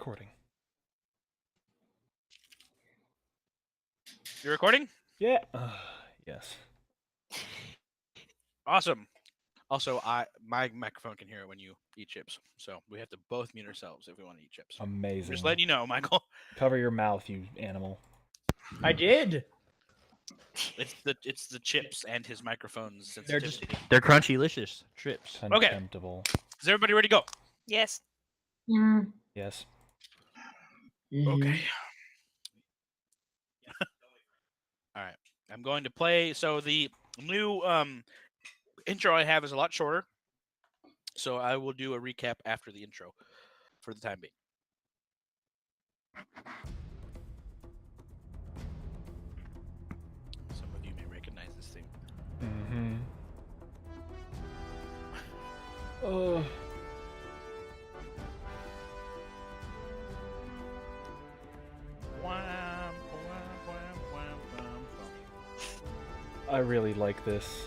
recording. You're recording? Yeah. Yes. Awesome. Also, my microphone can hear it when you eat chips, so we have to both mute ourselves if we want to eat chips. Amazing. Just letting you know, Michael. Cover your mouth, you animal. I did. It's the chips and his microphone's sensitivity. They're crunchy-licious chips. Contemptible. Is everybody ready to go? Yes. Yes. Okay. All right. I'm going to play. So the new intro I have is a lot shorter. So I will do a recap after the intro for the time being. Some of you may recognize this theme. Mm-hmm. Oh. I really like this.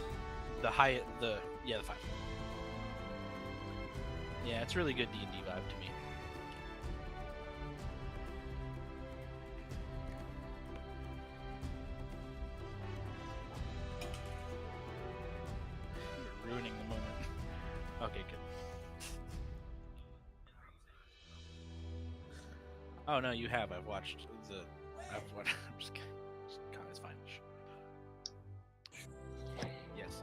The 5. Yeah, it's really good D&D vibe to me. You're ruining the moment. Okay, good. Oh no, you have. I've watched. I'm just kidding. It's fine. Yes.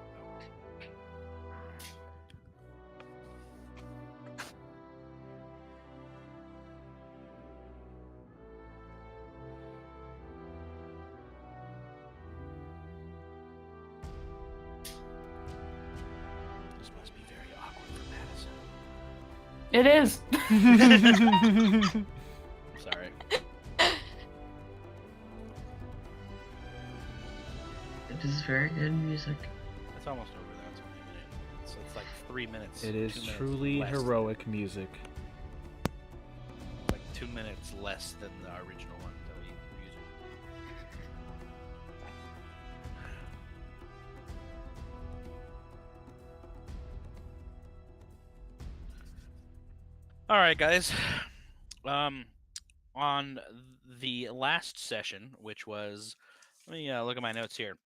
This must be very awkward for Madison. It is. Sorry. It is very good music. It's almost over though. It's only a minute. So it's like 3 minutes. It 2 is minutes truly less. heroic music. Like 2 minutes less than the original one that we were using. All right, guys. On the last session, which was, let me look at my notes here,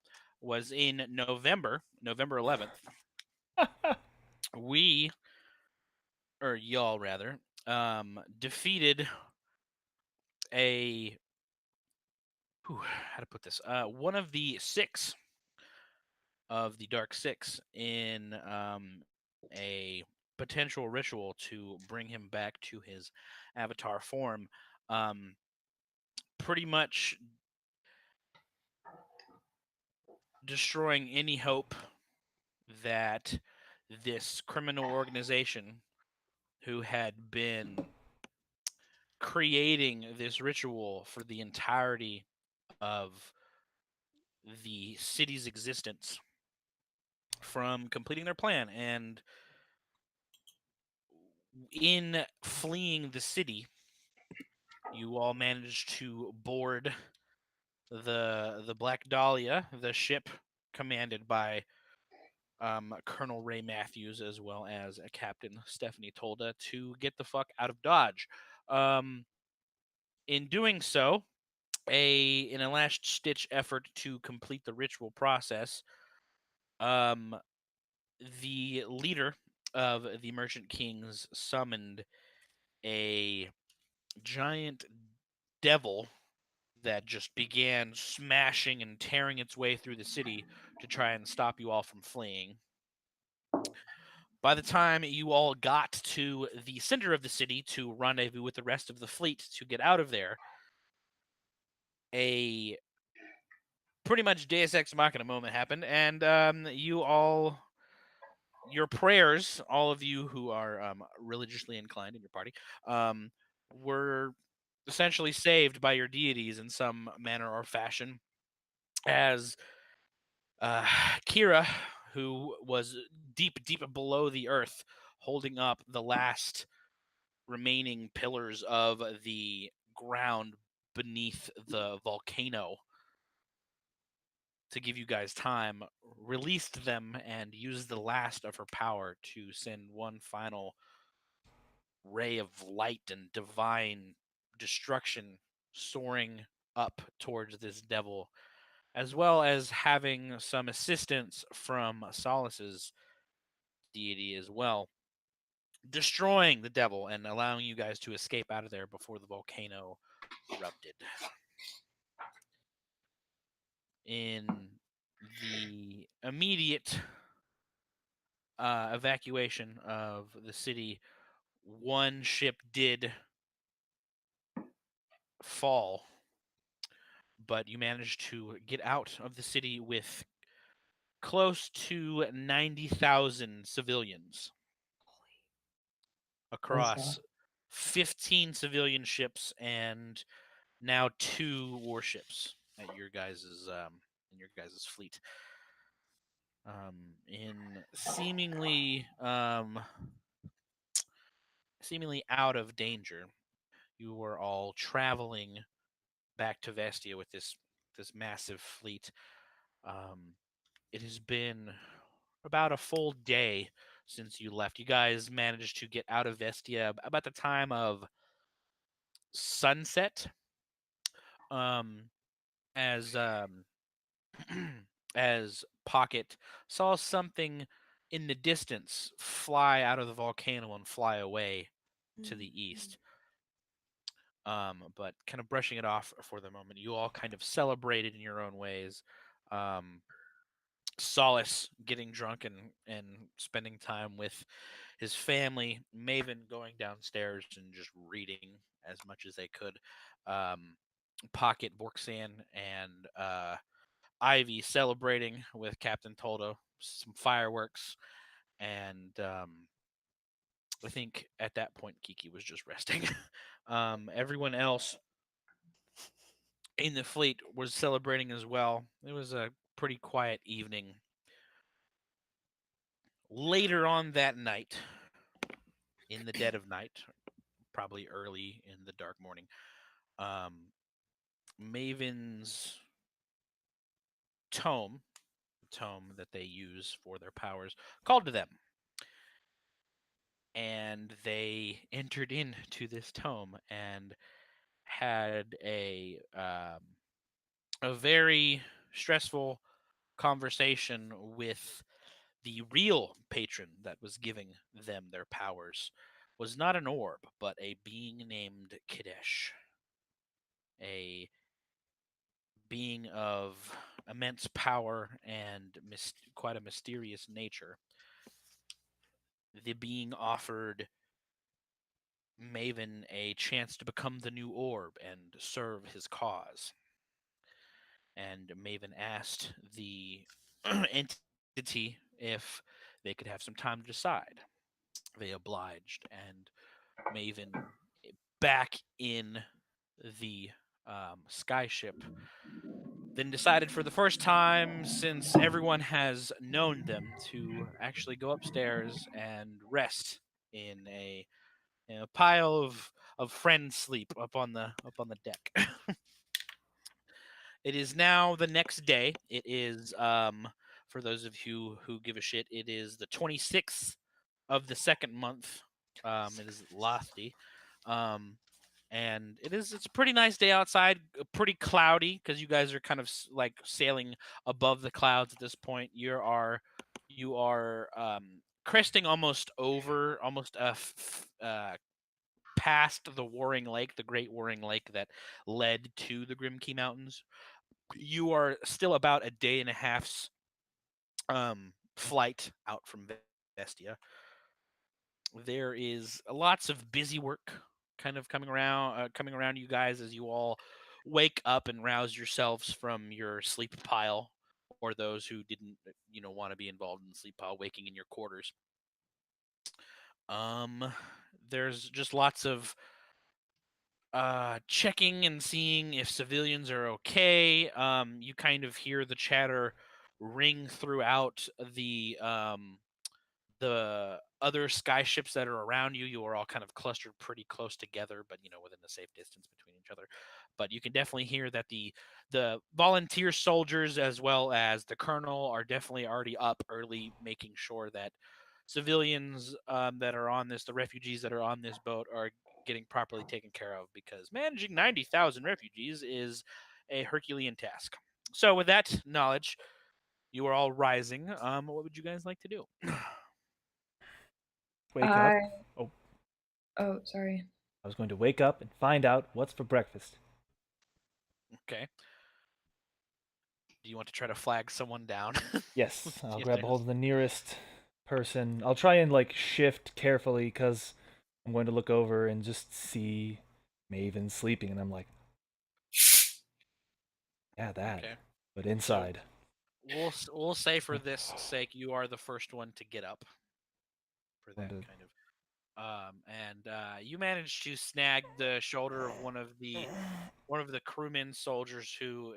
was in November 11th. We, or y'all rather, defeated how to put this? One of the 6 of the Dark 6 in a potential ritual to bring him back to his avatar form. Pretty much destroying any hope that this criminal organization who had been creating this ritual for the entirety of the city's existence from completing their plan. And in fleeing the city, you all managed to board the Black Dahlia, the ship commanded by Colonel Ray Matthews, as well as Captain Stephanie Tolda, to get the fuck out of Dodge. In doing so, in a last-ditch effort to complete the ritual process, the leader of the Merchant Kings summoned a giant devil that just began smashing and tearing its way through the city to try and stop you all from fleeing. By the time you all got to the center of the city to rendezvous with the rest of the fleet to get out of there, a pretty much Deus Ex Machina moment happened, and your prayers, all of you who are religiously inclined in your party, were essentially saved by your deities in some manner or fashion, as Kira, who was deep below the earth, holding up the last remaining pillars of the ground beneath the volcano to give you guys time, released them and used the last of her power to send one final ray of light and divine destruction soaring up towards this devil, as well as having some assistance from Solace's deity as well, destroying the devil and allowing you guys to escape out of there before the volcano erupted. In the immediate evacuation of the city, one ship did fall, but you managed to get out of the city with close to 90,000 civilians across 15 civilian ships and now 2 warships at your guys's in your guys's fleet. In seemingly out of danger, you were all traveling back to Vestia with this massive fleet. It has been about a full day since you left. You guys managed to get out of Vestia about the time of sunset. Um, as as Pocket saw something in the distance fly out of the volcano and fly away to the east. But kind of brushing it off for the moment, you all kind of celebrated in your own ways. Solace getting drunk and spending time with his family, Maven going downstairs and just reading as much as they could, Pocket, Borksan, and Ivy celebrating with Captain Toldo, some fireworks, and I think at that point Kiki was just resting. Everyone else in the fleet was celebrating as well. It was a pretty quiet evening. Later on that night, in the dead of night, probably early in the dark morning, Maven's tome, the tome that they use for their powers, called to them. And they entered into this tome and had a very stressful conversation with the real patron that was giving them their powers. Was not an orb, but a being named Kadesh, a being of immense power and quite a mysterious nature. The being offered Maven a chance to become the new orb and serve his cause. And Maven asked the entity if they could have some time to decide. They obliged, and Maven, back in the skyship, then decided for the first time since everyone has known them to actually go upstairs and rest in a pile of friend sleep up on the deck. It is now the next day. It is for those of you who give a shit, it is the 26th of the second month. It is Lathdi. And it's a pretty nice day outside, pretty cloudy because you guys are kind of like sailing above the clouds at this point. You are cresting almost past the Warring Lake, the Great Warring Lake that led to the Grim Key Mountains. You are still about a day and a half's flight out from Vestia. There is lots of busy work kind of coming around you guys as you all wake up and rouse yourselves from your sleep pile, or those who didn't want to be involved in the sleep pile, waking in your quarters. There's just lots of checking and seeing if civilians are okay. You kind of hear the chatter ring throughout the other sky ships that are around you. You are all kind of clustered pretty close together, but within a safe distance between each other. But you can definitely hear that the volunteer soldiers as well as the colonel are definitely already up early, making sure that civilians that are on the refugees that are on this boat are getting properly taken care of, because managing 90,000 refugees is a Herculean task. So with that knowledge, you are all rising. What would you guys like to do? Wake up. I. Oh, Oh, sorry. I was going to wake up and find out what's for breakfast. Okay. Do you want to try to flag someone down? Yes, I'll Yes, grab a hold of the nearest person. I'll try and like shift carefully because I'm going to look over and just see Maven sleeping, and I'm like, yeah, that. Okay. But inside. We'll say for this sake you are the first one to get up for that Wonder- kind of. And you managed to snag the shoulder of one of the crewmen soldiers who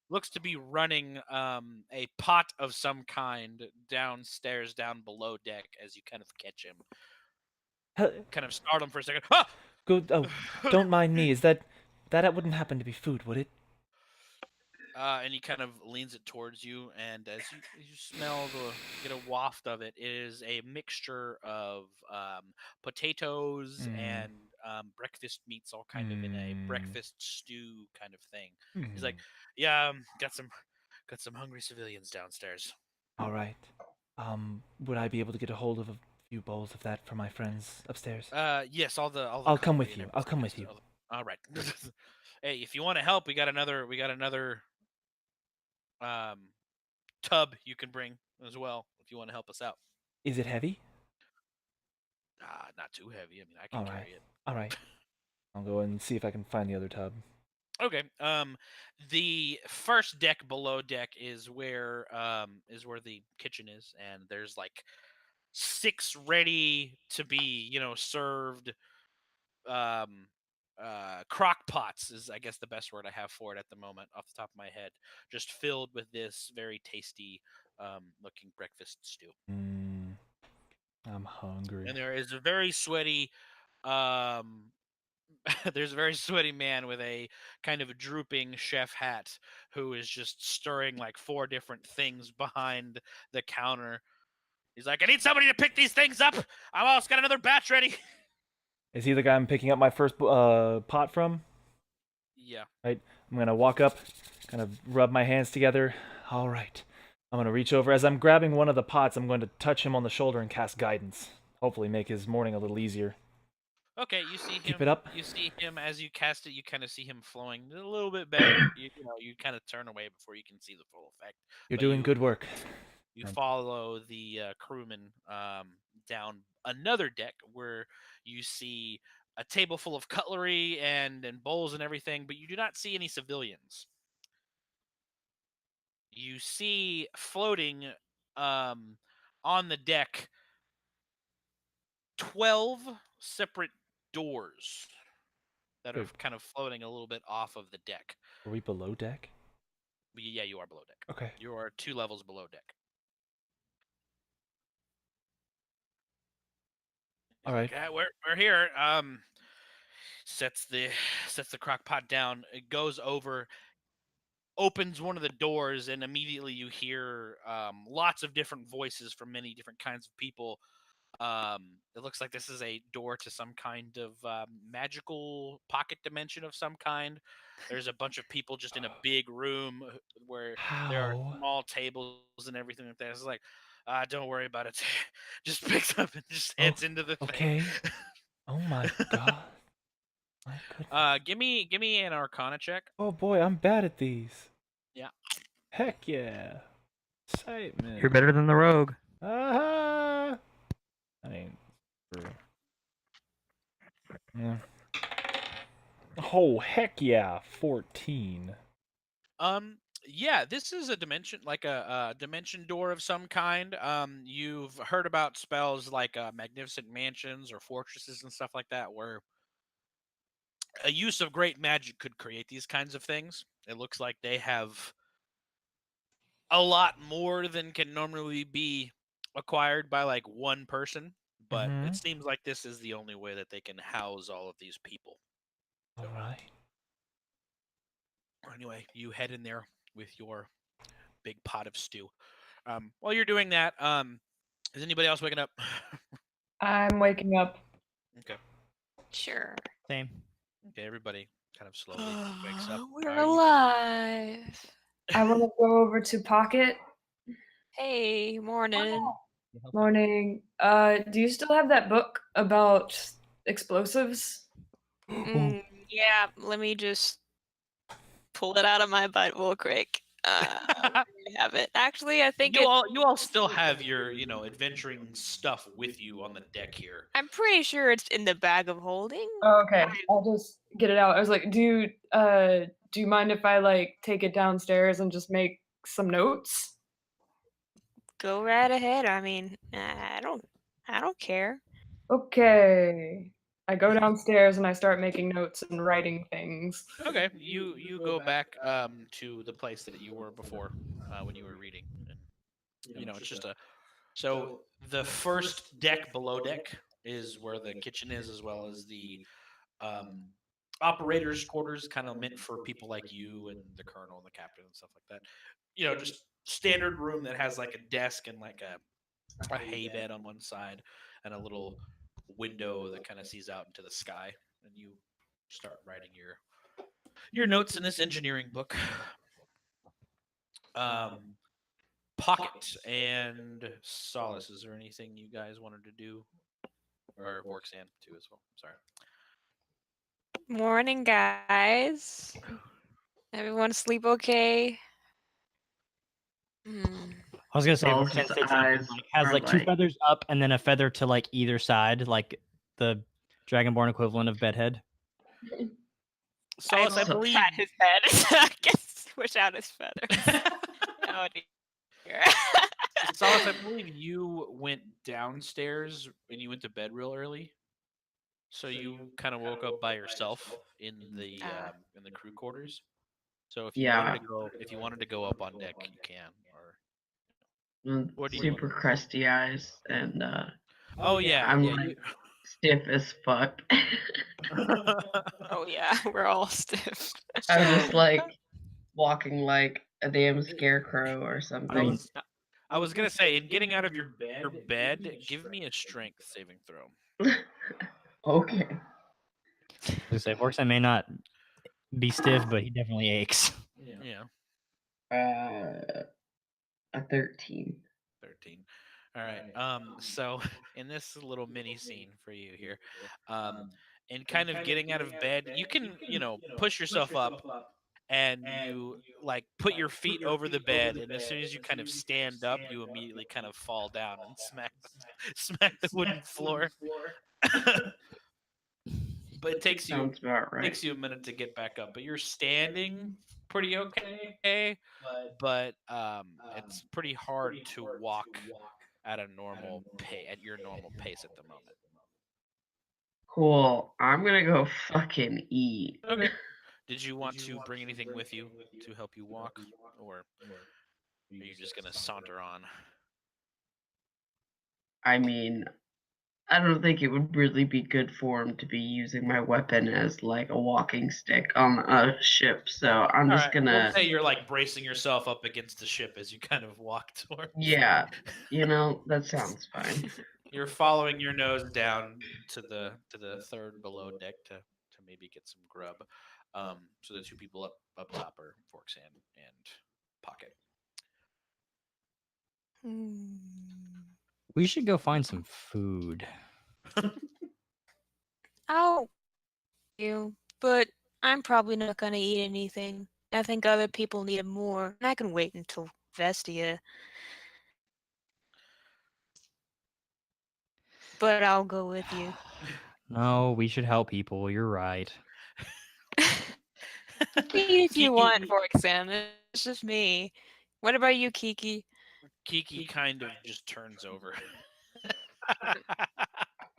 looks to be running a pot of some kind downstairs, down below deck. As you kind of catch him, kind of startle him for a second. Ah! Go. Oh, don't mind me. Is that wouldn't happen to be food, would it? And he kind of leans it towards you, and as you smell get a waft of it, it is a mixture of potatoes Mm. and breakfast meats, all kind of in a breakfast stew kind of thing. He's like, "Yeah, got some hungry civilians downstairs." All right. Would I be able to get a hold of a few bowls of that for my friends upstairs? Yes, all the I'll come cutlery with and you. I'll everything come is- with you. All right. Hey, if you want to help, we got another tub you can bring as well if you want to help us out. Is it heavy? Not too heavy. I mean, I can All right. carry it. All right. I'll go and see if I can find the other tub. Okay. The first deck below deck is where the kitchen is, and there's like 6 ready to be, served crock pots is, I guess, the best word I have for it at the moment off the top of my head, just filled with this very tasty looking breakfast stew. I'm hungry. And there is a very sweaty um there's a very sweaty man with a kind of drooping chef hat who is just stirring like 4 different things behind the counter. He's like, "I need somebody to pick these things up. I almost got another batch ready." Is he the guy I'm picking up my first pot from? Yeah. Right. I'm gonna walk up, kind of rub my hands together. All right. I'm gonna reach over. As I'm grabbing one of the pots, I'm going to touch him on the shoulder and cast guidance. Hopefully, make his morning a little easier. Okay, you see him. Keep it up. You see him as you cast it. You kind of see him flowing a little bit better. You kind of turn away before you can see the full effect. You're But doing good work. You follow the crewman down another deck where you see a table full of cutlery and bowls and everything, but you do not see any civilians. You see floating on the deck 12 separate doors that are Wait. kind of floating a little bit off of the deck. Are we below deck? Yeah, you are below deck. Okay. You are 2 levels below deck. All right. Yeah, we're here. Sets the crock pot down. It goes over, opens one of the doors, and immediately you hear lots of different voices from many different kinds of people. It looks like this is a door to some kind of magical pocket dimension of some kind. There's a bunch of people just in a big room where there are How? small tables and everything like that. It's like, don't worry about it. Just picks up and just heads into the Okay. thing. Oh my god. My goodness. Give me an Arcana check. Oh boy, I'm bad at these. Yeah. Heck yeah. Excitement. You're better than the rogue. I mean, yeah. Oh heck yeah, 14. Yeah, this is a dimension, like a dimension door of some kind. You've heard about spells like magnificent mansions or fortresses and stuff like that, where a use of great magic could create these kinds of things. It looks like they have a lot more than can normally be acquired by like one person, but it seems like this is the only way that they can house all of these people. All right. Anyway, you head in there with your big pot of stew. While you're doing that, Is anybody else waking up? I'm waking up. Okay. Sure. Same. Okay, everybody kind of slowly wakes up. We're Are you- alive. I want to go over to Pocket. Hey, morning. Morning. Do you still have that book about explosives? Yeah, let me just pull it out of my butt real quick. I have it. Actually, I think you all still have your adventuring stuff with you on the deck here. I'm pretty sure it's in the bag of holding. Oh, okay. I'll just get it out. I was like, do you mind if I like take it downstairs and just make some notes? Go right ahead. I mean, I don't care. Okay. I go downstairs and I start making notes and writing things. Okay, you go back to the place that you were before when you were reading, and it's just so the first deck below deck is where the kitchen is, as well as the um, operators' quarters, kind of meant for people like you and the colonel and the captain and stuff like that. Just standard room that has like a desk and like a hay bed on one side and a little window that kind of sees out into the sky, and you start writing your notes in this engineering book. Pocket and Solace, is there anything you guys wanted to do? Or Vorksan too as well. Sorry. Morning, guys. Everyone sleep okay? I was gonna say Solace's Vorksan sits up eyes and, like, has are like two like- feathers up and then a feather to like either side, like the Dragonborn equivalent of bedhead. Solace, I So- believe. Pat his head. I guess switch out his feathers. Oh dear. Solace, I believe you went downstairs and you went to bed real early. So you kind of woke up by yourself in the crew quarters. So if you wanted to go up on deck, you can. Or what do you super crusty eyes, and oh yeah, I'm yeah. like stiff as fuck. Oh yeah, we're all stiff. I'm just like walking like a damn scarecrow or I something. was I was gonna say, in getting out of your bed, give me a strength saving throw. Okay. I was gonna say Vorksan may not be stiff, but he definitely aches. Yeah. A 13. 13. All right. So in this little mini scene for you here, in kind of getting out of bed, you can, push yourself up and you like put your feet over the bed, and as soon as you kind of stand up, you immediately kind of fall down and smack the wooden floor. But it takes Sounds about right. you a minute to get back up. But you're standing pretty okay. But it's pretty hard to walk at your normal pace at the moment. Cool. I'm gonna go fucking eat. Okay. Did you want to bring anything with you to help you walk, or are you just gonna saunter on? I mean, I don't think it would really be good form to be using my weapon as like a walking stick on a ship. So I'm just gonna. We'll say you're like bracing yourself up against the ship as you kind of walk towards. Yeah, that sounds fine. You're following your nose down to the third below deck to maybe get some grub. So the two people up top are Vorksan and Pocket. We should go find some food. Oh, but I'm probably not gonna eat anything. I think other people need it more, and I can wait until Vestia. But I'll go with you. No, we should help people. You're right. Eat if you Kiki- want, Vorksan. It's just me. What about you, Kiki? Kiki kind of just turns over.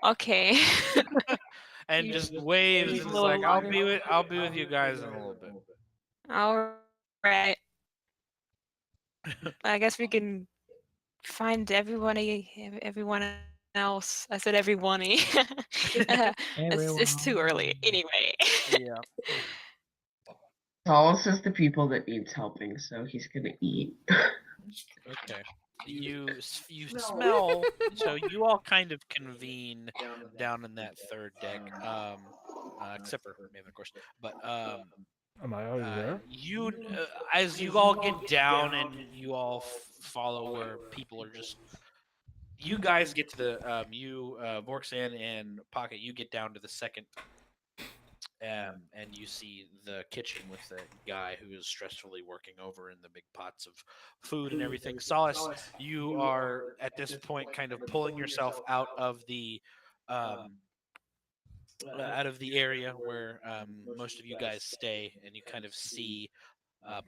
Okay. And You- just waves He's and a is little like, I'll lighter. be with you guys in a little bit. All right. I guess we can find everyone else. I said everyone. It's too early. Anyway. Yeah. Solace is the people that needs helping, so he's gonna eat. Okay. you smell. So you all kind of convene down in that third deck, except for Maven, of course. But Am I already there? as you all get down and you all follow where people are just. You guys get to the Vorksan and Pocket. You get down to the second, and you see the kitchen with the guy who is stressfully working over in the big pots of food and everything. Solace, you are at this point kind of pulling yourself um, out of the area where most of you guys stay, and you kind of see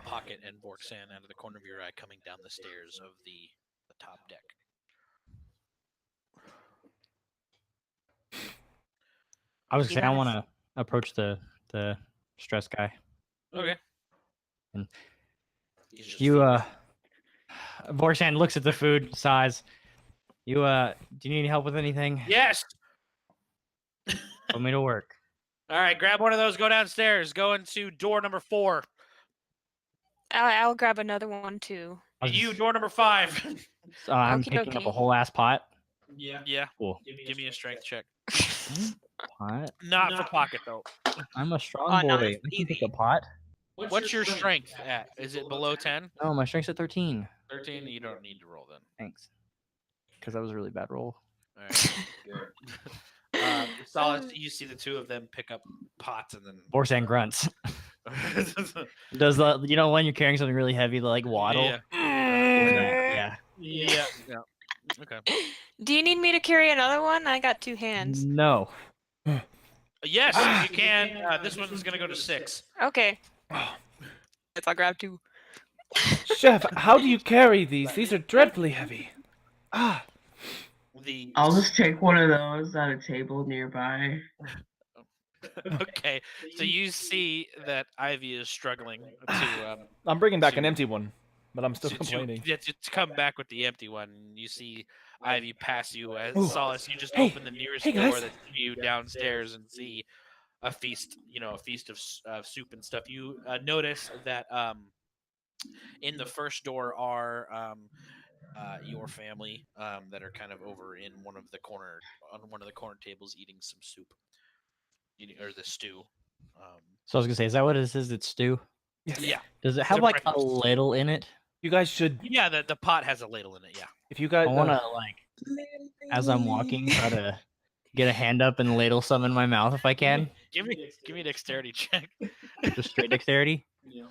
Pocket and Vorksan out of the corner of your eye coming down the stairs of the top deck. I was saying I want to approach the stress guy. Okay. And He's just you feeding. Vorksan looks at the food, sighs. You do you need help with anything? Yes. Put me to work. All right, grab one of those. Go downstairs. Go into door number 4. I'll grab another one too. You door number 5. I'm Okie picking up a dokie. whole ass pot. Yeah. Cool. Give me a strength check. Pot. Not for Pocket though. I'm a strong no, boy. it's I can pick a pot. What's your strength at? Is it below 10? No, my strength's at 13. 13? You don't need to roll then. Thanks. Because that was a really bad roll. All right. Good. Solid. You see the two of them pick up pots and then. Vorksan grunts. Does the when you're carrying something really heavy, like waddle? Yeah. Yeah. Yeah. Okay. Do you need me to carry another one? I got 2 hands. No. Yes, you can. This one's gonna go to 6. Okay. If I grab 2. Chef, how do you carry these? These are dreadfully heavy. Ah. I'll just take one of those at a table nearby. Okay, so you see that Ivy is struggling to. I'm bringing back an empty one, but I'm still to complaining. come back with the empty one. You see Ivy pass you as Ooh. Solace. You just Hey, open the nearest hey, door guys. that's you downstairs and see a feast. A feast of soup and stuff. You notice that in the first door are your family that are kind of over in one of the corner tables eating some soup, or the stew. So I was gonna say, is that what it is? It's stew. Yes. Yeah, Does it It's have a like a breakfast. ladle in it? You guys should. Yeah. The pot has a ladle in it. Yeah. If you guys. I want to as I'm walking, try to get a hand up and ladle some in my mouth if I can. Give me a dexterity check. Just straight dexterity. Yeah.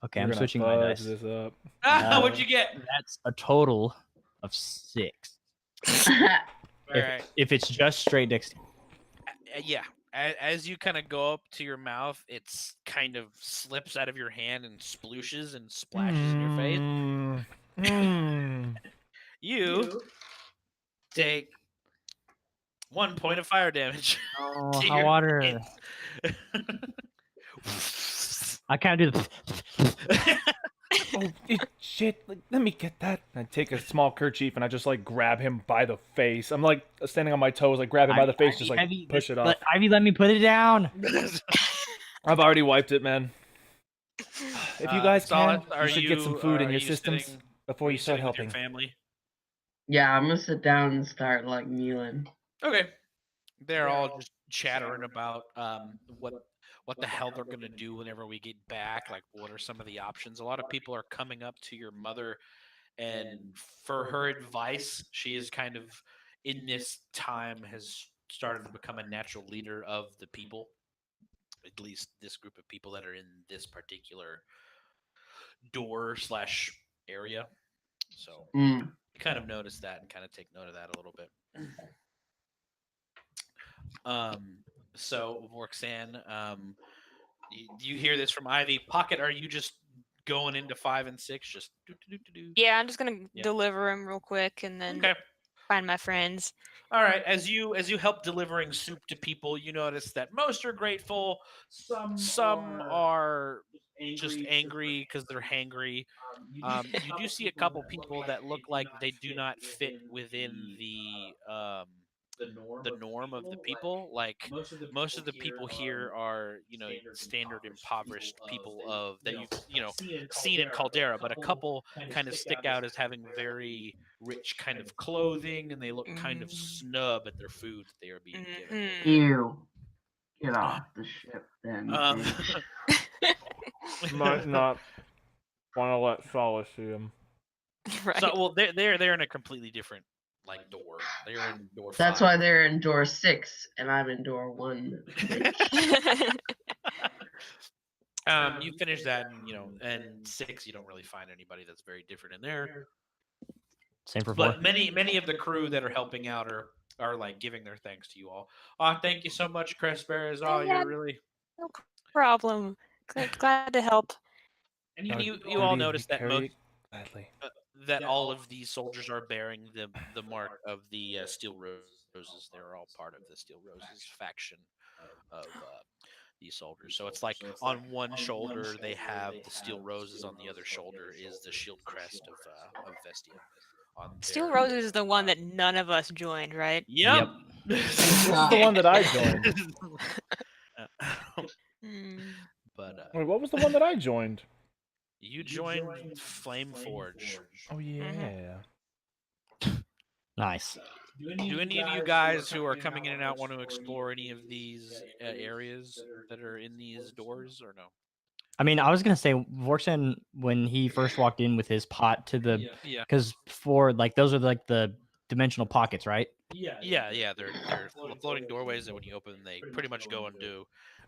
Okay, We're I'm gonna switching my fudge dice. this up. What'd you get? That's a total of 6. All right. If it's just straight dexterity. Yeah. As you kind of go up to your mouth, it's kind of slips out of your hand and splooshes and splashes in your face. You take 1 point of fire damage. Oh, to hot your water. hit. I kind of do the. Oh, shit. Let me get that. I take a small kerchief and I just grab him by the face. I'm standing on my toes, grab him by the face, just push it off. Ivy, let me put it down. I've already wiped it, man. If you guys can, Solid, you should get some food in are your you systems sitting- before are you start sitting with your helping. family. Yeah, I'm gonna sit down and start kneeling. Okay. They're all just chattering about what the hell they're gonna do whenever we get back. What are some of the options? A lot of people are coming up to your mother, and for her advice, she is kind of in this time has started to become a natural leader of the people. At least this group of people that are in this particular door/area. So you kind of notice that and kind of take note of that a little bit. So Vorksan, you hear this from Ivy. Pocket, are you just going into 5 and 6? Just do. Yeah, I'm just gonna Yeah. deliver him real quick and then Okay. find my friends. All right. As you help delivering soup to people, you notice that most are grateful. Some are just angry because they're hangry. You do see a couple people that look like they do not fit within the the norm of the people. Like most of the people here are, standard impoverished people of that you've, seen in Caldera, but a couple kind of stick out as having very rich kind of clothing, and they look kind of snub at their food that they are being given. Mhm. Ew. Get off the ship then, Um, bitch. Might not want to let Solace see him. Right. So, well, they're in a completely different like door. They're in door 5. That's why they're in door 6 and I'm in door 1, bitch. You finish that, and 6, you don't really find anybody that's very different in there. Same for 4. But many of the crew that are helping out are like giving their thanks to you all. Thank you so much, Chris Bears. Oh, yeah. You're really. No problem. Glad to help. And Our you all duty, we notice that carry it gladly. that all of these soldiers are bearing the mark of the Steel Roses. They're all part of the Steel Roses faction of these soldiers. So it's like on one shoulder they have the Steel Roses, on the other shoulder is the shield crest of Vestia. On Steel their... Roses is the one that none of us joined, right? Yep. This is the one that I joined. Mm. But Wait, what was the one that I joined? you joined Flame Forge. Oh yeah. Nice. Do any of you guys who are coming in and out want to explore any of these areas that are in these doors, or no? I mean, I was gonna say Vorsen, when he first walked in with his pot to the, Yeah. because for like those are like the dimensional pockets, right? Yeah. They're floating doorways that when you open them, they pretty much go into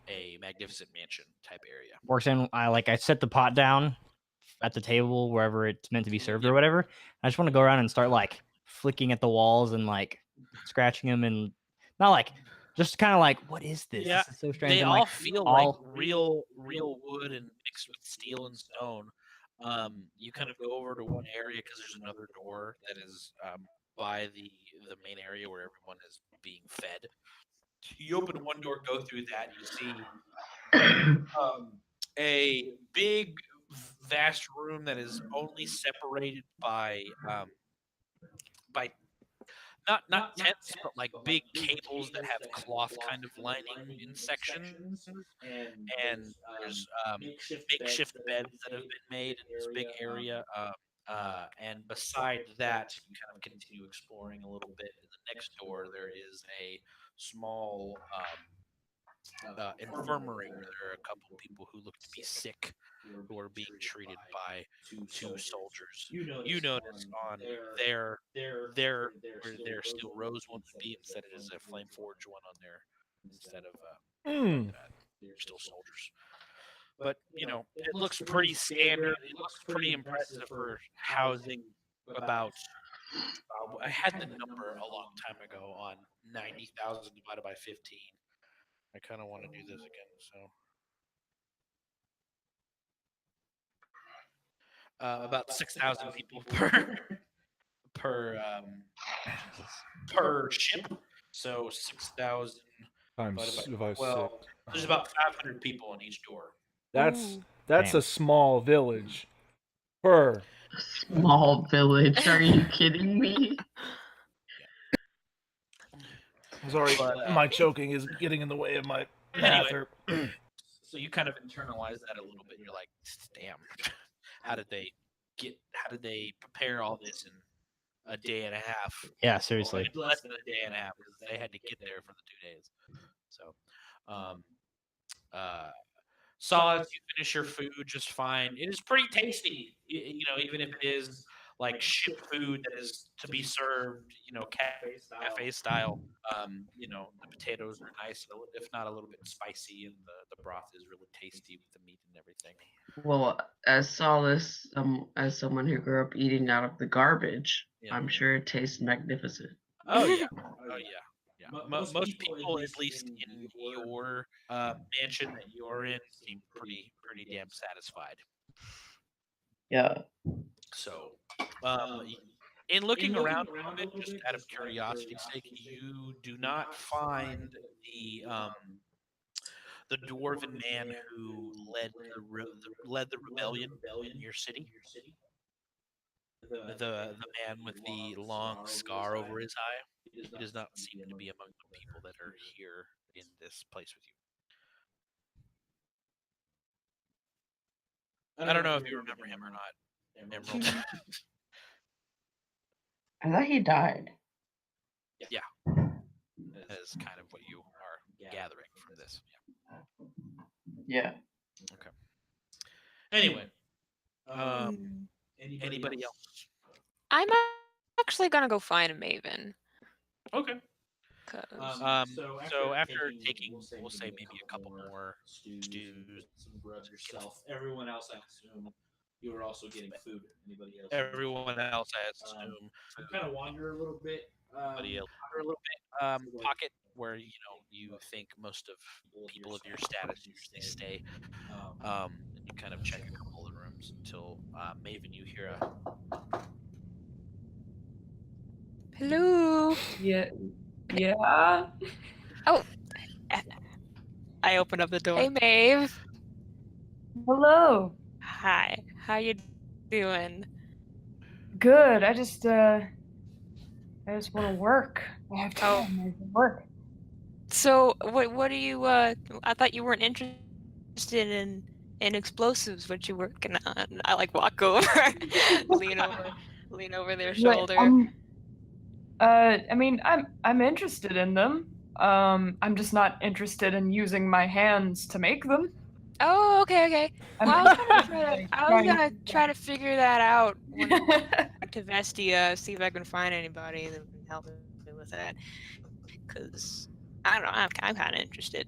a magnificent mansion type area. Vorsen, I set the pot down at the table wherever it's meant to be served or whatever. I just want to go around and start like flicking at the walls and like scratching them, and not like, just kind of like, what is this? Yeah, This is so strange. They and all like feel all like real wood and mixed with steel and stone. You kind of go over to one area because there's another door that is by the main area where everyone is being fed. You open one door, go through that, you see a big, vast room that is only separated by not tents, but like big cables that have cloth kind of lining in sections, and there's makeshift beds that have been made in this big area. And beside that, you kind of continue exploring a little bit. In the next door, there is a small infirmary where there are a couple people who look to be sick, who are being treated by 2 soldiers. You notice on their where their Steel Rose one would be, instead it is a Flame Forge one on there instead of Steel Soldiers. But it looks pretty standard. It looks pretty impressive for housing about. I had the number a long time ago on 90,000 divided by 15. I kind of want to do this again, so. About 6,000 people per per ship. So 6,000 Times divided by 12. There's about 500 people on each door. That's Ooh. that's Damn. a small village. Per. Small village. Are you kidding me? Sorry, But, my choking is getting in the way of my Anyway. mather. So you kind of internalize that a little bit. You're like, damn, how did they prepare all this in a day and a half? yeah, Well, seriously. it's less than a day and a half because they had to get there for the 2 days. So, Solace, you finish your food just fine. It is pretty tasty, even if it is like ship food that is to be served, cafe style. The potatoes are nice, if not a little bit spicy, and the broth is really tasty with the meat and everything. Well, as Solace, as someone who grew up eating out of the garbage, Yeah. I'm sure it tastes magnificent. Oh yeah, yeah. Most people, at least in your mansion that you're in, seem pretty damn satisfied. Yeah. So, in looking around a little bit, just out of curiosity's sake, you do not find the dwarven man who led the rebellion in your city. the man with the long scar over his eye. He does not seem to be among the people that are here in this place with you. I don't know if you remember him or not, Emerald. I thought he died. Yeah, that is kind of what you are gathering from this. Yeah. Okay. Anyway, Hmm. anybody else? I'm actually gonna go find a maven. Okay. 'Cause So after taking, we'll say maybe a couple more stews, some grubs yourself. Everyone else, I assume, you are also getting food. Anybody else? everyone else, I assume, You kind of wander a little bit. somebody else, or a little bit pocket where you think most of people of your status usually stay. And you kind of check a couple of rooms until Maven, you hear a hello. Yeah. Yeah. Oh, I open up the door. Hey, Maeve. Hello. Hi. How you doing? Good. I just want to work. I have time. I have to work. So, what do you? I thought you weren't interested in explosives. What you working on? I like walk over, lean over their shoulder. I mean, I'm interested in them. I'm just not interested in using my hands to make them. Oh, okay. I'm Well, I was gonna trying try to figure that out when I went to Vestia, see if I can find anybody that can help me with that. Because I don't know, I'm kind of interested,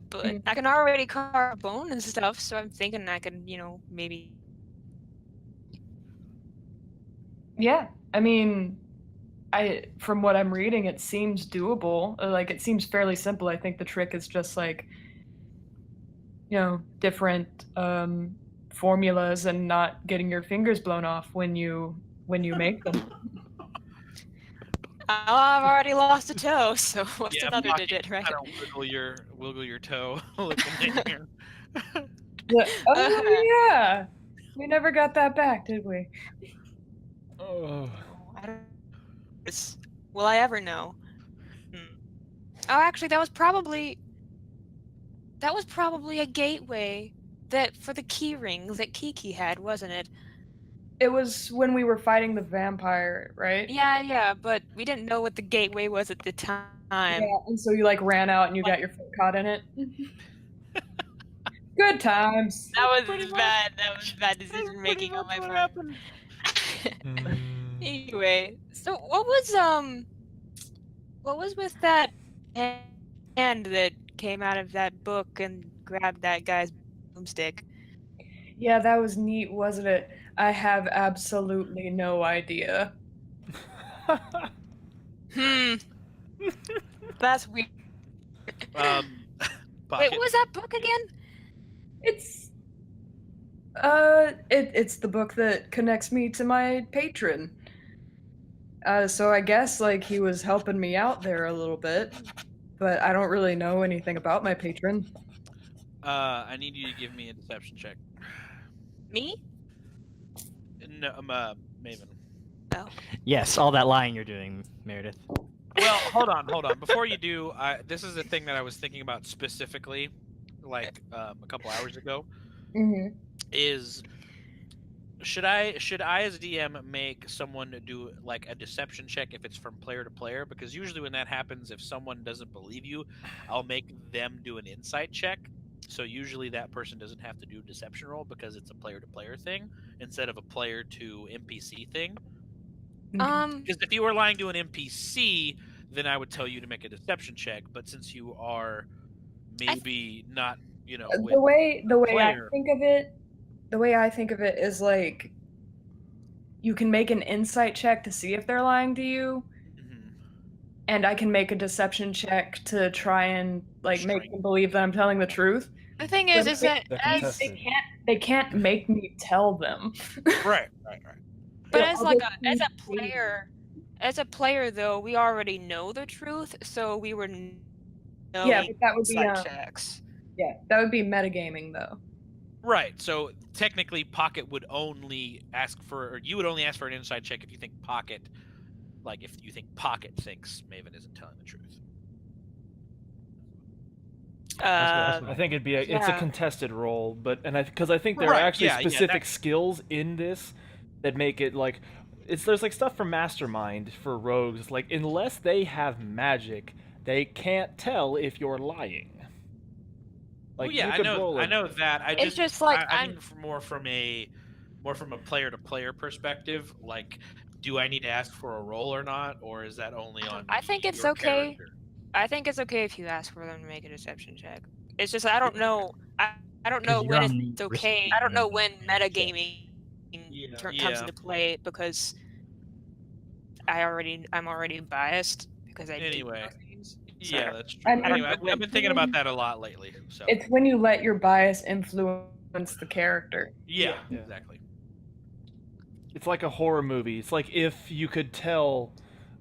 but I can already carve bone and stuff, so I'm thinking I can, maybe. Yeah, I mean, from what I'm reading, it seems doable. Like, it seems fairly simple. I think the trick is just like, different formulas and not getting your fingers blown off when you make them. I've already lost a toe, so what's another Pocket, digit, right? Kind of wiggle your toe, looking in here. Oh yeah, we never got that back, did we? Oh. I don't. Will I ever know? Oh, actually, that was probably a gateway that for the key ring that Kiki had, wasn't it? It was when we were fighting the vampire, right? Yeah, but we didn't know what the gateway was at the time. Yeah, and so you like ran out and you got your foot caught in it. Good times. That was bad. That was bad decision making on my part. Anyway, so what was with that hand that came out of that book and grabbed that guy's boomstick? Yeah, that was neat, wasn't it? I have absolutely no idea. That's weird. Wait, what was that book again? It's it's the book that connects me to my patron. So I guess like he was helping me out there a little bit, but I don't really know anything about my patron. I need you to give me a deception check. Me? No, Maven. Oh. Yes, all that lying you're doing, Meredith. Well, hold on. Before you do, this is the thing that I was thinking about specifically, like a couple hours ago. Mm-hmm. Is should I as a DM make someone do like a deception check if it's from player to player? Because usually when that happens, if someone doesn't believe you, I'll make them do an insight check. So usually that person doesn't have to do a deception roll because it's a player to player thing instead of a player to NPC thing. Because if you were lying to an NPC, then I would tell you to make a deception check. But since you are maybe not, the way I think of it is like you can make an insight check to see if they're lying to you, and I can make a deception check to try and like make them believe that I'm telling the truth. The thing is that they can't make me tell them. Right. But as a player though, we already know the truth, so we were but that would be checks. Yeah, that would be metagaming though. Right. So technically, Pocket would only ask for, or you would only ask for an insight check if you think Pocket, like if you think Pocket thinks Maven isn't telling the truth. I think it'd be it's a yeah. contested role, but because I think there Right, are actually yeah, specific that- skills in this that make it like there's like stuff for Mastermind for rogues. It's like unless they have magic, they can't tell if you're lying. Like Well, yeah, you I could know, roll I know that. It's just like I mean, more from a player to player perspective. Like, do I need to ask for a roll or not, or is that only on? I think it's your okay. character? I think it's okay if you ask for them to make a deception check. It's just I don't know. I don't know 'Cause you're when on it's the okay. risky I don't know end. when metagaming comes Yeah. into play because I'm already biased because I Anyway. do know things. Yeah, So- that's true. And Anyway, it's I've been thinking about that a lot lately. So It's when you let your bias influence the character. yeah, Yeah. exactly. It's like a horror movie. It's like if you could tell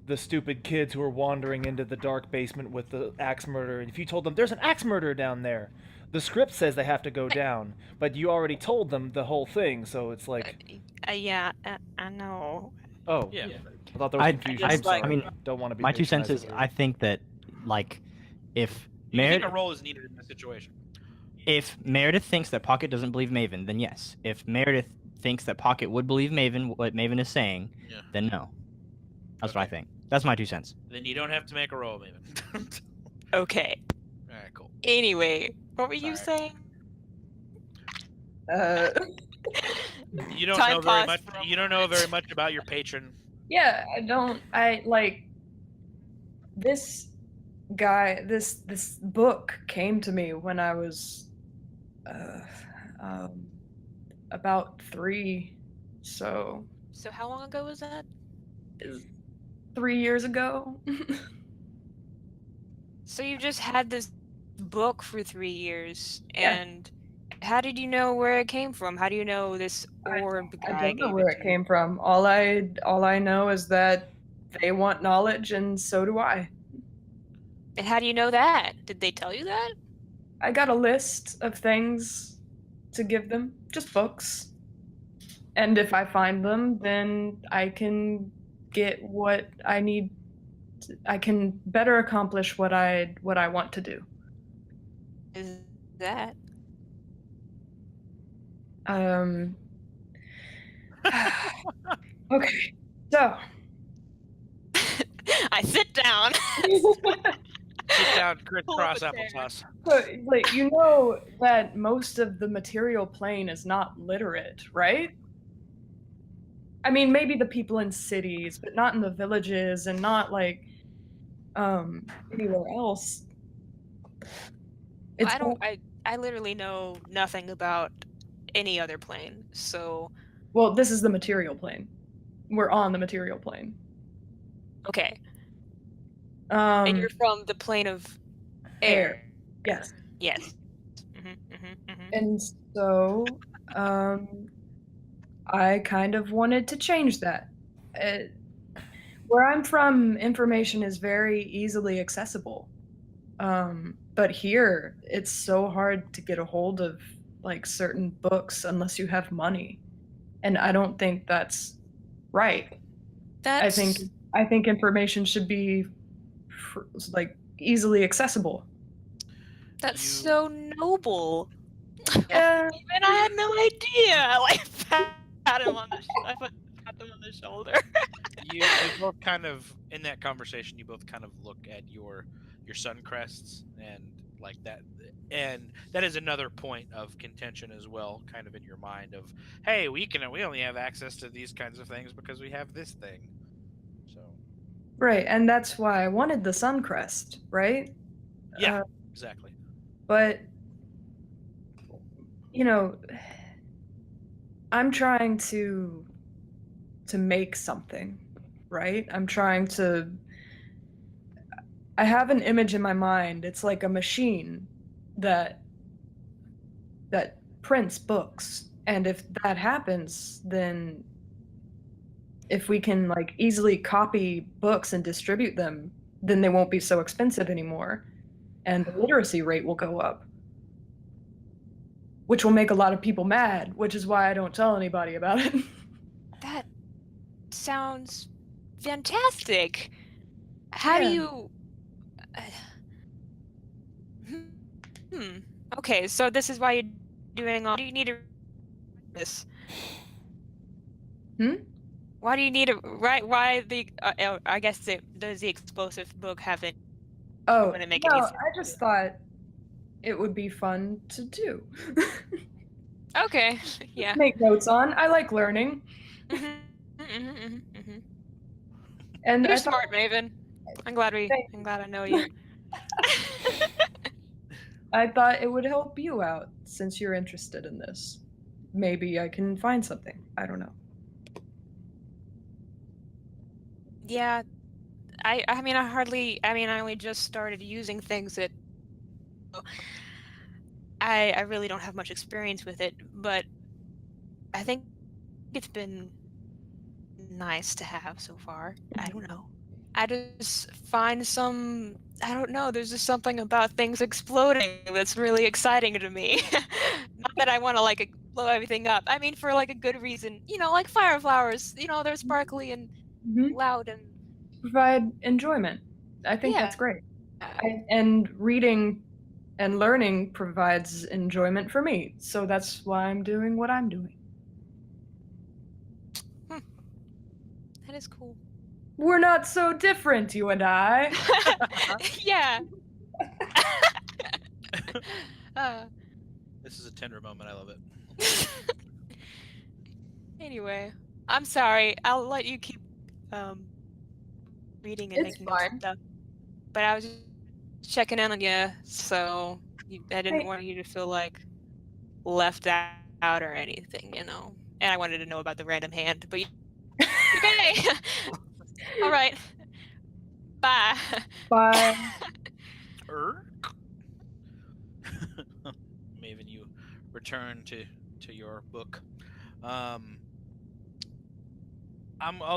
the stupid kids who are wandering into the dark basement with the axe murderer, and if you told them there's an axe murderer down there, the script says they have to go down, but you already told them the whole thing, so it's like, yeah, I know. oh, Yeah. I thought there was confusion. just I'm like- sorry. I mean, don't want to be. My 2 cents is patronizing I here. think that like if You think Meredith a roll is needed in this situation? if Meredith thinks that Pocket doesn't believe Maven, then yes. If Meredith thinks that Pocket would believe Maven, what Maven is saying, Yeah. then no. That's what I Okay. think. That's my 2 cents. Then you don't have to make a roll, Maven. Okay. All right, cool. Anyway, what were you Sorry. saying? You don't Time know very paused much. for a You don't know very much about your patron. Yeah, I like this guy. This book came to me when I was about 3, so So how long ago was that? 3 years ago. So you just had this book for 3 years, Yeah. and how did you know where it came from? How do you know this orb I guy don't know gave where it it to you? came from. All I know is that they want knowledge, and so do I. And how do you know that? Did they tell you that? I got a list of things to give them, just books. And if I find them, then I can get what I need. I can better accomplish what I want to do. Is that? Okay, so I sit down. Sit down, crisscross Pull up a chair. applesauce. so like you know that most of the material plane is not literate, right? I mean, maybe the people in cities, but not in the villages and not like anywhere else. It's I literally know nothing about any other plane. So well, this is the material plane. We're on the material plane. okay. And you're from the plane of air. Yes. Yes. And so I kind of wanted to change that. Where I'm from, information is very easily accessible. But here, it's so hard to get a hold of like certain books unless you have money. And I don't think that's right. That's I think information should be like easily accessible. That's You- so noble. Yeah. Even I had no idea. Like pat him on the pat him on the shoulder. You both kind of in that conversation. You both kind of look at your sun crests and like that, and that is another point of contention as well, kind of in your mind of, hey, we only have access to these kinds of things because we have this thing. So Right, and that's why I wanted the Suncrest, right? yeah, exactly. But you know, I'm trying to make something, right? I have an image in my mind. It's like a machine that prints books. And if that happens, then if we can like easily copy books and distribute them, then they won't be so expensive anymore and the literacy rate will go up. which will make a lot of people mad, which is why I don't tell anybody about it. That sounds fantastic. How do Yeah. you... Okay, so this is why you're doing all... Do you need to... This? Why do you need to... Why the... I guess does the explosive book have it... Oh, Would it make no, any I sense? just thought it would be fun to do. Okay, yeah. Make notes on. I like learning. And You're I smart, Maven. I'm glad I know you. I thought it would help you out since you're interested in this. Maybe I can find something. I don't know. Yeah, I only just started using things that I really don't have much experience with it, but I think it's been nice to have so far. I don't know. I just find some, I don't know, there's just something about things exploding that's really exciting to me. Not that I want to like blow everything up. I mean, for like a good reason. You know, like fire flowers. You know, they're sparkly and loud and provide enjoyment. I think that's great. And reading and learning provides enjoyment for me. So that's why I'm doing what I'm doing. That is cool. We're not so different, you and I. Yeah. This is a tender moment. I love it. Anyway, I'm sorry. I'll let you keep reading and It's making up fine. stuff. But I was just checking in on you, so I didn't want you to feel like left out or anything, you know. And I wanted to know about the random hand, but okay. All right. Bye. Bye. Maven, you return to your book. I'll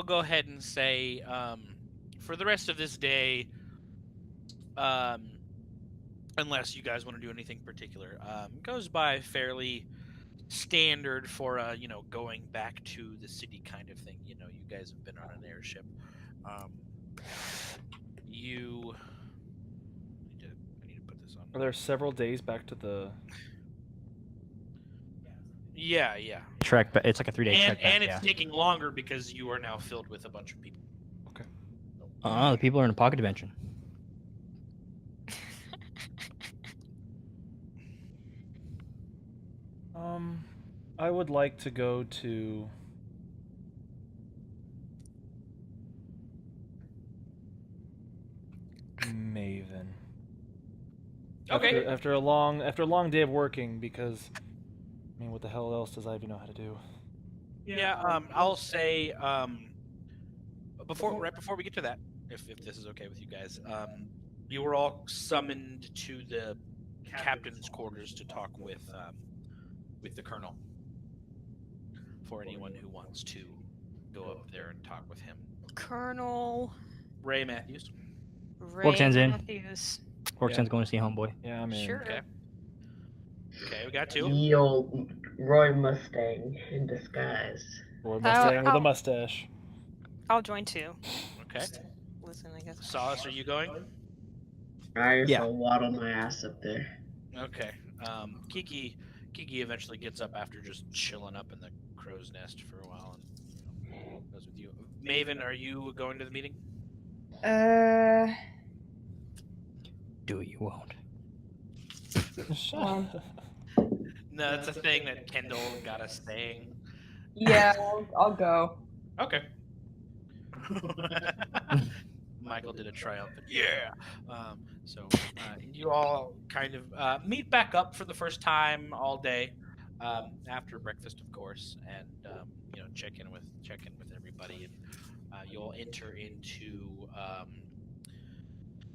go ahead and say for the rest of this day, unless you guys want to do anything particular, goes by fairly standard for going back to the city kind of thing. You know, you guys have been on an airship. I need to put this on. Are there several days back to the? Yeah. Trek, but it's like a 3-day trek. And it's taking longer because you are now filled with a bunch of people. Okay. The people are in a pocket dimension. I would like to go to Maven. Okay. After a long day of working, because I mean, what the hell else does Ivy know how to do? Yeah. I'll say right before we get to that, if this is okay with you guys, you were all summoned to the captain's quarters to talk with the colonel. For anyone who wants to go up there and talk with him. Colonel Ray Matthews. Matthews. Quark's going to see homeboy. Yeah, I'm in. Sure. Okay, we got two. The old Roy Mustang in disguise. Roy Mustang with a mustache. I'll join too. Okay. Just listen, I guess. Solace, are you going? I guess I'll waddle my ass up there. Okay. Kiki eventually gets up after just chilling up in the crow's nest for a while and goes with you. Maven, are you going to the meeting? Do what you want. No, that's a thing that Kendall got us saying. Yeah, I'll go. Okay. Michael did a triumphant yeah. So you all kind of meet back up for the first time all day after breakfast, of course, and check in with everybody, and you'll enter into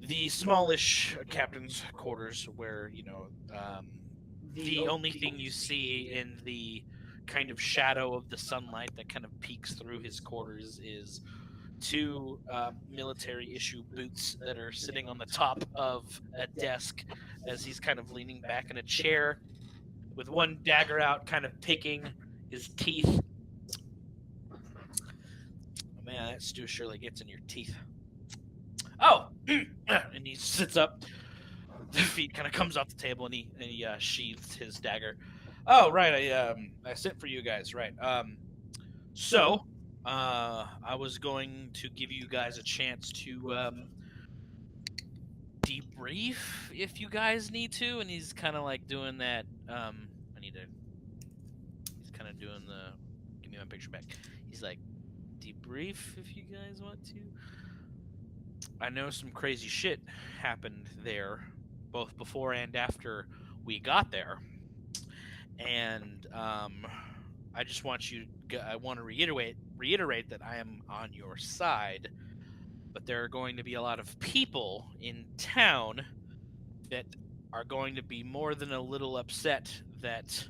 the smallish captain's quarters, where the only thing you see in the kind of shadow of the sunlight that kind of peeks through his quarters is two military issue boots that are sitting on the top of a desk as he's kind of leaning back in a chair. with one dagger out, kind of picking his teeth. Oh man, that stew surely gets in your teeth. Oh, and he sits up. The feet kind of comes off the table, and he sheathes his dagger. Oh right, I sent for you guys, right? So I was going to give you guys a chance to debrief if you guys need to, and he's kind of like doing that. He's kind of doing the. Give me my picture back. He's like, debrief if you guys want to. I know some crazy shit happened there, both before and after we got there, and I just want you. I want to reiterate that I am on your side, but there are going to be a lot of people in town that are going to be more than a little upset that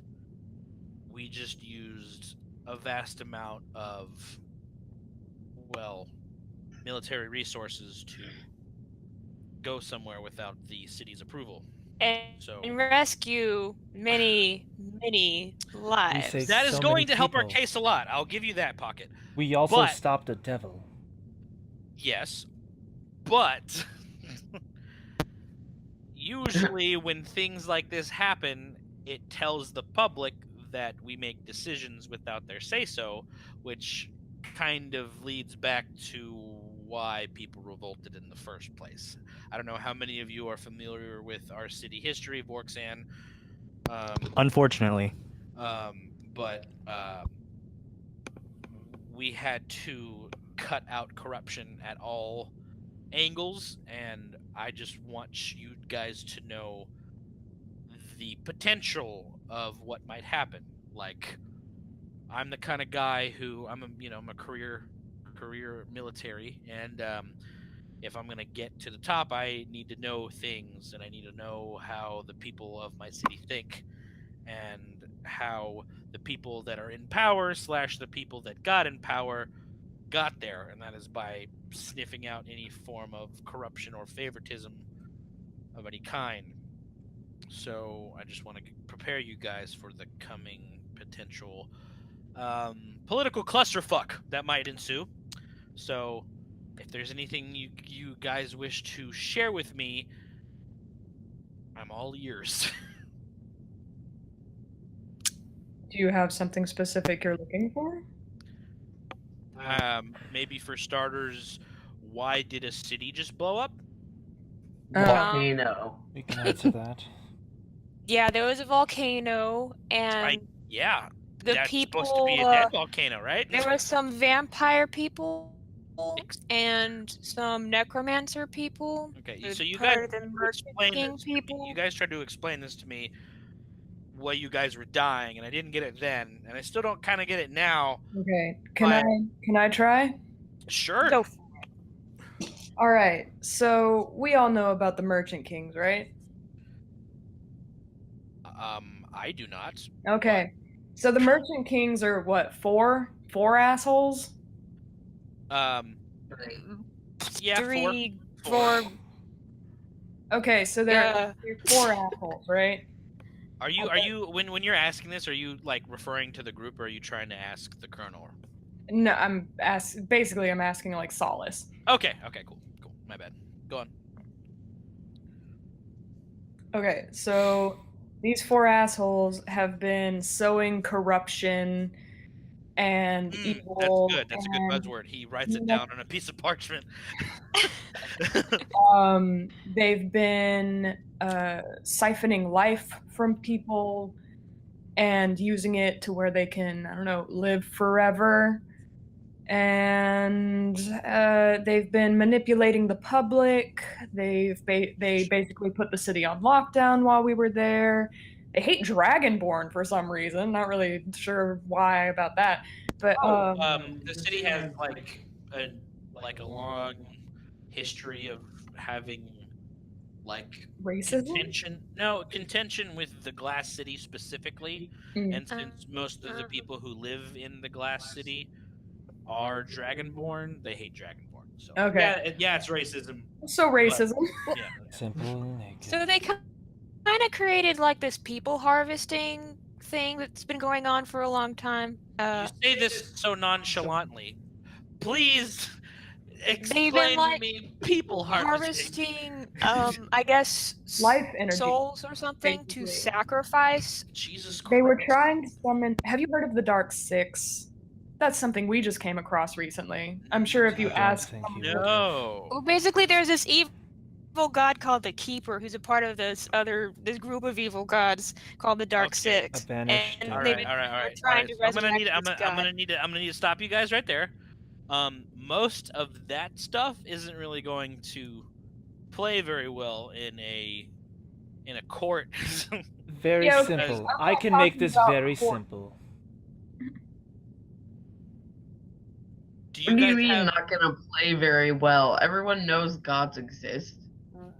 we just used a vast amount of, well, military resources to go somewhere without the city's approval. And rescue many lives. That is so going many to help our people. case a lot. I'll give you that, Pocket. We also But- stopped a devil. Yes, but usually when things like this happen, it tells the public that we make decisions without their say-so, which kind of leads back to why people revolted in the first place. I don't know how many of you are familiar with our city history, Vorksan. Unfortunately. But we had to cut out corruption at all angles, and I just want you guys to know the potential of what might happen. Like, I'm the kind of guy who I'm a career military, and if I'm gonna get to the top, I need to know things, and I need to know how the people of my city think, and how the people that are in power / the people that got in power got there, and that is by sniffing out any form of corruption or favoritism of any kind. So I just want to prepare you guys for the coming potential political clusterfuck that might ensue. So if there's anything you guys wish to share with me, I'm all ears. Do you have something specific you're looking for? Maybe for starters, why did a city just blow up? Volcano. We can answer that. Yeah, there was a volcano, and Yeah, the that's people. supposed to be a dead volcano, right? There were some vampire people and some necromancer people. Okay, so you part guys of the merchant explain king this. people. You guys tried to explain this to me, why you guys were dying, and I didn't get it then, and I still don't kind of get it now. Okay. But- Can I try? Sure. Go. All right. So we all know about the Merchant Kings, right? I do not. Okay. So the Merchant Kings are what? Four assholes? Yeah, Three, four. four. Okay, so they're four assholes, right? Are you when you're asking this, are you like referring to the group, or are you trying to ask the colonel? No, I'm asking like Solace. Okay, cool. My bad. Go on. Okay, so these four assholes have been sowing corruption and evil. That's a good buzzword. He writes it down on a piece of parchment. They've been siphoning life from people and using it to where they can, I don't know, live forever. And they've been manipulating the public. They basically put the city on lockdown while we were there. They hate Dragonborn for some reason. Not really sure why about that. But the city has like a long history of having like racism. Contention with the Glass City specifically. And since most of the people who live in the Glass City are Dragonborn, they hate Dragonborn. So Okay. yeah, it's racism. So racism. Yeah. Simple and naked. So they kind kind of created like this people harvesting thing that's been going on for a long time. You say this so nonchalantly. Please They've been explain to like me people harvesting. I guess Life energy, souls or something to basically. sacrifice. Jesus Christ. They were trying to summon. Have you heard of the Dark Six? That's something we just came across recently. I'm sure if you I don't ask. think you someone- would have. No. Well, basically, there's this evil god called the Keeper, who's a part of this group of evil gods called the Dark Okay. Six. A banished and devil. they've All right. been trying to I'm gonna resurrect need. this I'm god. gonna need to stop you guys right there. Most of that stuff isn't really going to play very well in a court. Very Yeah, okay, simple. I'm I not can make talking this about very court. simple. Do What do you guys mean have not gonna play very well? Everyone knows gods exist.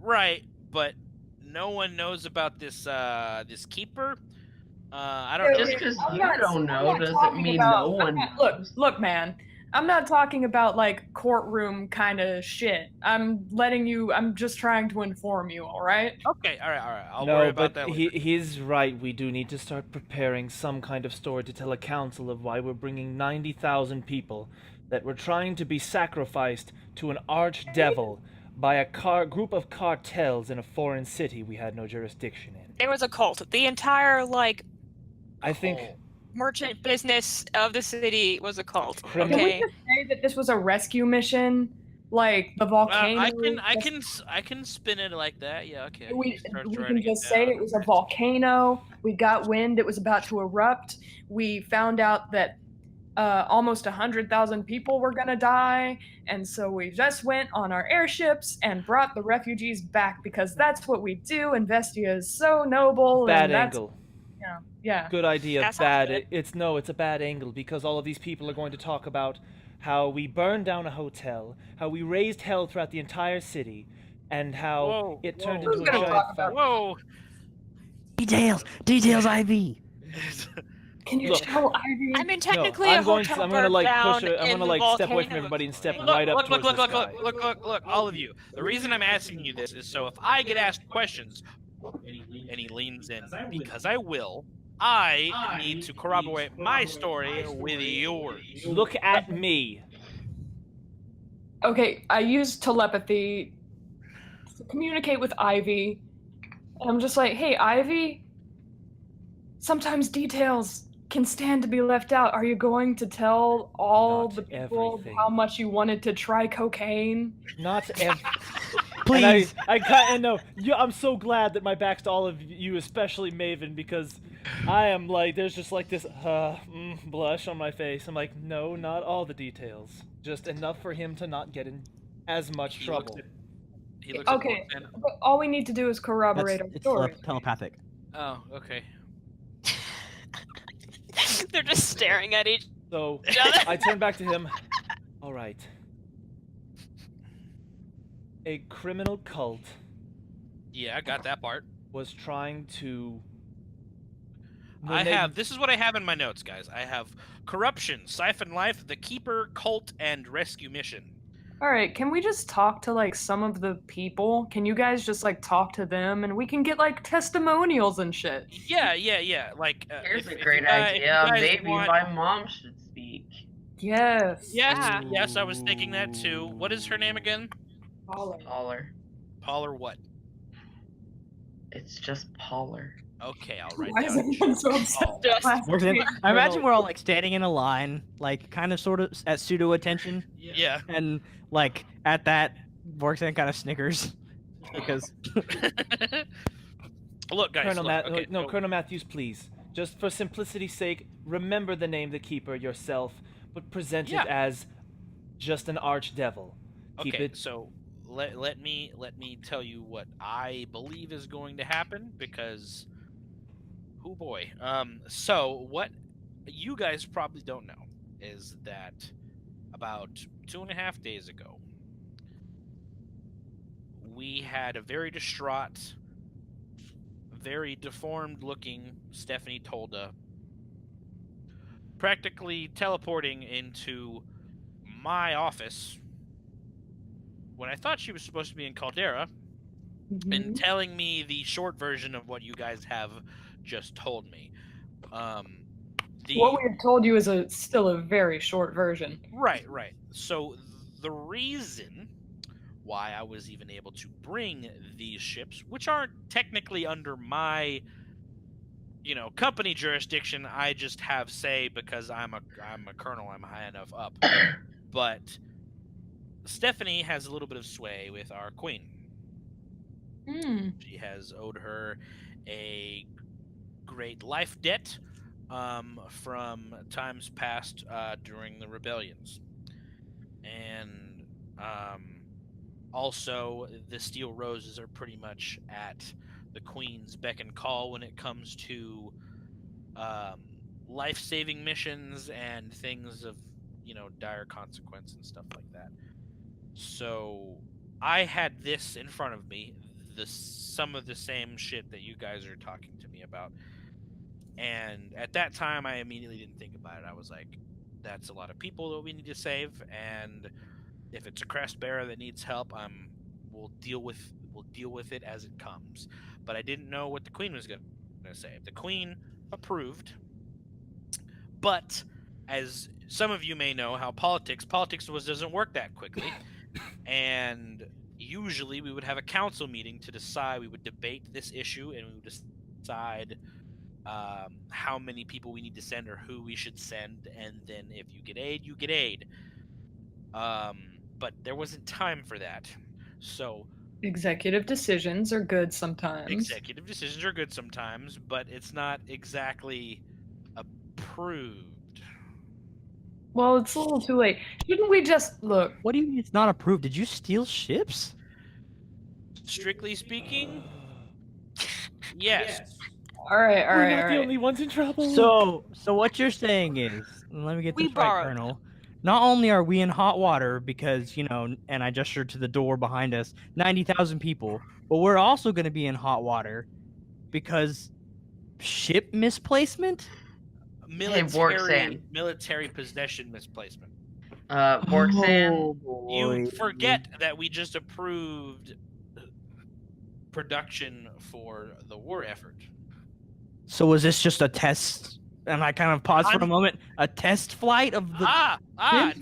right? But no one knows about this keeper. I don't know. Just Okay, because I'm you not- don't I'm know not doesn't talking mean about- no one Look, knows. look, man. I'm not talking about like courtroom kind of shit. I'm just trying to inform you, all right? Okay, all right. I'll no, worry about but that later. he's right. We do need to start preparing some kind of story to tell a council of why we're bringing 90,000 people that were trying to be sacrificed to an archdevil by a group of cartels in a foreign city we had no jurisdiction in. There was a cult. The entire like I think merchant business of the city was a cult. Criminal- Can we Okay. just say that this was a rescue mission? Like the volcano. I can spin it like that. Yeah, okay. We Start can writing it just say down. it was a volcano. We got wind it was about to erupt. We found out that almost 100,000 people were gonna die, and so we just went on our airships and brought the refugees back because that's what we do. And Vestia is so noble. bad and that's, angle. Yeah. Good idea. That sounds Bad. good. It's a bad angle because all of these people are going to talk about how we burned down a hotel, how we raised hell throughout the entire city, and how Whoa, it turned Who's into a gonna giant talk about fight. Whoa. Details, Ivy. Can you Look. tell Ivy? I mean, technically, I'm a going hotel to, I'm gonna burned like down push it. I'm in gonna the like step away from volcano everybody and step exploding. right up towards this guy. Look, all of you. The reason I'm asking you this is so if I get asked questions, and he leans in, because I will, I need to corroborate my story with yours. Look at me. Okay, I use telepathy to communicate with Ivy. And I'm just like, hey, Ivy, sometimes details can stand to be left out. Are you going to tell all Not the people everything. how much you wanted to try cocaine? Not every. Please. And I kind of know. I'm so glad that my back's to all of you, especially Maven, because I am like, there's just like this blush on my face. I'm like, no, not all the details. Just enough for him to not get in as much He trouble. He looks Okay. at Morgan. But all we need to do is corroborate our It's story. telepathic. Oh, okay. They're just staring at each So other. I turn back to him. All right. A criminal cult Yeah, I got that part. was trying to. This is what I have in my notes, guys. I have corruption, siphon life, the keeper, cult, and rescue mission. All right, can we just talk to like some of the people? Can you guys just like talk to them and we can get like testimonials and shit? Yeah. Like, Here's if a you great guys- if you idea. guys Maybe want- my mom should speak. Yes. Yes, I was thinking that too. What is her name again? Poller. Paul or what? It's just Poller. Okay, I'll write Why is down. everyone so upset? Oh. Just- I imagine we're all like standing in a line, like kind of sort of at pseudo attention, Yeah. and like at that, Vorksan kind of snickers because Look, guys. Colonel look, okay, so- Colonel Matthews, please. Just for simplicity's sake, remember the name the Keeper yourself, but present Yeah. it as just an archdevil. Keep Okay, it. so let me tell you what I believe is going to happen because, oh boy. So what you guys probably don't know is that about 2.5 days ago, we had a very distraught, very deformed-looking Stephanie Tolda practically teleporting into my office when I thought she was supposed to be in Caldera, in telling me the short version of what you guys have just told me. What we have told you is still a very short version. Right. So the reason why I was even able to bring these ships, which aren't technically under my, company jurisdiction, I just have say because I'm a colonel, I'm high enough up. But Stephanie has a little bit of sway with our queen. She has owed her a great life debt from times past during the rebellions. And also, the Steel Roses are pretty much at the Queen's beck and call when it comes to life-saving missions and things of, dire consequence and stuff like that. So I had this in front of me, some of the same shit that you guys are talking to me about. And at that time, I immediately didn't think about it. I was like, that's a lot of people that we need to save, and if it's a crest bearer that needs help, we'll deal with it as it comes. But I didn't know what the queen was going to say. The queen approved, but as some of you may know, how politics doesn't work that quickly, and usually we would have a council meeting to decide. We would debate this issue, and we would decide how many people we need to send or who we should send, and then if you get aid, you get aid. But there wasn't time for that. So executive decisions are good sometimes. Executive decisions are good sometimes, but it's not exactly approved. Well, it's a little too late. Shouldn't we just look? What do you mean it's not approved? Did you steal ships? Strictly speaking, yes. All right. We're not the only ones in trouble. So what you're saying is, let me get We this right, borrowed Colonel. Not only are we in hot water because, and I gestured to the door behind us, 90,000 people, but we're also going to be in hot water because ship misplacement? Military possession misplacement. Borksan, You forget that we just approved production for the war effort. So was this just a test? And I kind of paused for a moment. A test flight of the...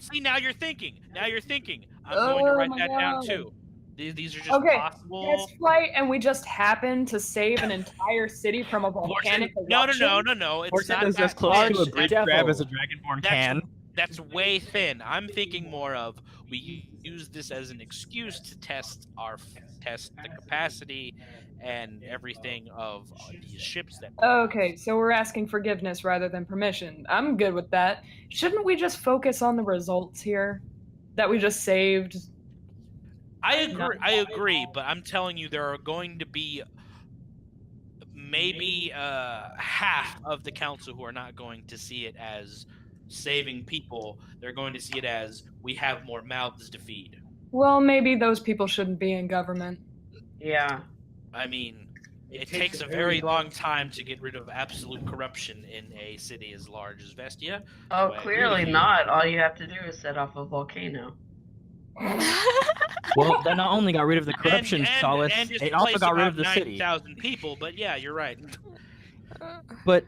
See, now you're thinking. I'm going to write that down too. These are just possible. Test flight, and we just happened to save an entire city from a volcanic eruption. No. It's not as that close thin. to a bridge grab as a Dragonborn can. That's way thin. I'm thinking more of we use this as an excuse to test the capacity and everything of these ships that. Okay, so we're asking forgiveness rather than permission. I'm good with that. Shouldn't we just focus on the results here that we just saved? I agree, but I'm telling you, there are going to be maybe half of the council who are not going to see it as saving people. They're going to see it as we have more mouths to feed. Well, maybe those people shouldn't be in government. Yeah. I mean, it takes a very long time to get rid of absolute corruption in a city as large as Vestia. Oh, clearly not. All you have to do is set off a volcano. Well, that not only got rid of the corruption, Solace, it also got rid of the city. 90,000 people, but yeah, you're right. But,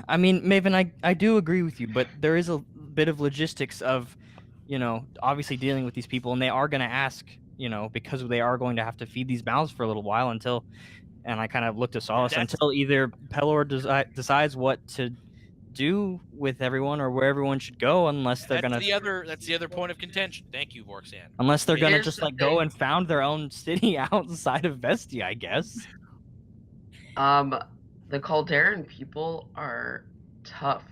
I mean, Maven, I do agree with you, but there is a bit of logistics of, obviously dealing with these people, and they are going to ask, because they are going to have to feed these mouths for a little while until, and I kind of looked at Solace, until either Pelor decides what to do with everyone or where everyone should go, unless they're gonna. That's the other point of contention. Thank you, Vorksan. Unless they're gonna just go and found their own city outside of Vestia, I guess. The Calderan people are tough,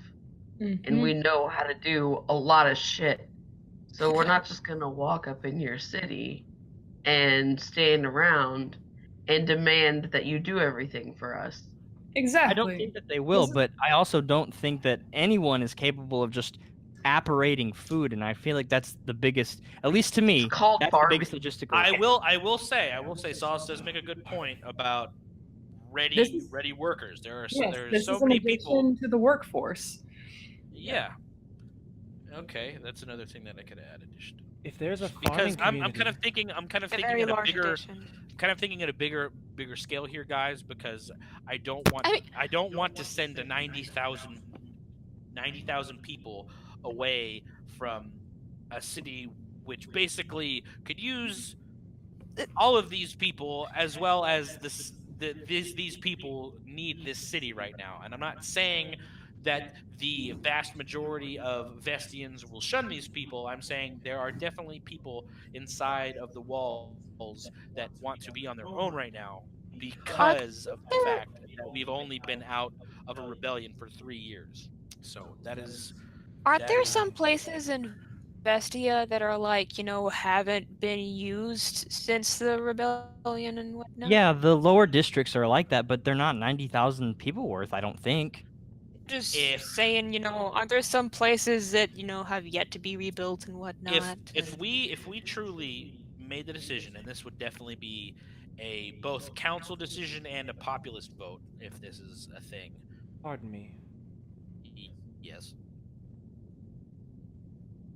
and we know how to do a lot of shit. So we're not just gonna walk up in your city and stand around and demand that you do everything for us. Exactly. I don't think that they will, but I also don't think that anyone is capable of just apparating food, and I feel like that's the biggest, at least to me, that's the biggest logistical. I will say, Solace does make a good point about ready workers. There's so many people to the workforce. Yeah. Okay, that's another thing that I could add. If there's a because I'm kind of thinking in a bigger kind of thinking at a bigger scale here, guys, because I mean, I don't want to send a 90,000 people away from a city which basically could use all of these people, as well as these people need this city right now. And I'm not saying that the vast majority of Vestians will shun these people. I'm saying there are definitely people inside of the walls that want to be on their own right now are because of the there fact that we've only been out of a rebellion for 3 years. So aren't that there is some places in Vestia that are like, haven't been used since the rebellion and whatnot? Yeah, the lower districts are like that, but they're not 90,000 people worth, I don't think. Just if saying, aren't there some places that, have yet to be rebuilt and whatnot? if we truly made the decision, and this would definitely be a both council decision and a populist vote if this is a thing. Pardon me. Yes.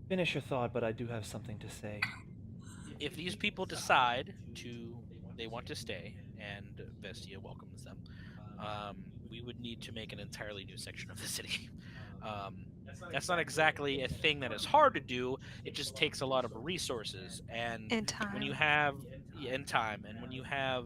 Finish your thought, but I do have something to say. If these people decide they want to stay and Vestia welcomes them, we would need to make an entirely new section of the city. That's not exactly a thing that is hard to do. It just takes a lot of resources, and In when you time. have in time, and when you have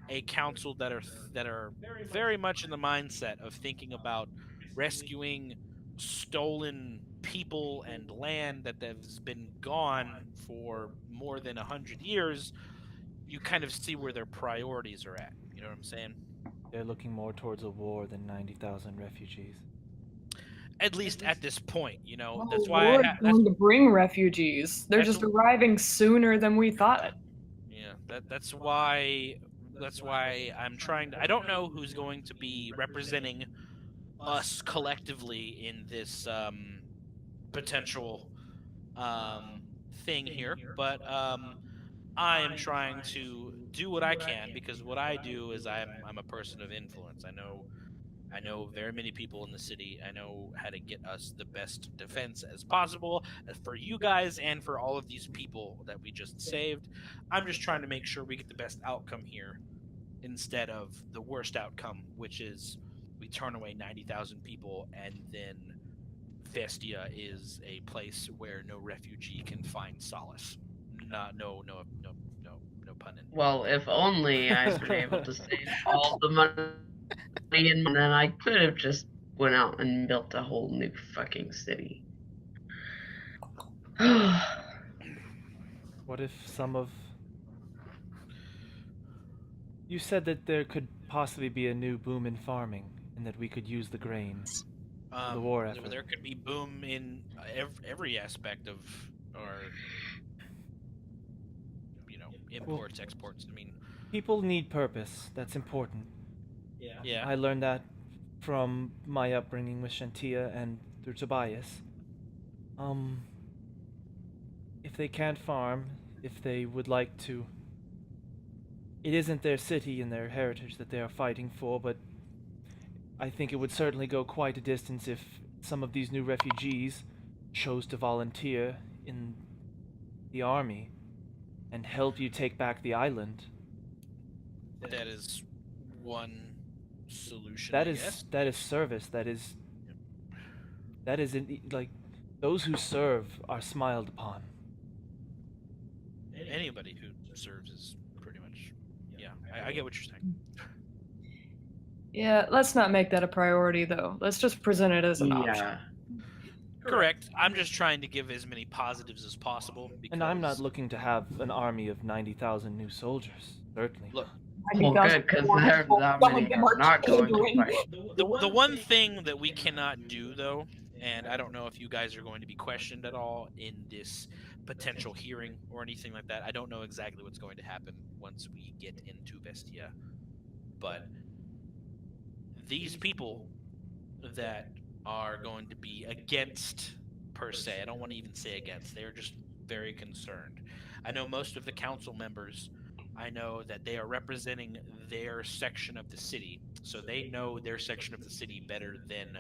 a council that are very much in the mindset of thinking about rescuing stolen people and land that has been gone for more than 100 years, you kind of see where their priorities are at. You know what I'm saying? They're looking more towards a war than 90,000 refugees. At least at this point, Oh, that's why Lord's going to bring refugees. They're that's just arriving sooner than we thought. yeah, that's why I'm trying to. I don't know who's going to be representing us collectively in this potential thing here, but I am trying to do what I can, because what I do is I'm a person of influence. I know very many people in the city. I know how to get us the best defense as possible for you guys and for all of these people that we just saved. I'm just trying to make sure we get the best outcome here instead of the worst outcome, which is we turn away 90,000 people and then Vestia is a place where no refugee can find solace. No pun in. Well, if only I'd been able to save all the money, and then I could have just went out and built a whole new fucking city. What if some of... You said that there could possibly be a new boom in farming, and that we could use the grain. The war effort. There could be boom in every aspect of our, imports, exports. I mean, People need purpose. That's important. yeah. I learned that from my upbringing with Shantia and through Tobias. If they can't farm, if they would like to... It isn't their city and their heritage that they are fighting for, but I think it would certainly go quite a distance if some of these new refugees chose to volunteer in the army and help you take back the island. That is one solution. That I is guess. that is service. That is like those who serve are smiled upon. Anybody who serves is pretty much. Yeah, I get what you're saying. Yeah, let's not make that a priority, though. Let's just present it as an option. Correct. I'm just trying to give as many positives as possible. Because, And I'm not looking to have an army of 90,000 new soldiers. Certainly. Look, Well, good, because that many are not going to fight. the one thing that we cannot do, though, and I don't know if you guys are going to be questioned at all in this potential hearing or anything like that. I don't know exactly what's going to happen once we get into Vestia, but these people that are going to be against, per se, I don't want to even say against, they're just very concerned. I know most of the council members, I know that they are representing their section of the city, so they know their section of the city better than,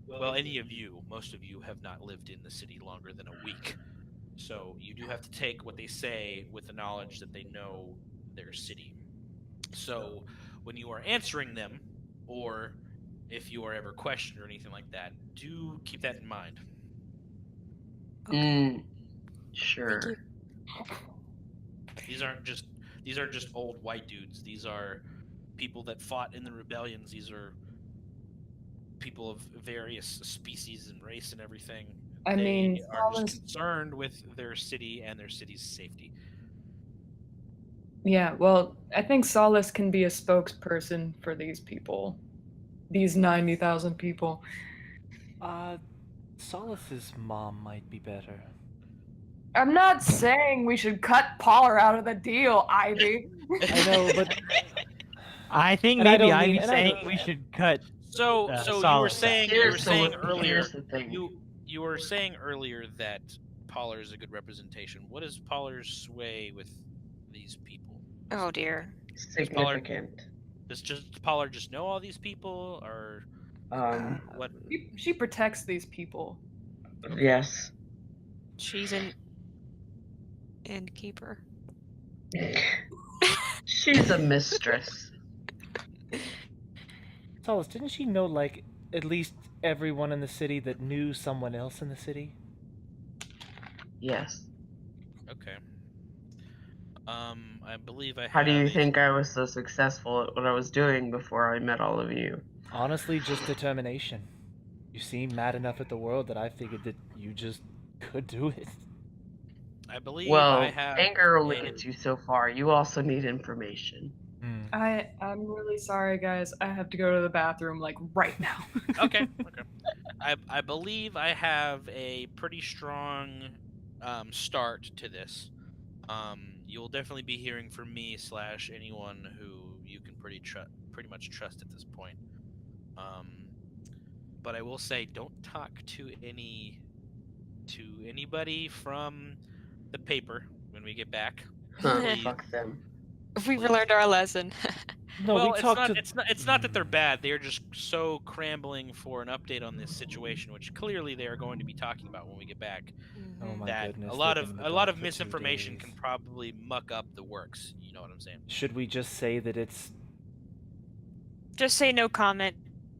well, any of you. Most of you have not lived in the city longer than a week, so you do have to take what they say with the knowledge that they know their city. So when you are answering them, or if you are ever questioned or anything like that, do keep that in mind. Mm, Thank sure. you. These aren't just old white dudes. These are people that fought in the rebellions. These are people of various species and race and everything. I They mean, are just Solace, concerned with their city and their city's safety. yeah, well, I think Solace can be a spokesperson for these people, these 90,000 people. Solace's mom might be better. I'm not saying we should cut Pollard out of the deal, Ivy. I know, but I think And I maybe don't mean- Ivy's and I saying don't- we should cut. So you were Solace out. saying Here's earlier the thing. you were saying earlier that Pollard is a good representation. What is Pollard's sway with these people? Oh dear. Significant. Does Pollard just know all these people, or what? She protects these people. Yes. She's an innkeeper. She's a mistress. Solace, didn't she know, like, at least everyone in the city that knew someone else in the city? Yes. Okay. I believe I. How do you have a- think I was so successful at what I was doing before I met all of you? Honestly, just determination. You seem mad enough at the world that I figured that you just could do it. I believe Well, I have. anger only a- gets you so far. You also need information. I'm really sorry, guys. I have to go to the bathroom, like, right now. Okay. I believe I have a pretty strong start to this. You'll definitely be hearing from me / anyone who you can pretty much trust at this point. But I will say, don't talk to anybody from the paper when we get back. Huh, Please. fuck them. We've learned our lesson. No, Well, we it's talked not, to. it's not that they're bad. They're just so crumbling for an update on this situation, which clearly they are going to be talking about when we get back. Oh my That goodness, a lot they've of been in the a lot dark of for 2 misinformation days. can probably muck up the works. You know what I'm saying? Should we just say that it's? Just say no comment.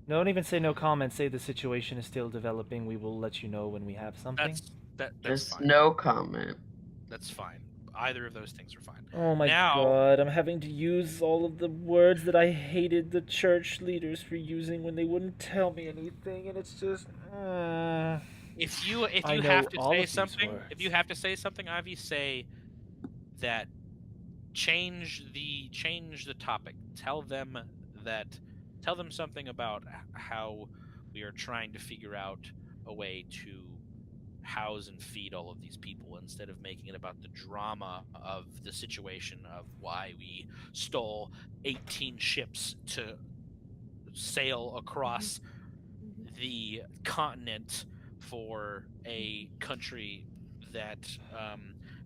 No, don't even say no comment. Say the situation is still developing. We will let you know when we have something. That's Just fine. no comment. That's fine. Either of those things are fine. Oh my Now- god, I'm having to use all of the words that I hated the church leaders for using when they wouldn't tell me anything, and it's just. If you I know have to all say of these something, words. if you have to say something, Ivy, say that. Change the topic. Tell them something about how we are trying to figure out a way to house and feed all of these people, instead of making it about the drama of the situation of why we stole 18 ships to sail across the continent for a country that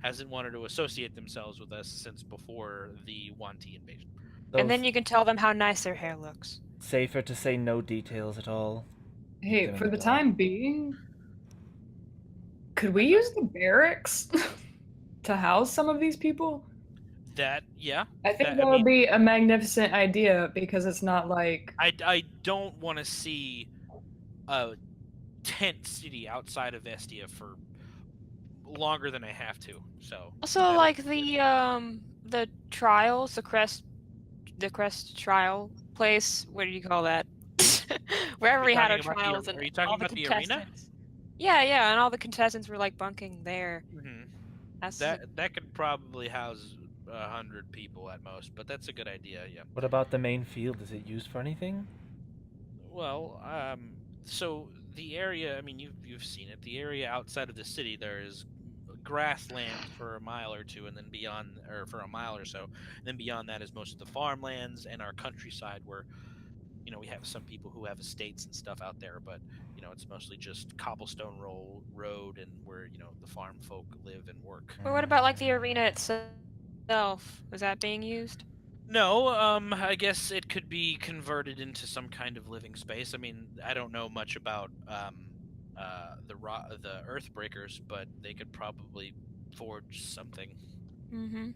hasn't wanted to associate themselves with us since before the Wanti invasion. And then you can tell them how nice their hair looks. Safer to say no details at all. Hey, Them in for the dark. time being, could we use the barracks to house some of these people? Yeah. I think That- that I would mean- be a magnificent idea because it's not like. I don't want to see a tent city outside of Vestia for longer than I have to. So Also, that- like the trials, the crest trial place. What do you call that? Wherever Are we you had our talking about the- trials, are you and talking all the about the arena? contestants. Yeah, and all the contestants were like bunking there. Mhm. That's that could probably house 100 people at most, but that's a good idea. Yeah. What about the main field? Is it used for anything? Well, so the area, I mean, you've seen it. The area outside of the city, there is grassland for a mile or two, and then beyond, or for a mile or so, and then beyond that is most of the farmlands and our countryside, where we have some people who have estates and stuff out there, but it's mostly just cobblestone road, and where the farm folk live and work. But what about like the arena itself? Was that being used? No, I guess it could be converted into some kind of living space. I mean, I don't know much about the Earthbreakers, but they could probably forge something. Mm-hmm.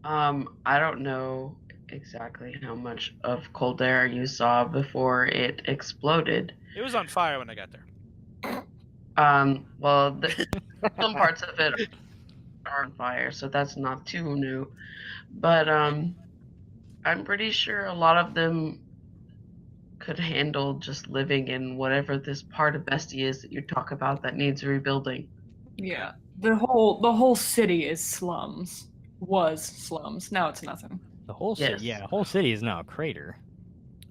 I don't know exactly how much of Caldera you saw before it exploded. It was on fire when I got there. Well, some parts of it are on fire, so that's not too new. But I'm pretty sure a lot of them could handle just living in whatever this part of Bestie is that you talk about that needs rebuilding. Yeah. The whole city is slums. Was slums. Now it's nothing. The whole city, Yes. yeah, the whole city is now a crater.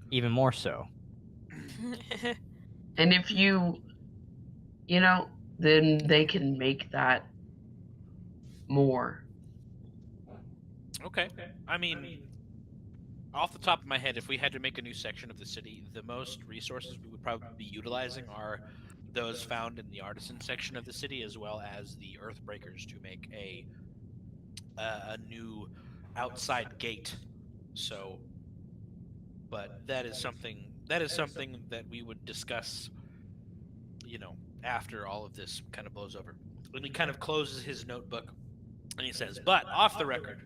Even more so. And if you know, then they can make that more. Okay. I mean, off the top of my head, if we had to make a new section of the city, the most resources we would probably be utilizing are those found in the artisan section of the city, as well as the earthbreakers to make a new outside gate. So, but that is something that we would discuss, after all of this kind of blows over. And he kind of closes his notebook and he says, "But off the record,"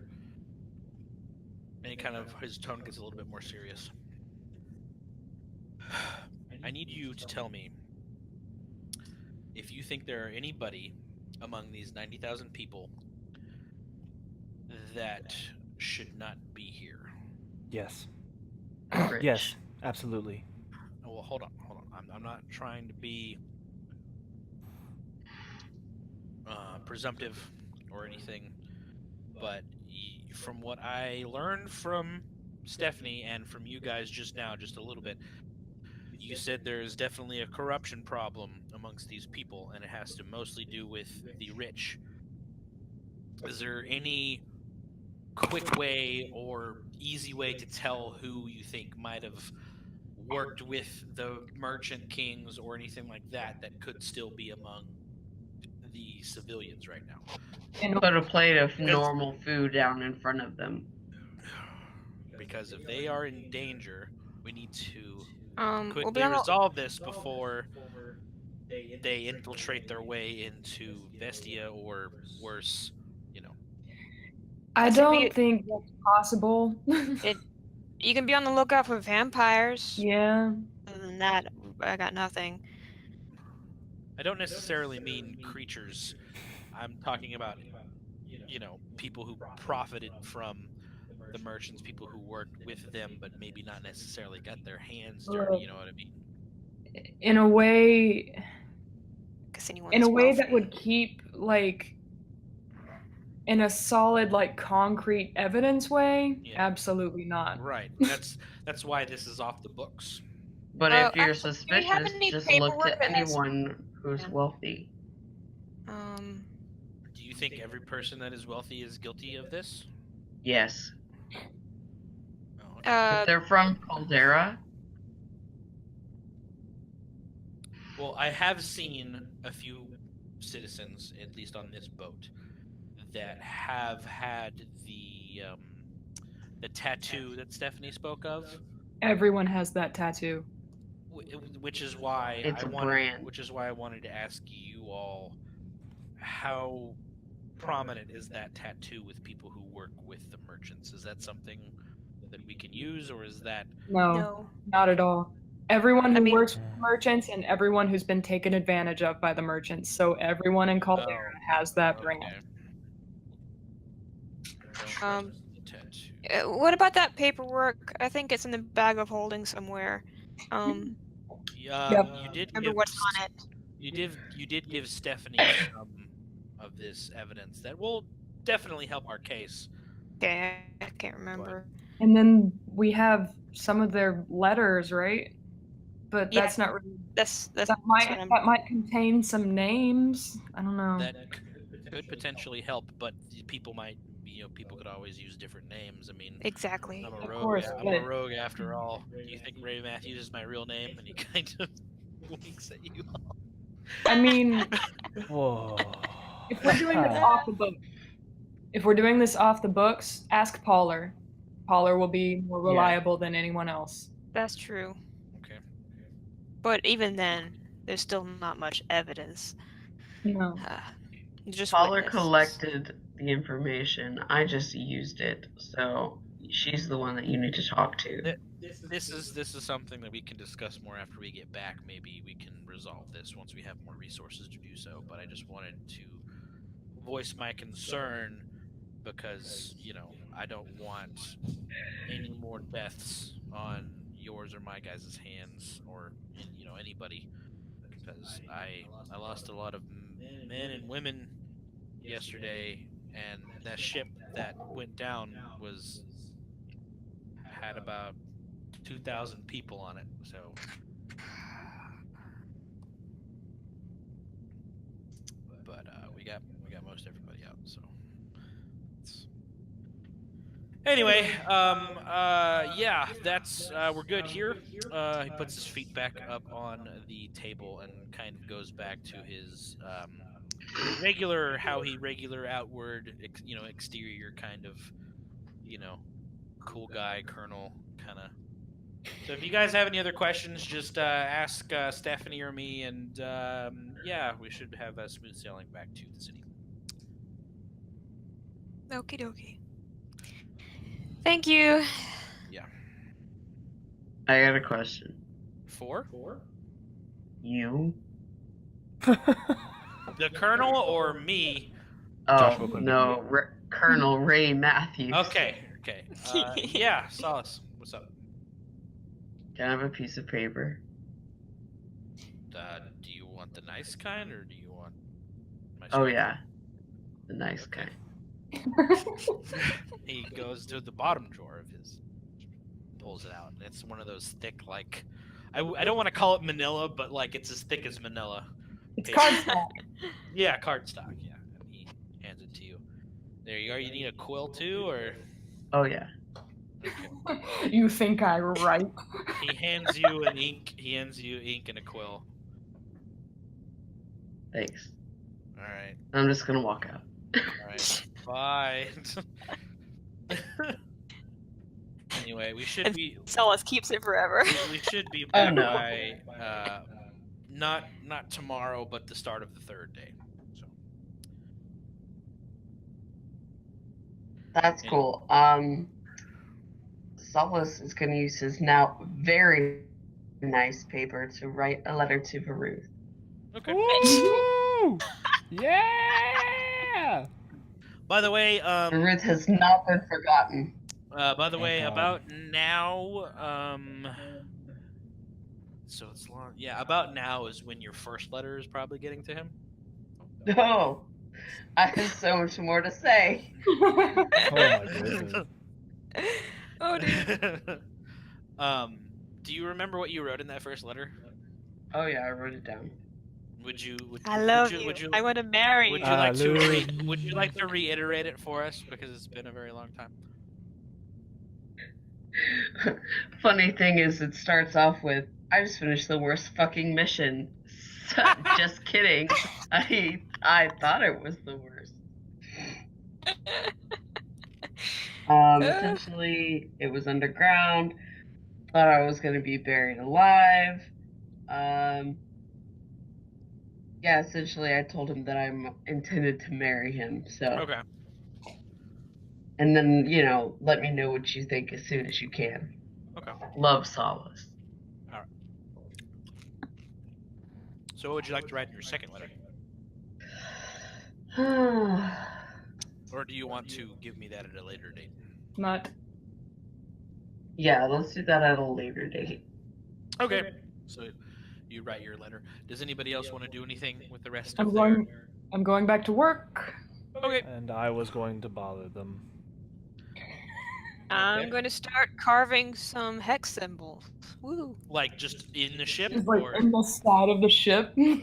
and his tone gets a little bit more serious. I need you to tell me if you think there are anybody among these 90,000 people that should not be here. Yes. Rich. Yes, absolutely. Oh, well, hold on. I'm not trying to be presumptive or anything, but from what I learned from Stephanie and from you guys just now, just a little bit, you said there's definitely a corruption problem amongst these people, and it has to mostly do with the rich. Is there any quick way or easy way to tell who you think might have worked with the merchant kings or anything like that could still be among the civilians right now? And put a plate of normal food down in front of them. Because if they are in danger, we need to we'll quickly be on resolve this before they infiltrate their way into Vestia or worse, I That should don't be- think that's possible. You can be on the lookout for vampires. Yeah. Other than that, I got nothing. I don't necessarily mean creatures. I'm talking about, people who profited from the merchants, people who worked with them, but maybe not necessarily got their hands dirty. You know what I mean? In a way, Because anyone in a that's way that wealthy. would keep in a solid concrete evidence way. Yeah. Absolutely not. Right. That's why this is off the books. But if you're actually, do we have suspicious, any just look paperwork to that has- anyone who's wealthy. Do you think every person that is wealthy is guilty of this? Yes. Oh, okay. If they're from Caldera, Well, I have seen a few citizens, at least on this boat, that have had the tattoo that Stephanie spoke of, Everyone has that tattoo. which is why It's a brand. Which is why I wanted to ask you all, how prominent is that tattoo with people who work with the merchants? Is that something that we can use, or is that No, not at all. Everyone who I mean- works with merchants and everyone who's been taken advantage of by the merchants. So everyone in Caldera has that brand. okay. Tattoo. What about that paperwork? I think it's in the bag of holding somewhere. Yep. You did Remember give what's on it? You did give Stephanie some of this evidence that will definitely help our case. Okay, I can't remember. And then we have some of their letters, right? But Yeah. that's not really. That's That what I'm- might contain some names. I don't know. That could potentially help, but people might, people could always use different names. I mean, exactly. I'm a Of rogue. course, I'm but- a rogue after all. Do you think Ray Matthews is my real name? And he kind of winks at you. I mean, Whoa. if we're doing this off the book, if we're doing this off the books, ask Poller. Poller will be more Yeah. reliable than anyone else. That's true. Okay. But even then, there's still not much evidence. No. Just Poller witnesses. collected the information. I just used it, so she's the one that you need to talk to. This is something that we can discuss more after we get back. Maybe we can resolve this once we have more resources to do so. But I just wanted to voice my concern because, you know, I don't want any more deaths on yours or my guys' hands, or, you know, anybody, because I lost a lot of men and women yesterday, and that ship that went down had about 2,000 people on it. So, but we got most everybody out. So, anyway, yeah, that's we're good here. He puts his feet back up on the table and kind of goes back to his regular outward, exterior kind of, cool guy colonel kind of. So if you guys have any other questions, just ask Stephanie or me, and yeah, we should have a smooth sailing back to the city. Okie dokie. Thank you. Yeah. I got a question. For? You? The colonel or me? Oh, no, Colonel Ray Matthews. Okay. Yeah, Solace, what's up? Can I have a piece of paper? Do you want the nice kind, or do you want my Oh, stuff? yeah. The nice Okay. kind. He goes to the bottom drawer of his, pulls it out. It's one of those thick, like, I don't want to call it manila, but like it's as thick as manila. It's paper. cardstock. Yeah, cardstock. Yeah, and he hands it to you. There you are. You need a quill too, or? Oh, yeah. Okay. You think I write? He hands you an ink. He hands you ink and a quill. Thanks. All right. I'm just gonna walk out. All right. Bye. Anyway, we should be. Solace keeps it forever. We should be Oh, back no. by not tomorrow, but the start of the third day. So. That's cool. Solace is gonna use his now very nice paper to write a letter to Varuth. Okay. Woo! Yeah! By the way, Varuth has not been forgotten. by the way, God. about now, so it's long. Yeah, about now is when your first letter is probably getting to him. No, I have so much more to say. Oh my goodness. Oh, dude. Do you remember what you wrote in that first letter? Oh yeah, I wrote it down. Would you? I love would you. Would you? I want to marry Would you. you like to? Hallelujah. Would you like to reiterate it for us, because it's been a very long time? Funny thing is, it starts off with, "I just finished the worst fucking mission." Just kidding. I thought it was the worst. Essentially, it was underground. Thought I was gonna be buried alive. Yeah, essentially, I told him that I'm intended to marry him. So. Okay. And then, let me know what you think as soon as you can. Okay. Love, Solace. So, what would you like to write in your second letter? Or do you want to give me that at a later date? Not. Yeah, let's do that at a later date. Okay. So, you write your letter. Does anybody else want to do anything with the rest I'm of I'm going back to work. Okay. And I was going to bother them. I'm going to start carving some hex symbols. Woo. Like just in the ship, It's like or in the side of the ship. No.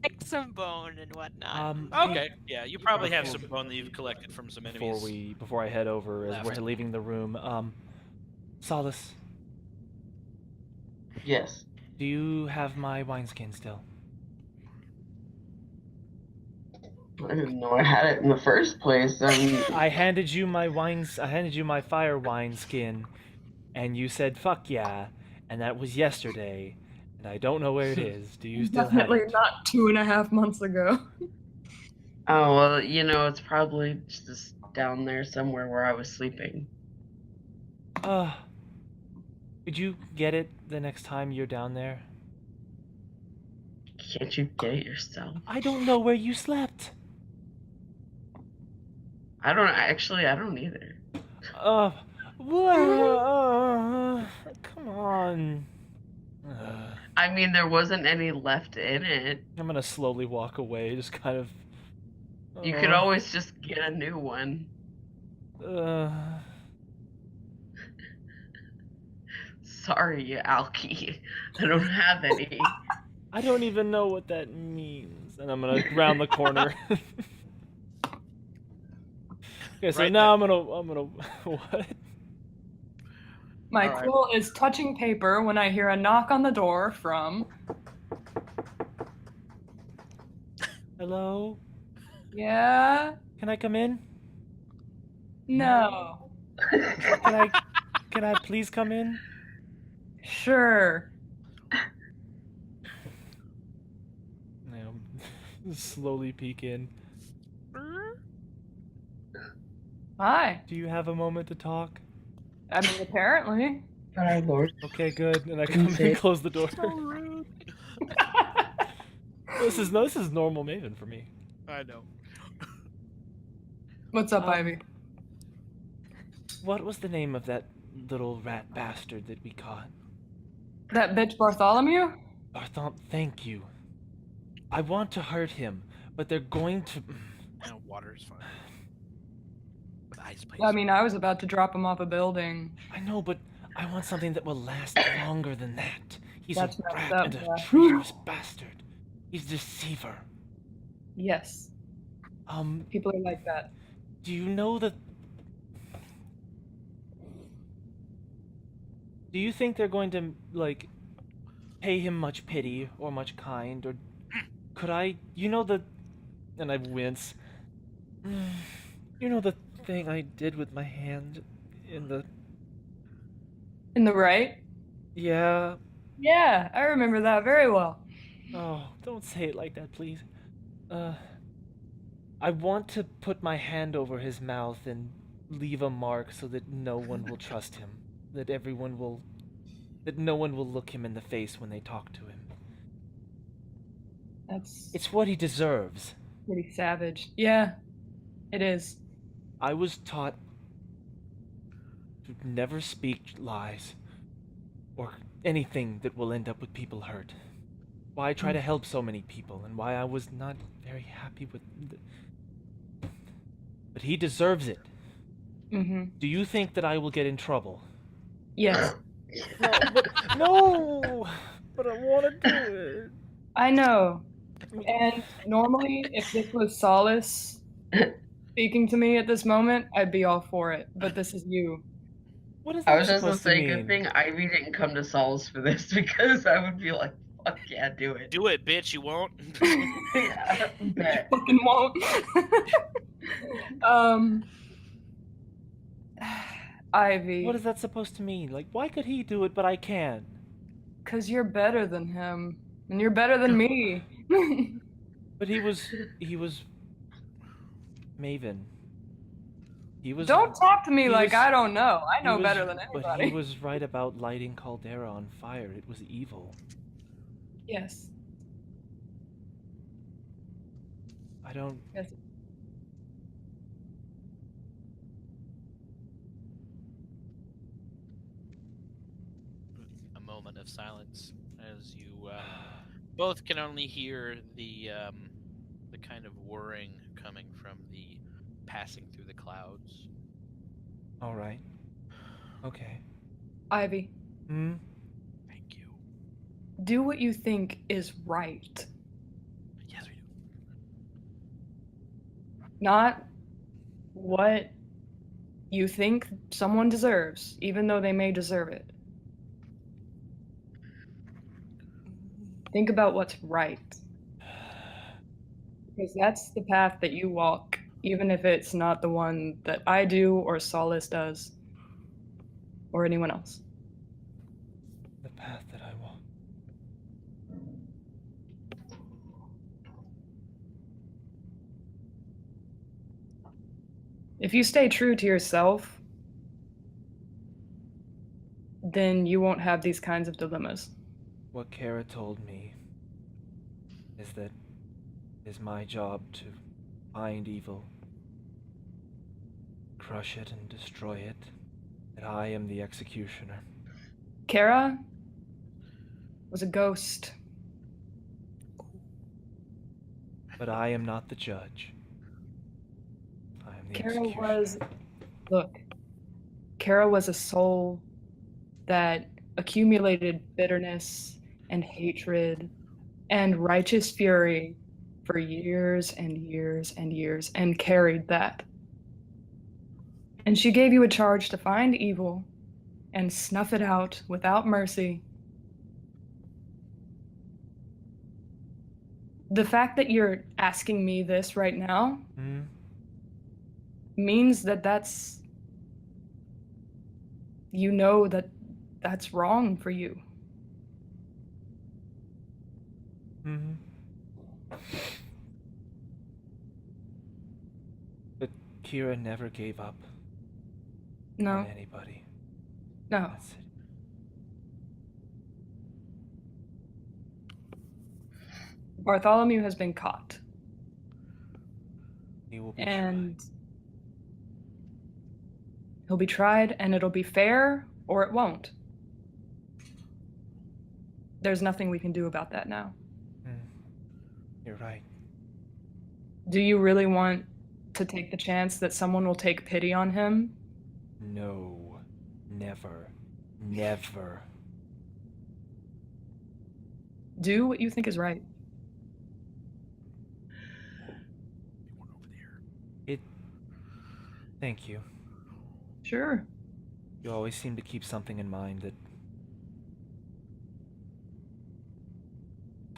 Like some bone and whatnot. okay, yeah, you probably have some bone that you've collected from some enemies. Before I head over, as we're left. leaving the room, Solace, Yes. do you have my wineskin still? I didn't know I had it in the first place. I handed you my fire wineskin, and you said "fuck yeah," and that was yesterday, and I don't know where it is. Do you still have Definitely it? not 2.5 months ago. Oh, well, it's probably just down there somewhere where I was sleeping. Could you get it the next time you're down there? Can't you get it yourself? I don't know where you slept. I don't either. Come on. I mean, there wasn't any left in it. I'm gonna slowly walk away, just kind of. You could always just get a new one. Sorry, Alki. I don't have any. I don't even know what that means. And I'm gonna round the corner. Okay, so Right now I'm gonna what? My All right. quill is touching paper when I hear a knock on the door from. Hello? Yeah? Can I come in? No. Can I please come in? Sure. Slowly peek in. Hi. Do you have a moment to talk? I mean, apparently. But our Lord. Okay, good. And I come in and close the door. This is normal Maven for me. I know. What's up, Ivy? What was the name of that little rat bastard that we caught? That bitch Bartholomew? Barthom, thank you. I want to hurt him, but they're going to. No, water is fine. With ice, please. I mean, I was about to drop him off a building. I know, but I want something that will last longer than that. He's That's a messed rat up, and a yeah. traitorous bastard. He's a deceiver. Yes. People are like that. Do you know that? Do you think they're going to, like, pay him much pity or much kind, or could I, and I wince. You know the thing I did with my hand in the. In the right? Yeah. Yeah, I remember that very well. Oh, don't say it like that, please. I want to put my hand over his mouth and leave a mark so that no one will trust him. That no one will look him in the face when they talk to him. It's what he deserves. Pretty savage. Yeah, it is. I was taught to never speak lies or anything that will end up with people hurt. Why I try to help so many people and why I was not very happy with But he deserves it. Mm-hmm. Do you think that I will get in trouble? Yes. No, but I want to do it. I know. And normally, if this was Solace speaking to me at this moment, I'd be all for it. But this is you. What is I that was just gonna supposed to say, mean? good thing Ivy didn't come to Sol's for this because I would be like, fuck yeah, do it. Do it, bitch. You won't. Yeah, I bet. Fucking won't. Ivy. What is that supposed to mean? Like, why could he do it, but I can't? Because you're better than him. And you're better than me. But he was Maven. He was. Don't talk to me he like was- I don't know. I he know was- better than But anybody. he was right about lighting Caldera on fire. It was evil. Yes. I don't. Yes. A moment of silence as you both can only hear the kind of whirring coming from the passing through the clouds. All right. Okay. Ivy, Thank you. do what you think is right. Yes, we do. Not what you think someone deserves, even though they may deserve it. Think about what's right. Because that's the path that you walk, even if it's not the one that I do or Solace does or anyone else. The path that I walk. If you stay true to yourself, then you won't have these kinds of dilemmas. What Kara told me is that it is my job to find evil, crush it and destroy it, that I am the executioner. Kara was a ghost. But I am not the judge. I am the Kara executioner. Kara was a soul that accumulated bitterness and hatred and righteous fury for years and years and years and carried that. And she gave you a charge to find evil and snuff it out without mercy. The fact that you're asking me this right now means that you know that that's wrong for you. But Kira never gave up No. on anybody. No. That's it. Bartholomew has been caught. He will be And he'll be tried, and it'll be fair, or it won't. There's nothing we can do about that now. You're right. Do you really want to take the chance that someone will take pity on him? No. Never. Never. Do what you think is right. Thank you. Sure. You always seem to keep something in mind that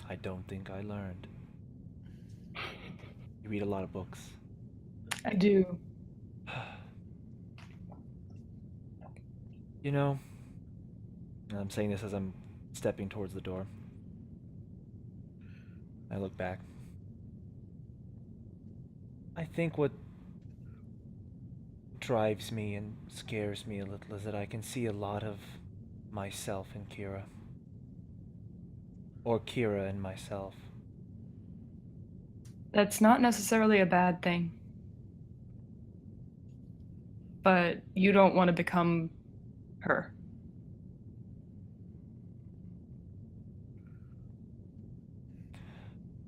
I don't think I learned. You read a lot of books. I do. You know, and I'm saying this as I'm stepping towards the door. I look back. I think what drives me and scares me a little is that I can see a lot of myself in Kira. Or Kira in myself. That's not necessarily a bad thing. But you don't want to become her.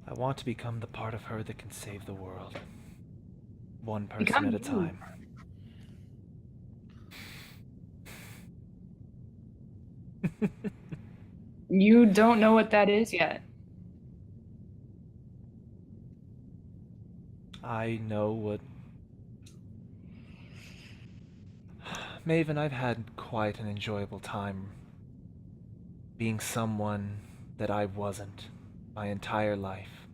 I want to become the part of her that can save the world. One person Become at a you. time. You don't know what that is yet. I know what... Maven, I've had quite an enjoyable time being someone that I wasn't my entire life,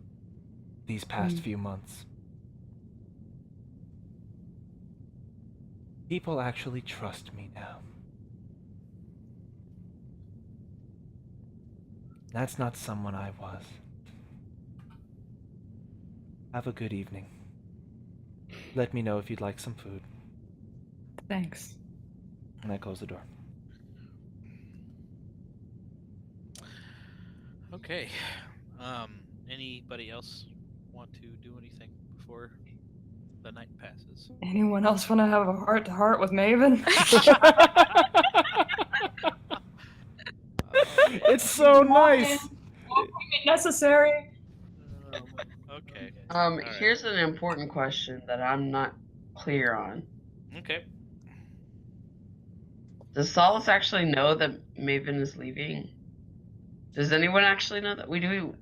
these past few months. People actually trust me now. That's not someone I was. Have a good evening. Let me know if you'd like some food. Thanks. And I close the door. Okay. Anybody else want to do anything before the night passes? Anyone else want to have a heart-to-heart with Maven? It's so nice! Necessary. Okay. Here's an important question that I'm not clear on. Okay. Does Solace actually know that Maven is leaving? Does anyone actually know that? We do.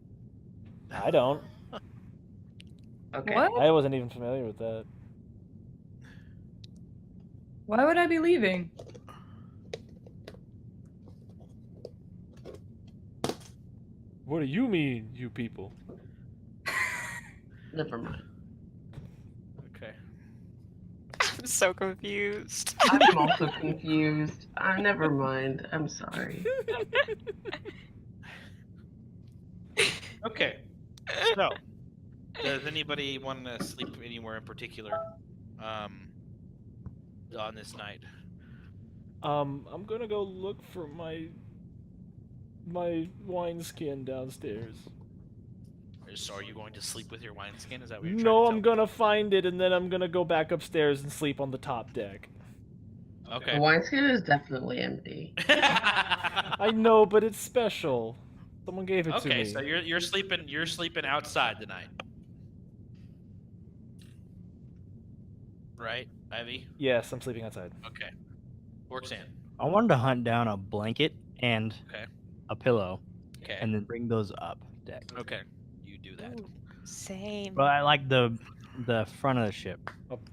I don't. Okay. What? I wasn't even familiar with that. Why would I be leaving? What do you mean, you people? Never mind. Okay. I'm so confused. I'm also confused. Never mind. I'm sorry. Okay. So, does anybody want to sleep anywhere in particular? on this night? I'm gonna go look for my wineskin downstairs. So are you going to sleep with your wineskin? Is that what you're No, trying to I'm gonna find it and then I'm gonna go back upstairs and sleep on the top deck. The Okay. wineskin is definitely empty. I know, but it's special. Someone gave it to me. Okay, so you're sleeping outside tonight. Right, Ivy? Yes, I'm sleeping outside. Okay. Roxanne. I wanted to hunt down a blanket and Okay. a pillow, Okay. and then bring those up deck. Okay. You do that. Same. But I like the front of the ship.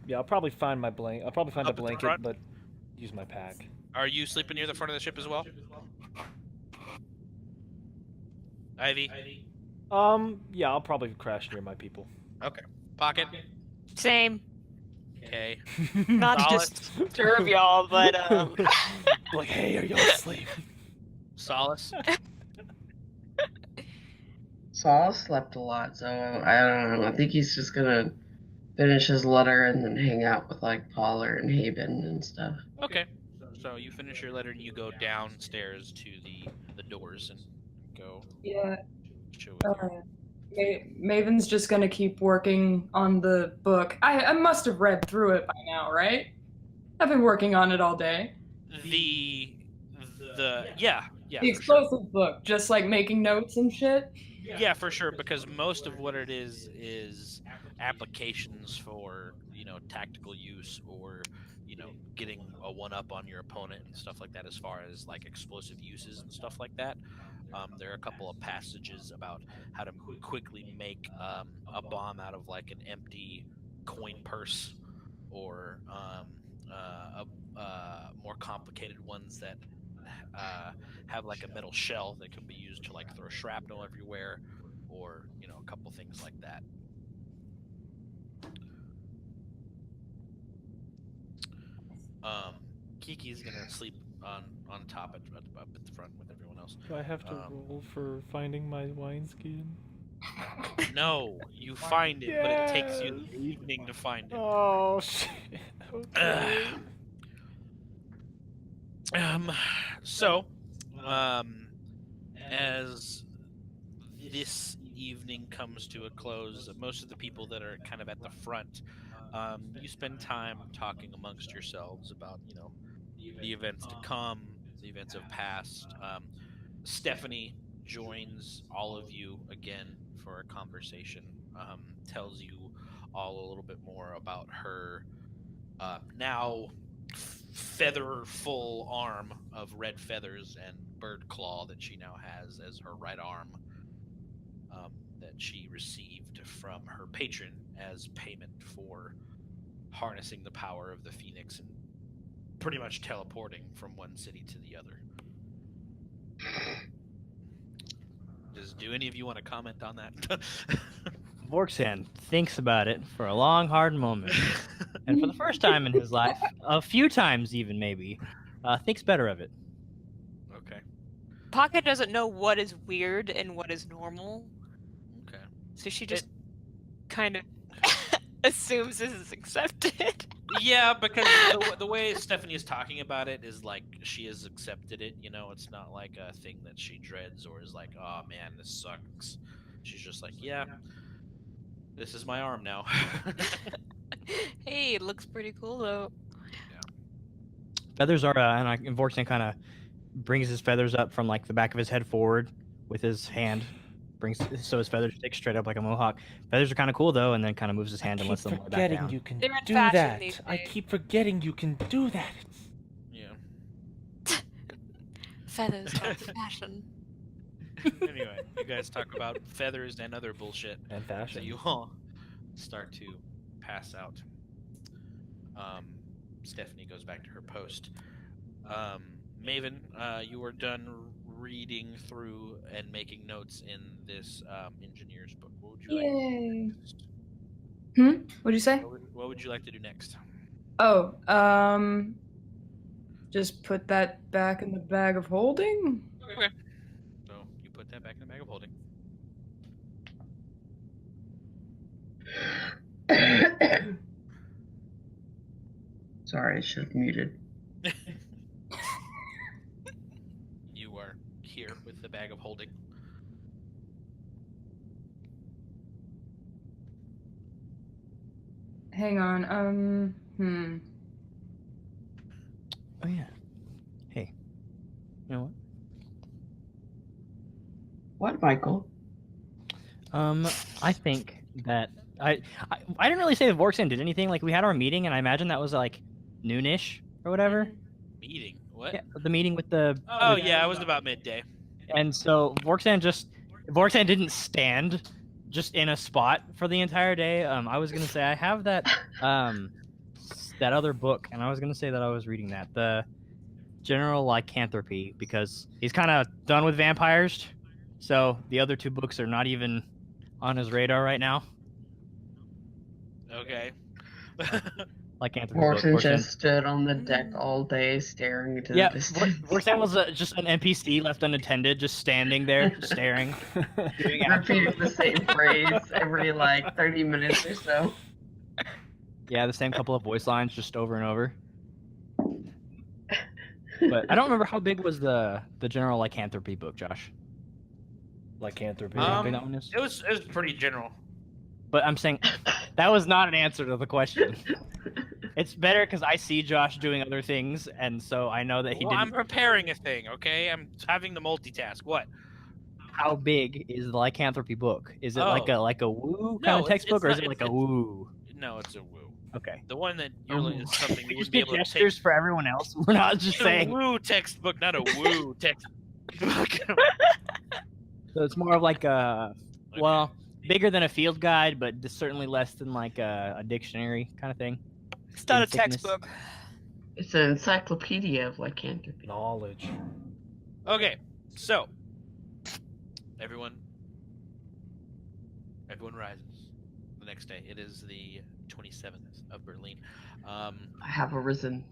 Yeah, I'll probably find my blanket. I'll probably find Up a at the blanket, front? but use my pack. Are you sleeping near the front of the ship as well? Ivy? Yeah, I'll probably crash near my people. Okay. Pocket? Same. Okay. Not to Solace? disturb y'all, but Like, hey, are y'all asleep? Solace? Saul slept a lot, so I don't know. I think he's just gonna finish his letter and then hang out with like Pollard and Haven and stuff. Okay. So you finish your letter and you go downstairs to the doors and go Yeah. chill with your... Maven's just gonna keep working on the book. I must have read through it by now, right? I've been working on it all day. The The yeah, for sure. explosive book, just like making notes and shit. Yeah, for sure, because most of what it is applications for, tactical use or, getting a one-up on your opponent and stuff like that as far as, like, explosive uses and stuff like that. There are a couple of passages about how to quickly make a bomb out of, like, an empty coin purse or more complicated ones that have like a metal shell that can be used to like throw shrapnel everywhere, or a couple things like that. Kiki's gonna sleep on top up at the front with everyone else. Do I have to roll for finding my wineskin? No, you find it, but it takes you the evening to find it. Oh shit. Okay. So, as this evening comes to a close, most of the people that are kind of at the front, you spend time talking amongst yourselves about, the events to come, the events of past. Stephanie joins all of you again for a conversation, tells you all a little bit more about her now feather-full arm of red feathers and bird claw that she now has as her right arm, that she received from her patron as payment for harnessing the power of the Phoenix and pretty much teleporting from one city to the other. Do any of you want to comment on that? Vorksan thinks about it for a long, hard moment. And for the first time in his life, a few times even maybe, thinks better of it. Okay. Pocket doesn't know what is weird and what is normal. Okay. So she just kind of assumes this is accepted. Yeah, because the way Stephanie is talking about it is like she has accepted it. It's not like a thing that she dreads or is like, oh man, this sucks. She's just like, yeah, this is my arm now. Hey, it looks pretty cool though. Feathers are, and Vorksan kind of brings his feathers up from like the back of his head forward with his hand. So his feathers stick straight up like a mohawk. Feathers are kind of cool though, and then kind of moves his hand and lets them lay back down. You can They're in do fashion that. these I days. keep forgetting you can do that. Yeah. Feathers are fashion. Anyway, you guys talk about feathers and other bullshit. And So fashion. you all start to pass out. Stephanie goes back to her post. Maven, you are done reading through and making notes in this engineer's book. What would you like? Yay. What'd you say? What would you like to do next? Oh, just put that back in the bag of holding. Okay. So you put that back in the bag of holding. Sorry, I should have muted. You are here with the bag of holding. Hang on. Oh yeah. Hey. You know What, Michael? what? I think that I didn't really say that Vorksan did anything. Like we had our meeting, and I imagine that was like noonish or whatever. Meeting? What? Yeah, the meeting with the. Oh yeah, it was about midday. And so Vorksan didn't stand just in a spot for the entire day. I was gonna say I have that that other book, and I was gonna say that I was reading that, the General Lycanthropy, because he's kind of done with vampires, so the other two books are not even on his radar right now. Okay. Lycanthropy Morton book. just stood on the deck all day staring into Yeah, the distance. Vorksan was just an NPC left unattended, just standing there, staring. Repeating the same phrase every like 30 minutes or so. Yeah, the same couple of voice lines just over and over. But I don't remember how big was the General Lycanthropy book, Josh. Lycanthropy. How big that one is? It was pretty general. But I'm saying that was not an answer to the question. It's better because I see Josh doing other things, and so I know that he Well, didn't. I'm preparing a thing, okay? I'm having to multitask. What? How big is the Lycanthropy book? Is it like a woo kind of textbook, or is it like a woo? No, it's a woo. Okay. The one that you're looking is something you We would just be did able to gestures take. for everyone else. We're not just It's a saying. woo textbook, not a woo textbook. So it's more of like a, Okay. well, bigger than a field guide, but certainly less than like a dictionary kind of thing. It's not a Sickness. textbook. It's an encyclopedia of lycanthropy. Knowledge. Okay, so everyone rises the next day. It is the 27th of Berlin. I have arisen.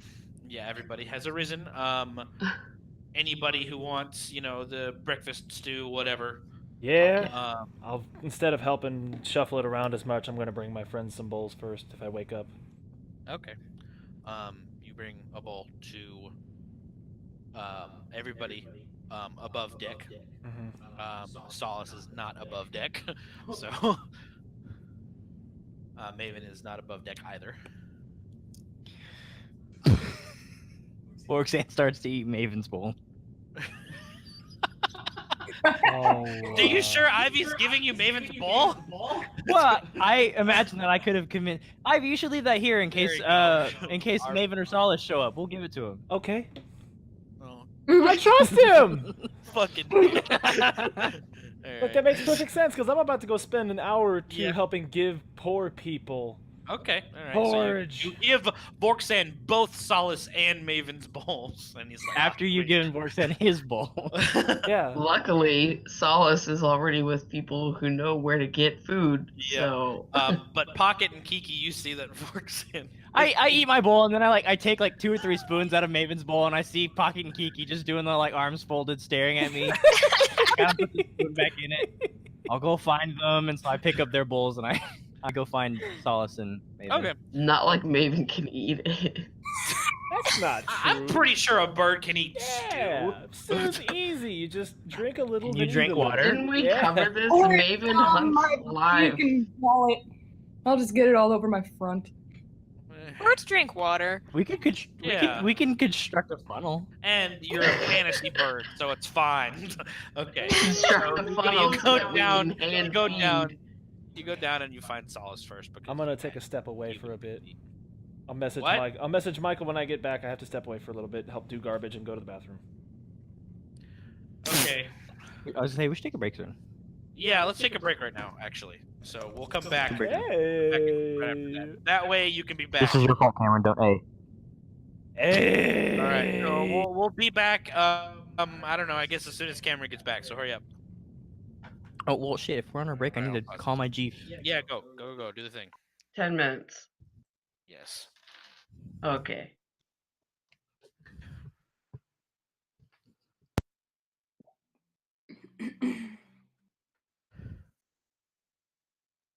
Yeah, everybody has arisen. Anybody who wants, the breakfast stew, whatever. Yeah. I'll, instead of helping shuffle it around as much, I'm going to bring my friends some bowls first if I wake up. Okay. You bring a bowl to everybody above deck. Solace is not above deck, so Maven is not above deck either. Vorksan starts to eat Maven's bowl. Are you sure Ivy's giving you Maven's bowl? Well, I imagine that I could have convinced Ivy. You should leave that here in case Maven or Solace show up. We'll give it to him. Okay. Oh, I trust him! fucking. Look, that makes perfect sense because I'm about to go spend an hour or two Yeah. helping give poor people. Okay, all right. Porridge. So you give Vorksan both Solace and Maven's bowls, and he's like, After you give Vorksan his bowl. Yeah. Luckily, Solace is already with people who know where to get food. Yeah. So But Pocket and Kiki, you see that Vorksan. I eat my bowl and then I take like 2 or 3 spoons out of Maven's bowl and I see Pocket and Kiki just doing the like arms folded, staring at me. Gotta put the spoon back in it. I'll go find them, and so I pick up their bowls and I go find Solace and Maven. Okay. not like Maven can eat it. That's not true. I'm pretty sure a bird can eat Yeah. stew. Stew's easy. You just drink a little. And you then drink eat a little. water? Didn't we Yeah. cover this? Or, Maven hunts live. You can call it. I'll just get it all over my front. Birds drink water. We can construct a funnel. And you're a fantasy bird, so it's fine. Okay. Construct So the you funnel go that we down. can You go feed. down. You go down and you find Solace first. Because I'm gonna take a step away for a bit. I'll message What? Mike. I'll message Michael when I get back. I have to step away for a little bit, help do garbage, and go to the bathroom. Okay. I was saying we should take a break soon. Yeah, let's take a break right now, actually. So we'll come back. Break. Hey. Right after that. That way you can be back. your fault, Cameron. Don't. Hey. Hey. All right. So we'll be back. I don't know. I guess as soon as Cameron gets back. So hurry up. Oh well, shit. If we're on our break, I need to call my chief. Yeah, go. Do the thing. 10 minutes. Yes. Okay.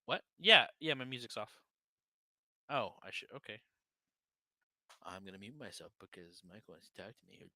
What? Yeah, my music's off. Oh, I should. Okay. I'm gonna mute myself because Michael wants to talk to me.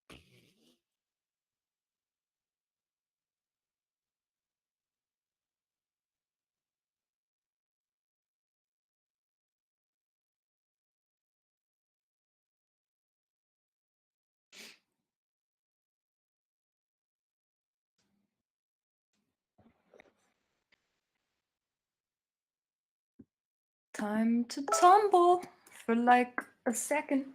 Time to tumble for like a second.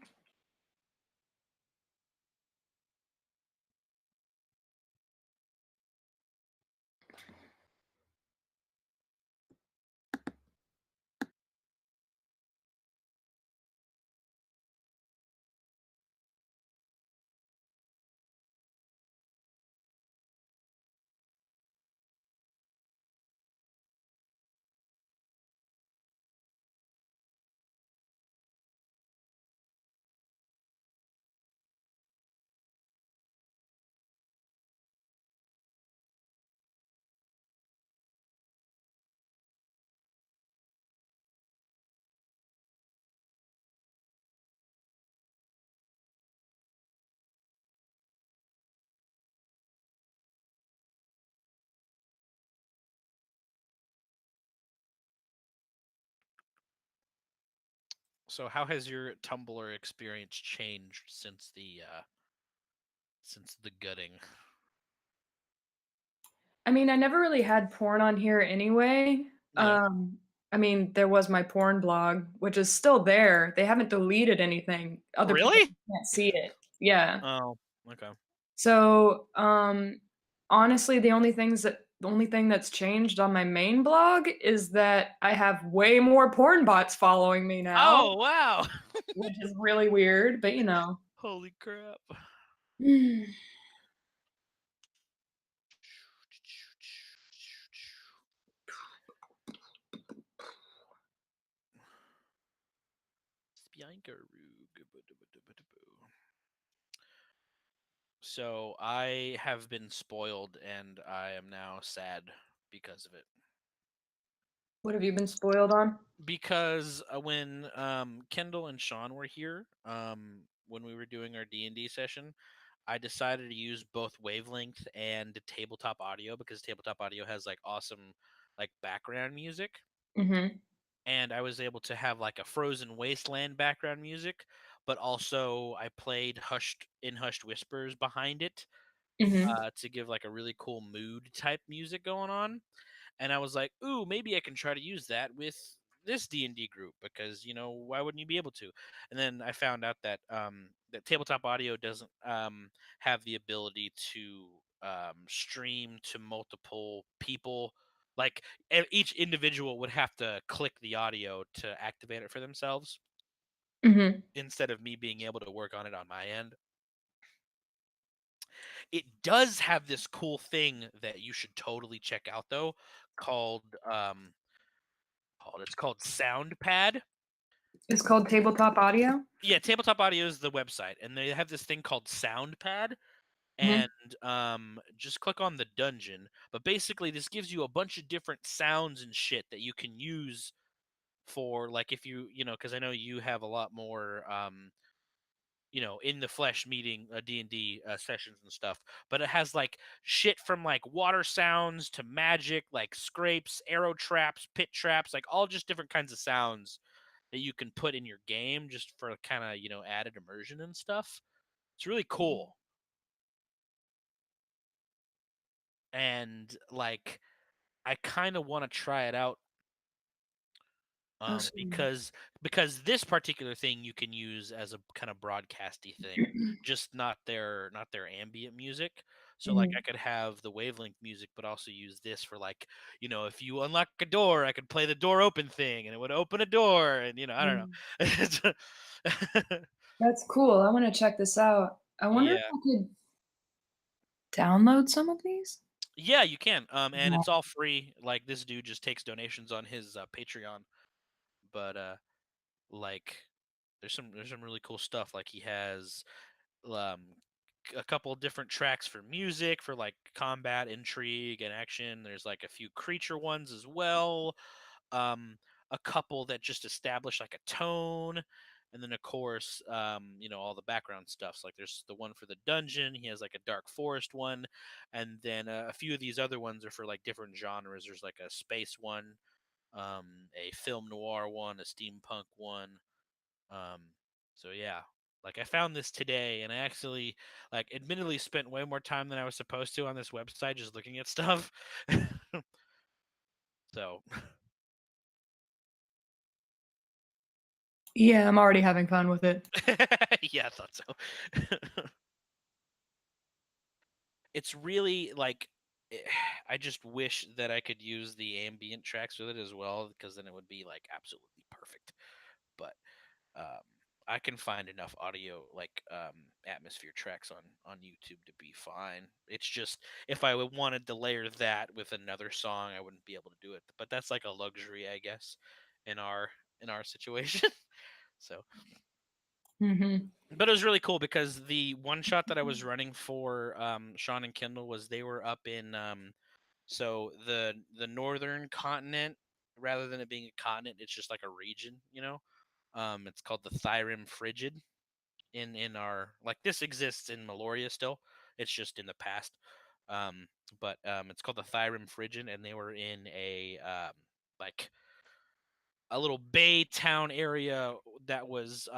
So, how has your Tumblr experience changed since the gutting? I mean, I never really had porn on here anyway. Yeah. I mean, there was my porn blog, which is still there. They haven't deleted anything. Other people Really? can't see it. Yeah. Oh, okay. So, honestly, the only thing that's changed on my main blog is that I have way more porn bots following me now, Oh, wow. which is really weird, but Holy crap. So I have been spoiled and I am now sad because of it. What have you been spoiled on? Because when Kendall and Sean were here, when we were doing our D&D session, I decided to use both wavelength and tabletop audio because tabletop audio has like awesome like background music. Mm-hmm. And I was able to have like a frozen wasteland background music, but also I played hushed whispers behind it Mm-hmm. to give like a really cool mood type music going on. And I was like, ooh, maybe I can try to use that with this D&D group because why wouldn't you be able to? And then I found out that that tabletop audio doesn't have the ability to stream to multiple people. Like each individual would have to click the audio to activate it for themselves Mm-hmm. instead of me being able to work on it on my end. It does have this cool thing that you should totally check out though, called it's called SoundPad. It's called tabletop audio. Yeah, Tabletop Audio is the website, and they have this thing called SoundPad. Mm-hmm. And just click on the dungeon. But basically, this gives you a bunch of different sounds and shit that you can use for, like, if because I know you have a lot more in the flesh meeting D&D sessions and stuff, but it has like shit from like water sounds to magic, like scrapes, arrow traps, pit traps, like all just different kinds of sounds that you can put in your game just for kind of added immersion and stuff. It's really cool. And like I kind of want to try it out Awesome. because this particular thing you can use as a kind of broadcasty thing, just not their ambient music. So like I could have the wavelength music, but also use this for like if you unlock a door, I could play the door open thing, and it would open a door, and I don't know. That's cool. I want to check this out. I wonder if Yeah, I could download some of these. yeah, you can. And Yeah. it's all free. Like this dude just takes donations on his Patreon, but like there's some really cool stuff. Like he has um a couple different tracks for music for like combat, intrigue, and action. There's like a few creature ones as well. Um a couple that just establish like a tone, And then of course, all the background stuff. So like there's the one for the dungeon. He has like a dark forest one, and then a few of these other ones are for like different genres. There's like a space one, a film noir one, a steampunk one. Um, so yeah, like I found this today, and I actually, like, admittedly spent way more time than I was supposed to on this website just looking at stuff. So Yeah, I'm already having fun with it. yeah, I thought so. It's really like I just wish that I could use the ambient tracks with it as well, because then it would be like absolutely perfect. But um, I can find enough audio like atmosphere tracks on YouTube to be fine. It's just if I wanted to layer that with another song, I wouldn't be able to do it. But that's like a luxury, I guess, in our situation. So, Mm-hmm. but it was really cool because the one shot that I was running for Sean and Kendall was they were up in so the northern continent, rather than it being a continent, it's just like a region. It's called the Thyrim Frigid. In our, like, this exists in Meloria still. It's just in the past. But it's called the Thyrim Frigid, and they were in a like a little bay town area that was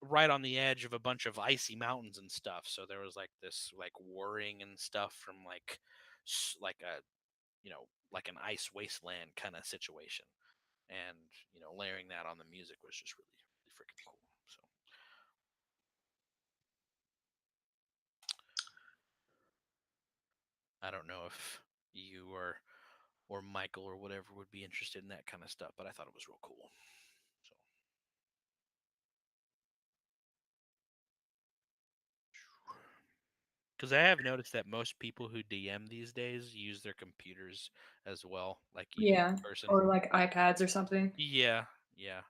right on the edge of a bunch of icy mountains and stuff. So there was like this like whirring and stuff from like a like an ice wasteland kind of situation, and layering that on the music was just really really freaking cool. So I don't know if you or Michael or whatever would be interested in that kind of stuff, but I thought it was real cool. So because I have noticed that most people who DM these days use their computers as well, like even Yeah, in person. or like iPads or something. Yeah, yeah.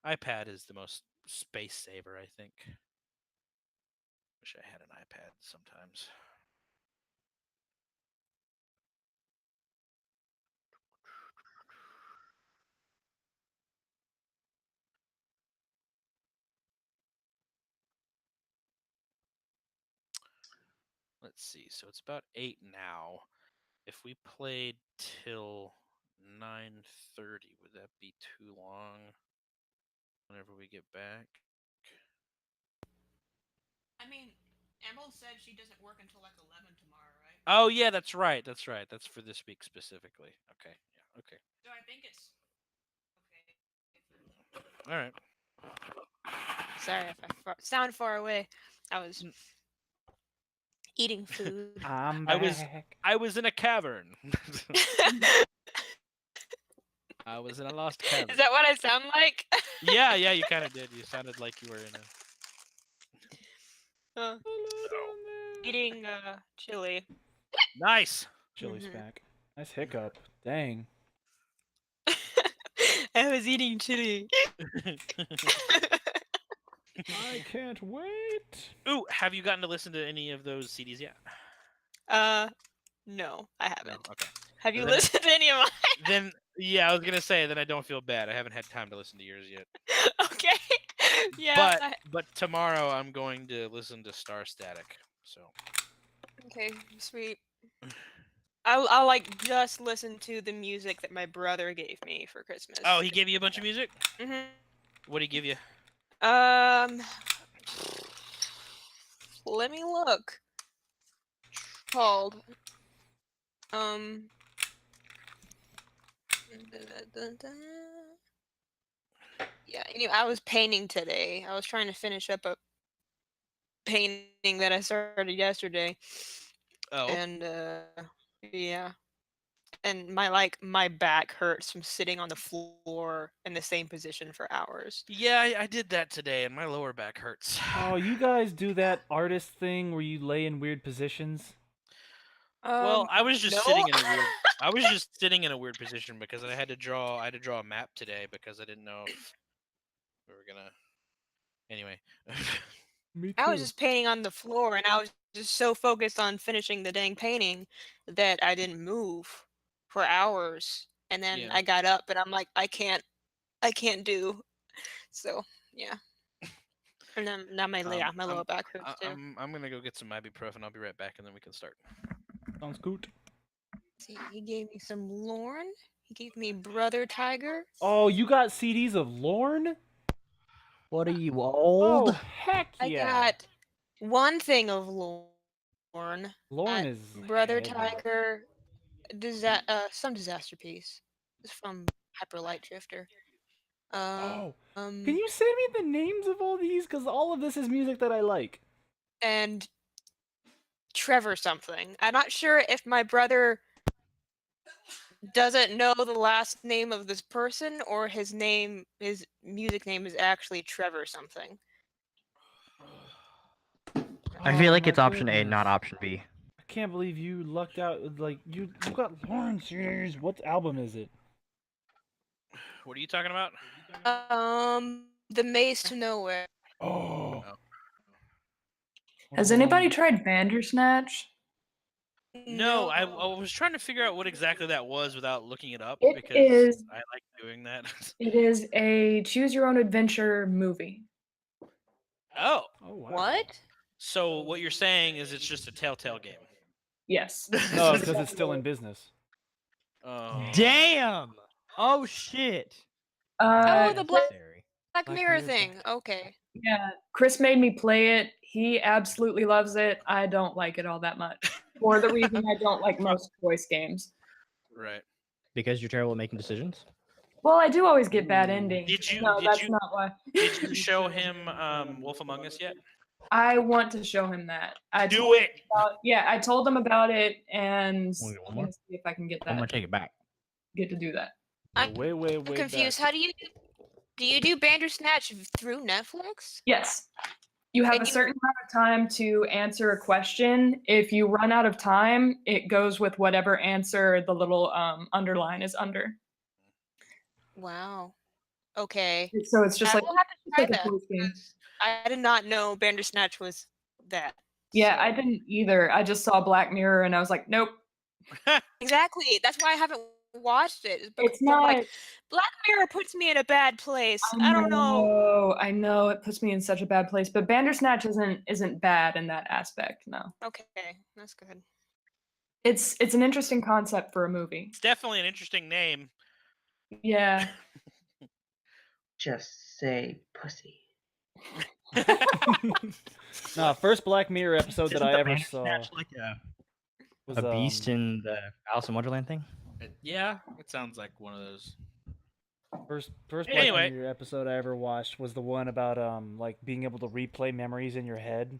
iPad is the most space saver, I think. Wish I had an iPad sometimes. Let's see. So it's about 8 now. If we played till 9:30, would that be too long whenever we get back? I mean, Emil said she doesn't work until like 11 tomorrow, right? Oh yeah, that's right. That's right. That's for this week specifically. Okay. Yeah. Okay. So I think it's okay. All right. Sorry if I sound far away. I was eating food. I'm I was back. I was in a cavern. I was in a lost cavern. Is that what I sound like? Yeah, yeah, you kind of did. You sounded like you were in a. uh, eating chili. Nice. Chili's Mhm. back. Nice hiccup. Dang. I was eating chili. I can't wait. Ooh, have you gotten to listen to any of those CDs yet? No, I haven't. No. Okay. Have you Then- listened to any of mine? Then yeah, I was gonna say then I don't feel bad. I haven't had time to listen to yours yet. Okay. Yeah. But tomorrow I'm going to listen to Star Static. So Okay, sweet. I'll like just listen to the music that my brother gave me for Christmas. oh, he gave you a bunch of music. Mhm. What did he give you? Let me look. Called yeah, anyway, I was painting today. I was trying to finish up a painting that I started yesterday. Oh. And yeah. And my back hurts from sitting on the floor in the same position for hours. Yeah, I did that today, and my lower back hurts. Oh, you guys do that artist thing where you lay in weird positions? Well, I was just no. sitting in a weird. I was just sitting in a weird position because I had to draw. I had to draw a map today because I didn't know if we were gonna. Anyway. Me I was too. just painting on the floor, and I was just so focused on finishing the dang painting that I didn't move for hours. And then Yeah. I got up, and I'm like, I can't do. So yeah. And then now my lower back hurts too. I'm gonna go get some ibuprofen. I'll be right back, and then we can start. Sounds good. See, he gave me some Lorne. He gave me Brother Tiger. Oh, you got CDs of Lorne? What are you, old? Oh, heck yeah. I got one thing of Lorne. Lorne is Brother heavy. Tiger. Some disaster piece. It's from Hyper Light Drifter. Can you send me the names of all these? Because all of this is music that I like. And Trevor something. I'm not sure if my brother doesn't know the last name of this person or his music name is actually Trevor something. I feel like my it's option A, goodness. not option B. I can't believe you lucked out. Like you got Lorne CDs. What album is it? What are you talking about? The Maze to Nowhere. Oh. Has anybody tried Bandersnatch? No, I was trying to figure out what exactly that was without looking it up It because is- I like doing that. It is a choose your own adventure movie. Oh, wow. What? so what you're saying is it's just a Telltale game? Yes. No, because it's still in business. Oh. Damn! Oh shit! Oh, the Black Necessary. Mirror Mirror thing. Okay. Yeah, Chris made me play it. He absolutely loves it. I don't like it all that much. For the reason I don't like most voice games. Right. Because you're terrible at making decisions? Well, I do always get bad endings. Did that's you- not why. Did you show him Wolf Among Us yet? I want to show him that. I Do told him it. I told him about it, and Wanna get one I'm more? gonna see if I can get I'm gonna that. take it back. Get to do that. I'm Way confused. back. How do you do Bandersnatch through Netflix? Yes. You have And a you- certain amount of time to answer a question. If you run out of time, it goes with whatever answer the little underline is under. Wow. Okay. So it's just I like, will have to it's try like a that. voice game. 'Cause I did not know Bandersnatch was that. Yeah, so- I didn't either. I just saw Black Mirror and I was like, nope. Exactly. That's why I haven't watched it. Because It's I'm not. like, Black Mirror puts me in a bad place. I don't know. I know it puts me in such a bad place, but Bandersnatch isn't bad in that aspect. No, Okay, that's good. it's an interesting concept for a movie. It's definitely an interesting name. Yeah. Just say pussy. Nah, first Black Mirror episode that Isn't I the ever Bandersnatch saw like was a beast in the Alice in Wonderland thing? Yeah, it sounds like one of those. first Black Anyway. Mirror episode I ever watched was the one about like being able to replay memories in your head.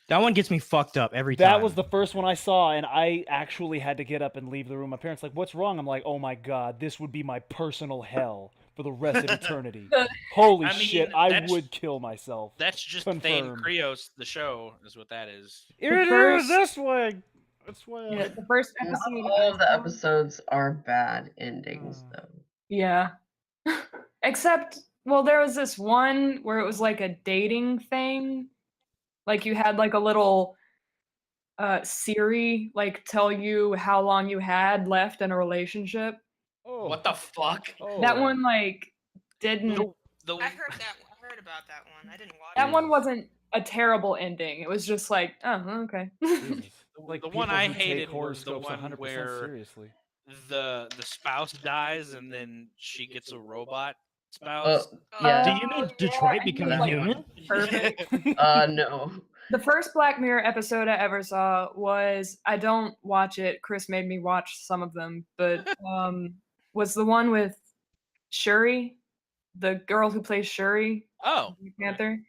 That one gets me fucked up every time. That was the first one I saw, and I actually had to get up and leave the room. My parents like, "What's wrong?" I'm like, "Oh my god, this would be my personal hell for the rest of eternity." Holy I mean, shit, I that's- would kill myself. That's just Thane Confirmed. Krios, the show, is what that is. It is first- this way. That's why. Yeah, the first Yes, episode. all of the episodes are bad endings, though. Yeah. Except, well, there was this one where it was like a dating thing. Like you had like a little Siri like tell you how long you had left in a relationship. Oh, What the fuck? oh. That one like didn't. I heard that. I heard about that one. I didn't watch That it. one wasn't a terrible ending. It was just like, oh, okay. Jesus. Like The one people I who take hated was the horoscopes one 100% where seriously. the spouse dies and then she gets a robot spouse. Yeah. Do you mean Detroit becoming that human? Perfect. No. The first Black Mirror episode I ever saw was, I don't watch it. Chris made me watch some of them, but was the one with Shuri, the girl who plays Shuri, Oh, Black Panther.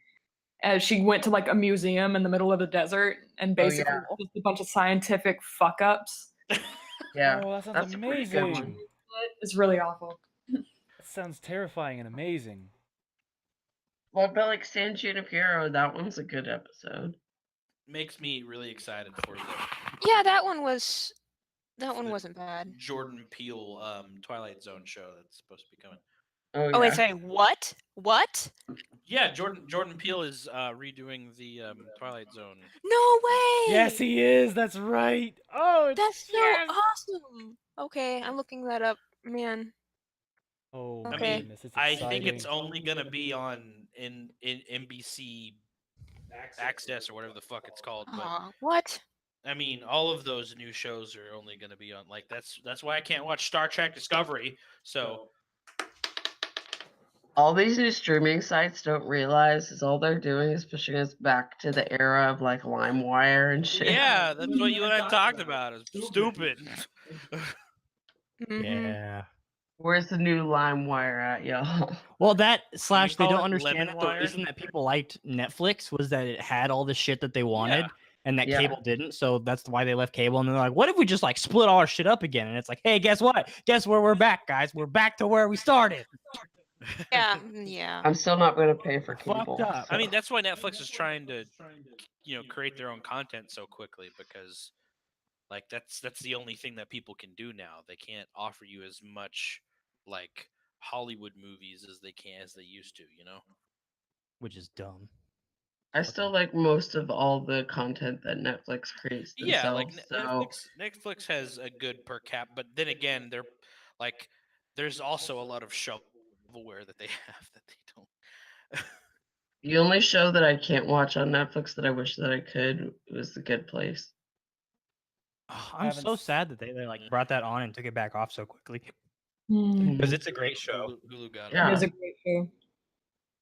She went to like a museum in the middle of the desert and basically yeah. just a bunch of scientific fuck ups. Yeah. Oh, that sounds That's a pretty good amazing. one. It's really awful. That sounds terrifying and amazing. Well, but like San Junipero, that one's a good episode. makes me really excited for the Yeah, that one wasn't bad. Jordan Peele Twilight Zone show that's supposed to be coming. Oh, Oh wait, yeah. sorry. What? What? Yeah, Jordan Peele is redoing the Twilight Zone. No way. Yes, he is. That's right. Oh, That's so yes. awesome. Okay, I'm looking that up, man. Oh Okay. my goodness, it's I exciting. think it's only gonna be on in NBC Access or whatever the fuck it's called. But Aw, what? I mean, all of those new shows are only gonna be on. Like that's why I can't watch Star Trek Discovery. So All these new streaming sites don't realize is all they're doing is pushing us back to the era of like LimeWire and shit. yeah, that's what you and I talked about. Is stupid. Mhm. Yeah. Where's the new LimeWire at, y'all? Well, that slash they call don't it understand lemon that the wire? reason that people liked Netflix was that it had all the shit that they wanted, and that Yeah. cable didn't. So that's why they left cable. And they're like, "What if we just like split all our shit up again?" And it's like, "Hey, guess what? Guess where we're back, guys? We're back to where we started." Yeah, yeah. I'm still not going to pay for Fucked cable. up. I mean, that's why Netflix is trying to, create their own content so quickly because, like, that's the only thing that people can do now. They can't offer you as much like Hollywood movies as they used to. Which is dumb. I still like most of all the content that Netflix creates themselves. Yeah, like so Netflix has a good per cap, but then again, they're like, there's also a lot of shovelware that they have that they don't. the only show that I can't watch on Netflix that I wish that I could was The Good Place. Oh, I'm haven't so s- sad that they like brought that on and took it back off so quickly Mm. because it's a great show. Hulu got it. Yeah. It is a great show.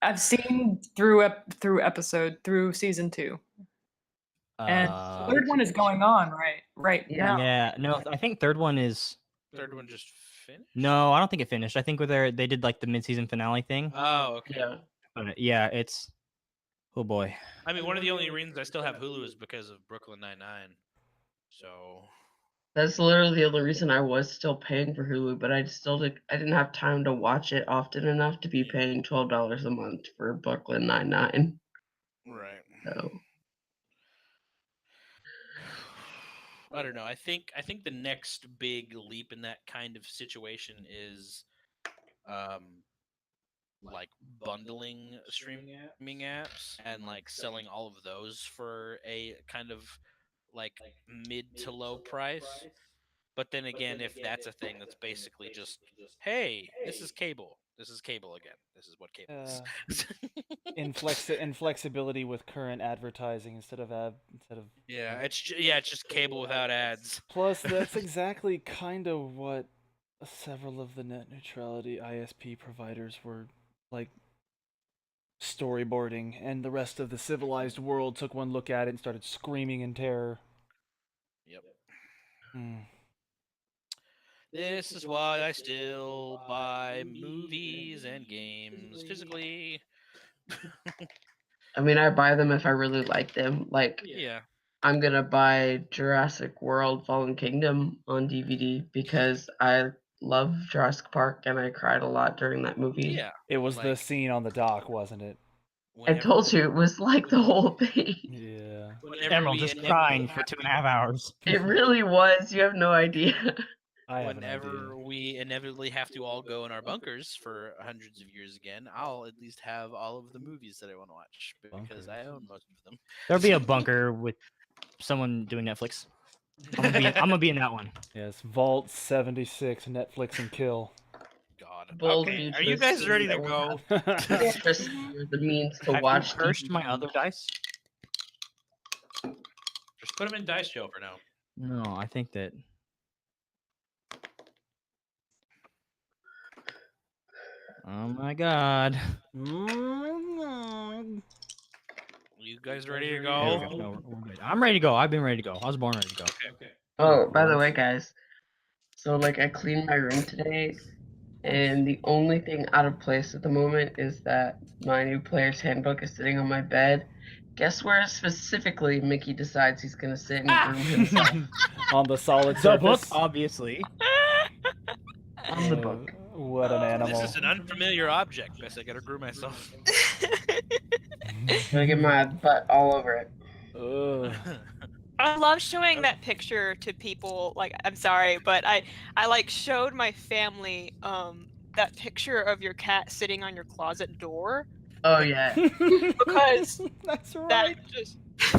I've seen through season 2, and the third one is going on right Yeah. now. Yeah, no, I think third one is. Third one just finished. No, I don't think it finished. I think they did like the mid-season finale thing. Oh, okay. Yeah. But yeah, it's. Oh boy. I mean, one of the only reasons I still have Hulu is because of Brooklyn Nine-Nine. So That's literally the only reason I was still paying for Hulu, but I didn't have time to watch it often enough to be paying $12 a month for Brooklyn Nine-Nine. right. So I don't know. I think the next big leap in that kind of situation is, like bundling streaming apps and like selling all of those for a kind of like mid to low price. But then again, if that's a thing, that's basically just, hey, this is cable. This is cable again. This is what cable is. Inflexibility with current advertising instead of Yeah, it's just cable without ads. Plus, that's exactly kind of what several of the net neutrality ISP providers were like storyboarding, and the rest of the civilized world took one look at it and started screaming in terror. Yep. This is why I still buy movies and games physically. I mean, I buy them if I really like them. Like, Yeah. I'm gonna buy Jurassic World: Fallen Kingdom on DVD because I love Jurassic Park and I cried a lot during that movie. Yeah. It was the Like, scene on the dock, wasn't it? I told you it was like the whole thing. Yeah. Emerald just crying for 2.5 hours. It really was. You have no idea. I have an Whenever idea. we inevitably have to all go in our bunkers for hundreds of years again, I'll at least have all of the movies that I want to watch because I own most of them. There'll be a bunker with someone doing Netflix. I'm gonna be in that one. Yes, Vault 76, Netflix and kill. God. Bold Okay, are futures you guys mean ready to that we'll go? have electricity or the means to Have watch you cursed my DVD. other dice? Just put them in dice jail for now. No, I think that. Oh my god. You guys ready to There go? we go. No, we're good. I'm ready to go. I've been ready to go. I was born ready to go. Okay. Oh, by the way, guys. So, like, I cleaned my room today, and the only thing out of place at the moment is that my new player's handbook is sitting on my bed. Guess where specifically Mickey decides he's gonna sit and groom himself? On the solid The surface. book, obviously. On the book. What an animal. This is an unfamiliar object. Guess I gotta groom myself. Gonna get my butt all over it. Ugh. I love showing that picture to people. Like, I'm sorry, but I like showed my family that picture of your cat sitting on your closet door Oh yeah. because That's right.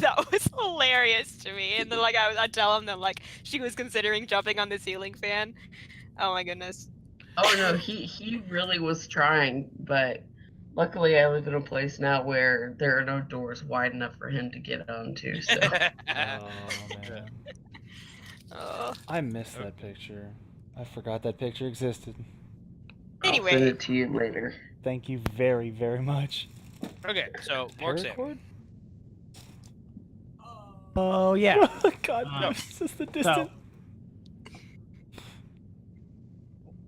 that was hilarious to me. And then I tell them that like she was considering jumping on the ceiling fan. Oh my goodness. Oh no, he really was trying, but luckily I live in a place now where there are no doors wide enough for him to get onto. So Oh man, Oh. I missed that picture. I forgot that picture existed. I'll send Anyway, it to you later. Thank you very, very much. Okay, so Morxam. Paracord? Oh yeah. God, Um, no, this is the distant.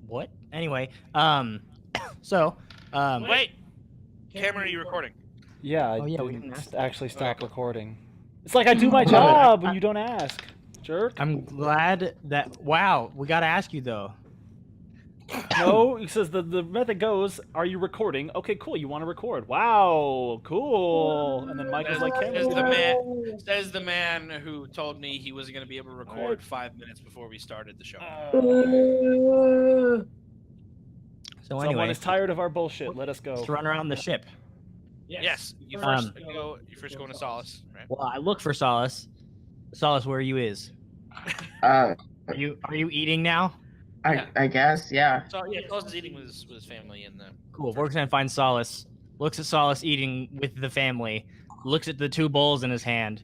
What? Anyway, Wait, Cameron, are you recording? Yeah, I Oh, yeah, we didn't didn't ask that. actually stop cool. recording. It's like I do my Good. job when you don't ask, jerk. I'm glad that. Wow, we gotta ask you though. No, he says the method goes, are you recording? Okay, cool, you want to record. Wow, cool. And then Michael's like, Cameron, Says the man who told me he wasn't going to be able to record Alright. 5 minutes before we started the show. So Someone anyway, is tired of our bullshit. Let us go. let's run around the ship. Yes, you Um, first go into Solace, right? Well, I look for Solace. Solace, where you is? Uh, Are you eating now? I guess, yeah. So yeah, Solace is eating with his family in the. Cool. Vorksan finds Solace. Looks at Solace eating with the family. Looks at the 2 bowls in his hand.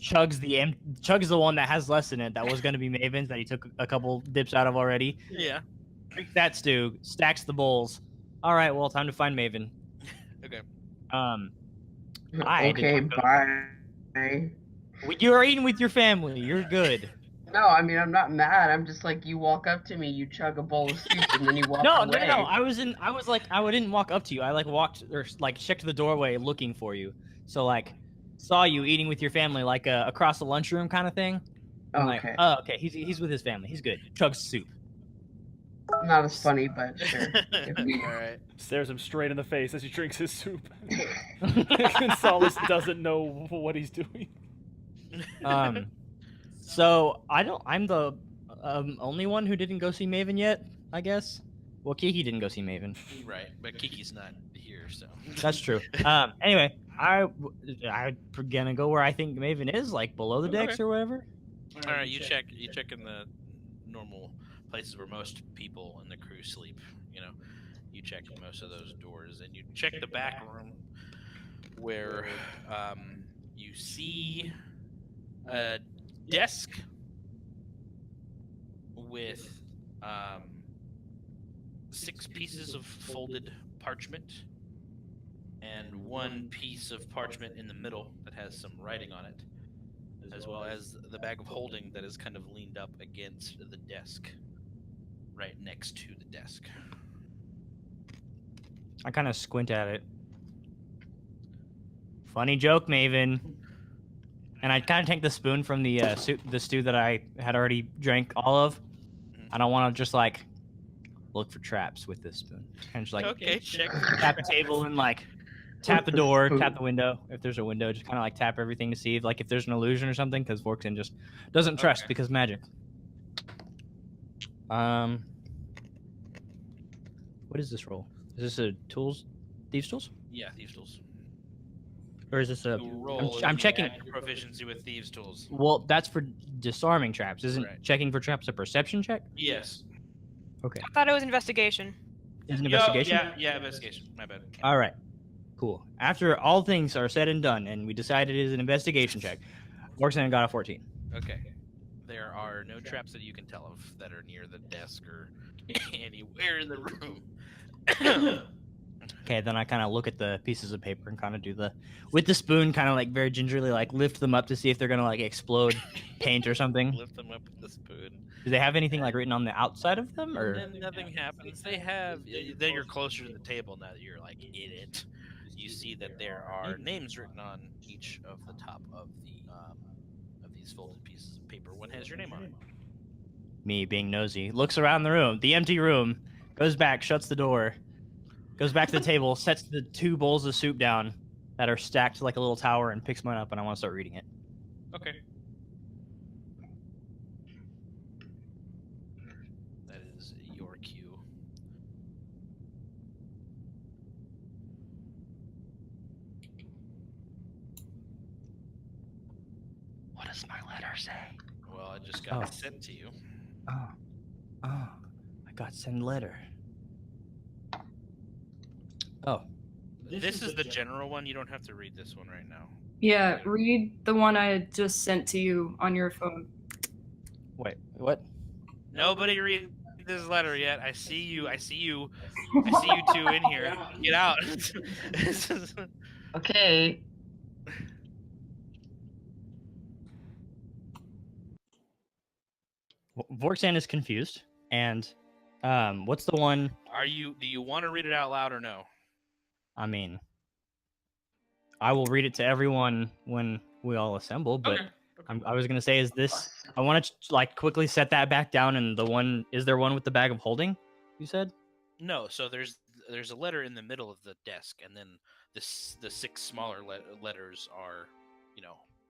Chugs the one that has less in it. That was going to be Maven's that he took a couple dips out of already. Yeah. Drinks that stew. Stacks the bowls. All right. Well, time to find Maven. Okay. Okay, bye. You are eating with your family. You're good. No, I mean I'm not mad. I'm just like you walk up to me, you chug a bowl of soup, and then you walk No. away. I didn't walk up to you. I walked or checked the doorway looking for you. So saw you eating with your family across the lunchroom kind of thing. I'm Okay. oh, okay. He's with his family. He's good. Chugs soup. Not as funny, but sure. All right. Stares him straight in the face as he drinks his soup. Gonzalez doesn't know what he's doing. So I'm the only one who didn't go see Maven yet, I guess. Well, Kiki didn't go see Maven. Right, but Kiki's not here, so. That's true. Anyway, I'm gonna go where I think Maven is, below the decks or whatever. All right, you check in the normal places where most people in the crew sleep. You check most of those doors, and you check the back room where you see a desk with 6 pieces of folded parchment and 1 piece of parchment in the middle that has some writing on it, as well as the bag of holding that is kind of leaned up against the desk, right next to the desk. I kind of squint at it. Funny joke, Maven. And I kind of take the spoon from the stew that I had already drank all of. I don't want to just look for traps with this spoon. Kind of just Okay, check. tap the table and tap the door, tap the window. If there's a window, just kind of tap everything to see if there's an illusion or something. Because Vorksan just doesn't trust because magic. What is this roll? Is this a thieves tools? Yeah, thieves tools. Or is this a? Roll I'm if you checking. add your proficiency with thieves tools. Well, that's for disarming traps. Isn't Right. checking for traps a perception check? Yes. Okay. I thought it was investigation. Is an investigation? Yeah, investigation. My bad. All right. Cool. After all things are said and done, and we decided it is an investigation check, Vorksan got a 14. Okay. There are no traps that you can tell of that are near the desk or anywhere in the room. Okay, then I kind of look at the pieces of paper and kind of do with the spoon, kind of very gingerly, lift them up to see if they're gonna explode paint or something. Lift them up with the spoon. Do they have anything written on the outside of them, or? And then nothing happens. They have. Then you're closer to the table now that you're in it. You see that there are names written on each of the top of these folded pieces of paper. One has your name on it. Me being nosy, looks around the room, the empty room, goes back, shuts the door, goes back to the table, sets the 2 bowls of soup down that are stacked like a little tower, and picks mine up, and I want to start reading it. Okay. That is your cue. What does my letter say? Well, I just got it sent to you. Oh, I got send letter. Oh, This is the general one. You don't have to read this one right now. Yeah, read the one I just sent to you on your phone. wait, what? Nobody read this letter yet. I see you. I see you. I see you two in here. Get out. Okay. Vorksan is confused, and what's the one? Do you want to read it out loud or no? I mean, I will read it to everyone when we all assemble, but Okay. I was gonna say, is this? I want to like quickly set that back down, and the one is there one with the bag of holding? You said. No. So there's a letter in the middle of the desk, and then the 6 smaller letters are,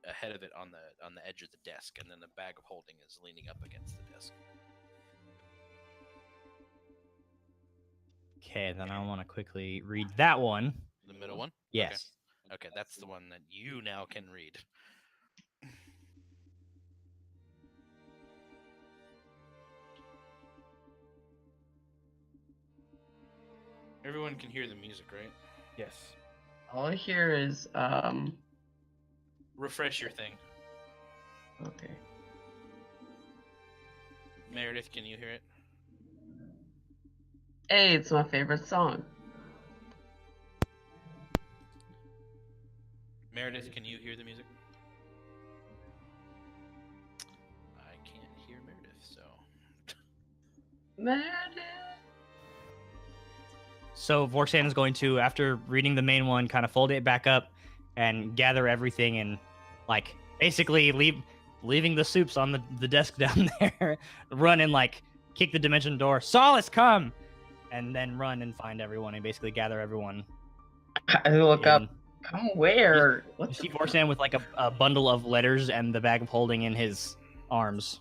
ahead of it on the edge of the desk, and then the bag of holding is leaning up against the desk. Okay, then I want to quickly read that one. The middle one. Yes. Okay, that's the one that you now can read. Everyone can hear the music, right? Yes. All I hear is Refresh your thing. Okay. Meredith, can you hear it? Hey, it's my favorite song. Meredith, can you hear the music? I can't hear Meredith, so. Meredith. So Vorksan is going to, after reading the main one, kind of fold it back up and gather everything and, like, basically leaving the soups on the desk down there, run and, like, kick the dimension door. Solace, come! And then run and find everyone and basically gather everyone. I look up. Come where? You see Vorksan with, like, a bundle of letters and the bag of holding in his arms.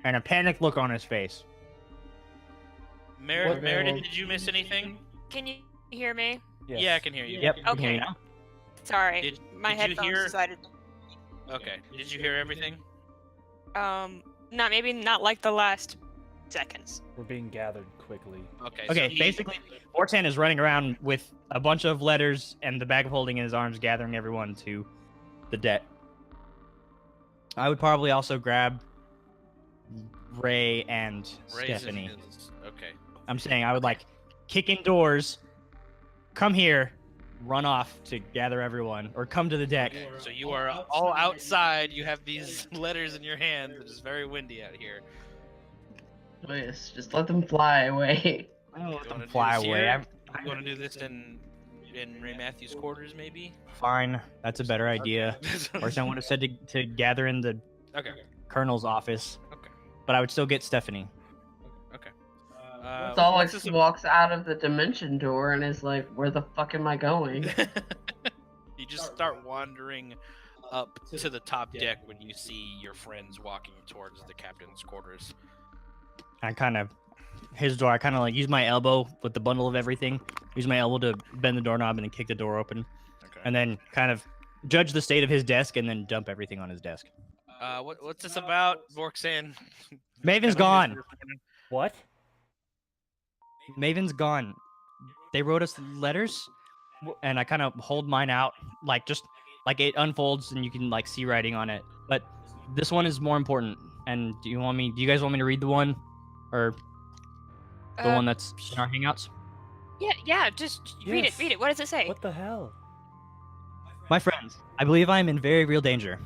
And a panicked look on his face. Meredith, did you miss anything? Can you hear me? Yes. Yeah, I can hear you. Yep. I can hear you Okay. now. Sorry, my did you headphones hear- decided. Okay. Did you hear everything? Maybe not like the last seconds. We're being gathered quickly. Okay. Okay, so basically, Vorksan is running around with a bunch of letters and the bag of holding in his arms, gathering everyone to the debt. I would probably also grab Ray and Stephanie. Okay. I'm saying I would like kick in doors, come here, run off to gather everyone, or come to the deck. So you are all outside. You have these letters in your hand. It is very windy out here. Oh, yes, just let them fly away. I don't let You them wanna do fly this away. here? You want to do this in Ray Matthews' quarters, maybe? Fine, that's a better idea. Or someone would have said to gather in the Okay. colonel's office. Okay. But I would still get Stephanie. Okay. Solix walks out of the dimension door and is like, "Where the fuck am I going?" You just start wandering up to the top deck when you see your friends walking towards the captain's quarters. I kind of his door. I kind of like use my elbow with the bundle of everything. Use my elbow to bend the doorknob and then kick the door open, Okay. and then kind of judge the state of his desk and then dump everything on his desk. What's this about? Vorksan? Maven's gone. What? Maven's gone. They wrote us letters, and I kind of hold mine out, like just like it unfolds and you can like see writing on it. But this one is more important. And do you guys want me to read the one, or the one that's in our hangouts? Yeah, just read Yes. it. What does it say? What the hell? My friends, I believe I am in very real danger.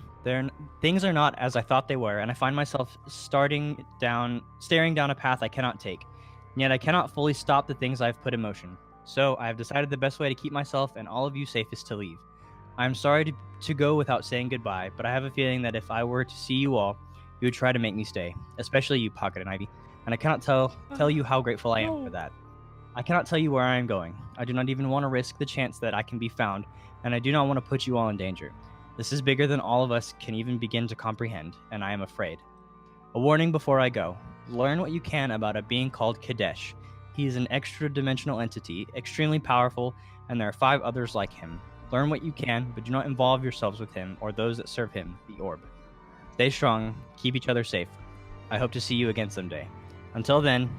Things are not as I thought they were, and I find myself staring down a path I cannot take. And yet I cannot fully stop the things I've put in motion. So I have decided the best way to keep myself and all of you safe is to leave. I am sorry to go without saying goodbye, but I have a feeling that if I were to see you all, you would try to make me stay, especially you, Pocket and Ivy. And I cannot tell you how grateful I am for that. I cannot tell you where I am going. I do not even want to risk the chance that I can be found, and I do not want to put you all in danger. This is bigger than all of us can even begin to comprehend, and I am afraid. A warning before I go. Learn what you can about a being called Kadesh. He is an extra-dimensional entity, extremely powerful, and there are 5 others like him. Learn what you can, but do not involve yourselves with him or those that serve him, the Orb. Stay strong, keep each other safe. I hope to see you again someday. Until then,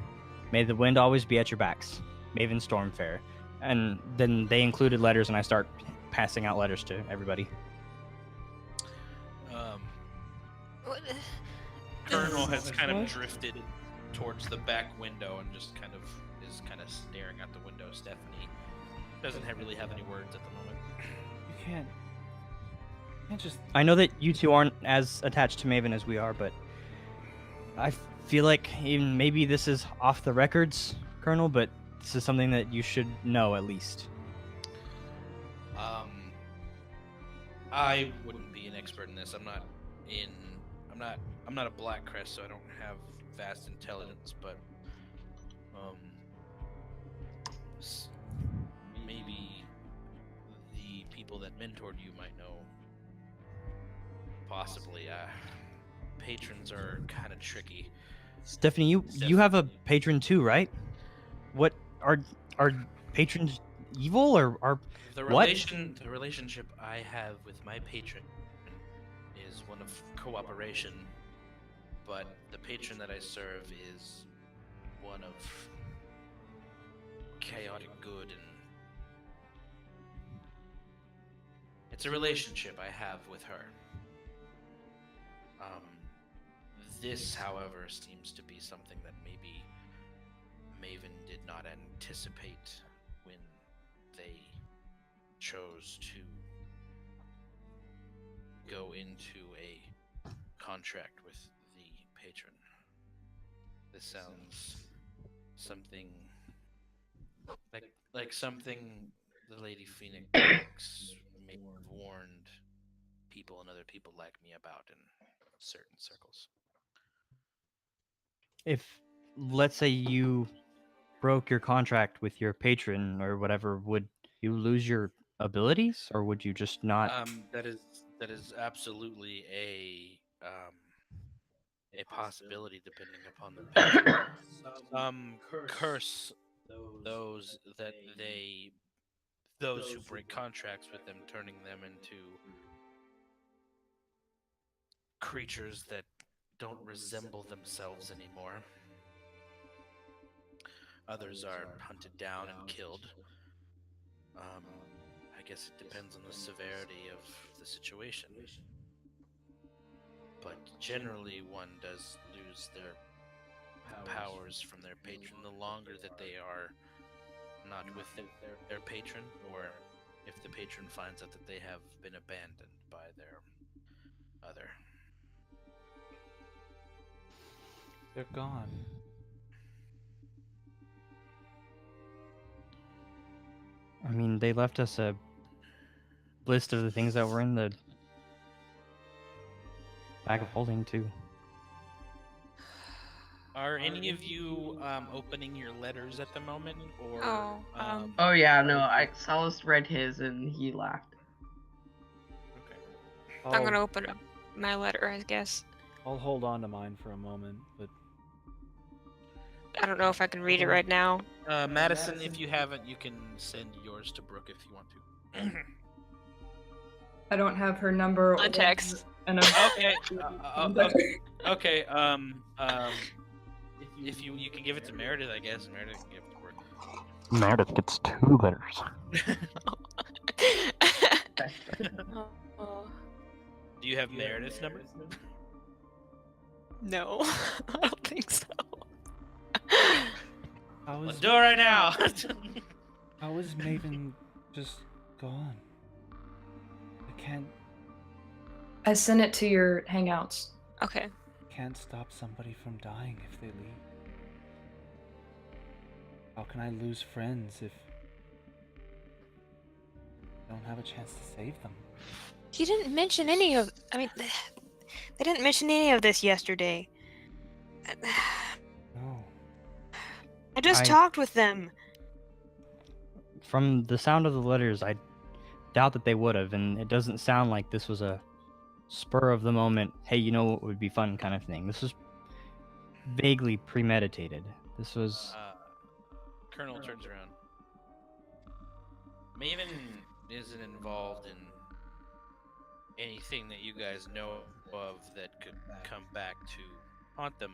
may the wind always be at your backs. Maven Stormfair. And then they included letters, and I start passing out letters to everybody. Colonel has kind of drifted towards the back window and just kind of is staring out the window. Stephanie doesn't really have any words at the moment. You can't just. I know that you two aren't as attached to Maven as we are, but I feel like even maybe this is off the records, Colonel, but this is something that you should know at least. I wouldn't be an expert in this. I'm not a Black Crest, so I don't have vast intelligence, but maybe the people that mentored you might know. Possibly. Patrons are kind of tricky. Stephanie, you have a patron too, right? What are patrons evil or are the what? relationship I have with my patron is one of cooperation, but the patron that I serve is one of chaotic good, and it's a relationship I have with her. This, however, seems to be something that maybe Maven did not anticipate when they chose to go into a contract with the patron. This sounds something like something the Lady Phoenix may have warned people and other people like me about in certain circles. If, let's say, you broke your contract with your patron or whatever, would you lose your abilities, or would you just not? That is absolutely a possibility depending upon the patron. Some curse those who break contracts with them, turning them into creatures that don't resemble themselves anymore. Others are hunted down and killed. I guess it depends on the severity of the situation. But generally one does lose their powers from their patron the longer that they are not with their patron, or if the patron finds out that they have been abandoned by their other. They're gone. I mean, they left us a list of the things that were in the bag of holding too. Are any of you opening your letters at the moment, or? Oh yeah, no. Salas read his and he laughed. Okay. I'm gonna open up my letter, I guess. I'll hold on to mine for a moment, but I don't know if I can read it right now. Madison, if you haven't, you can send yours to Brooke if you want to. I don't have her number. A text. Okay. Okay. If you can give it to Meredith, I guess Meredith can give it to Brooke. Meredith gets 2 letters. Do you have Meredith's number? No, I don't think so. Let's do it right now. How is Maven just gone? I can't. I sent it to your Hangouts. Okay. Can't stop somebody from dying if they leave. How can I lose friends if I don't have a chance to save them? He didn't mention any of. I mean, they didn't mention any of this yesterday. No. I just talked with them. From the sound of the letters, I doubt that they would have, and it doesn't sound like this was a spur of the moment, hey, you know what would be fun kind of thing. This was vaguely premeditated. This was... Colonel turns around. Maven isn't involved in anything that you guys know of that could come back to haunt them.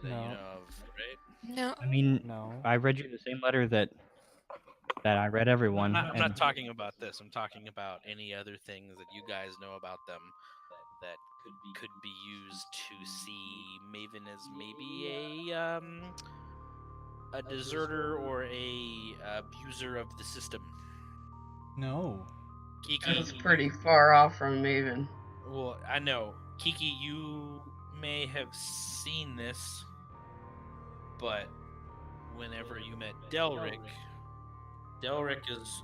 That No. you know of, right? No. I mean, No. I read you the same letter that I read everyone. I'm not talking about this. I'm talking about any other things that you guys know about them that could be used to see Maven as maybe a deserter or a abuser of the system. No. Kiki, That's pretty far off from Maven. well, I know. Kiki, you may have seen this, but whenever you met Delric is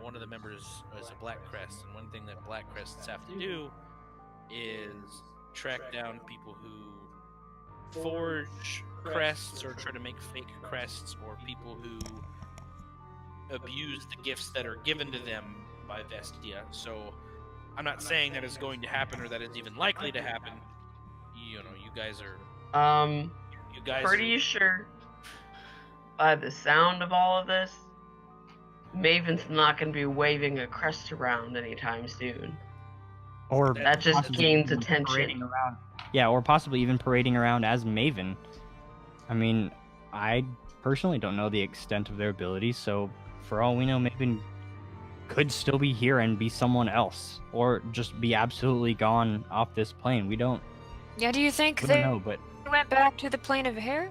one of the members as a Black Crest, and one thing that Black Crests have to do is track down people who forge crests or try to make fake crests, or people who abuse the gifts that are given to them by Vestia. So I'm not saying that is going to happen or that is even likely to happen. You know, you guys are Pretty sure by the sound of all of this, Maven's not going to be waving a crest around anytime soon. Or That just possibly gains even attention. parading around. Yeah, or possibly even parading around as Maven. I mean, I personally don't know the extent of their abilities, so for all we know, Maven could still be here and be someone else, or just be absolutely gone off this plane. We don't. Yeah, do you think We they don't know, but went back to the plane of air?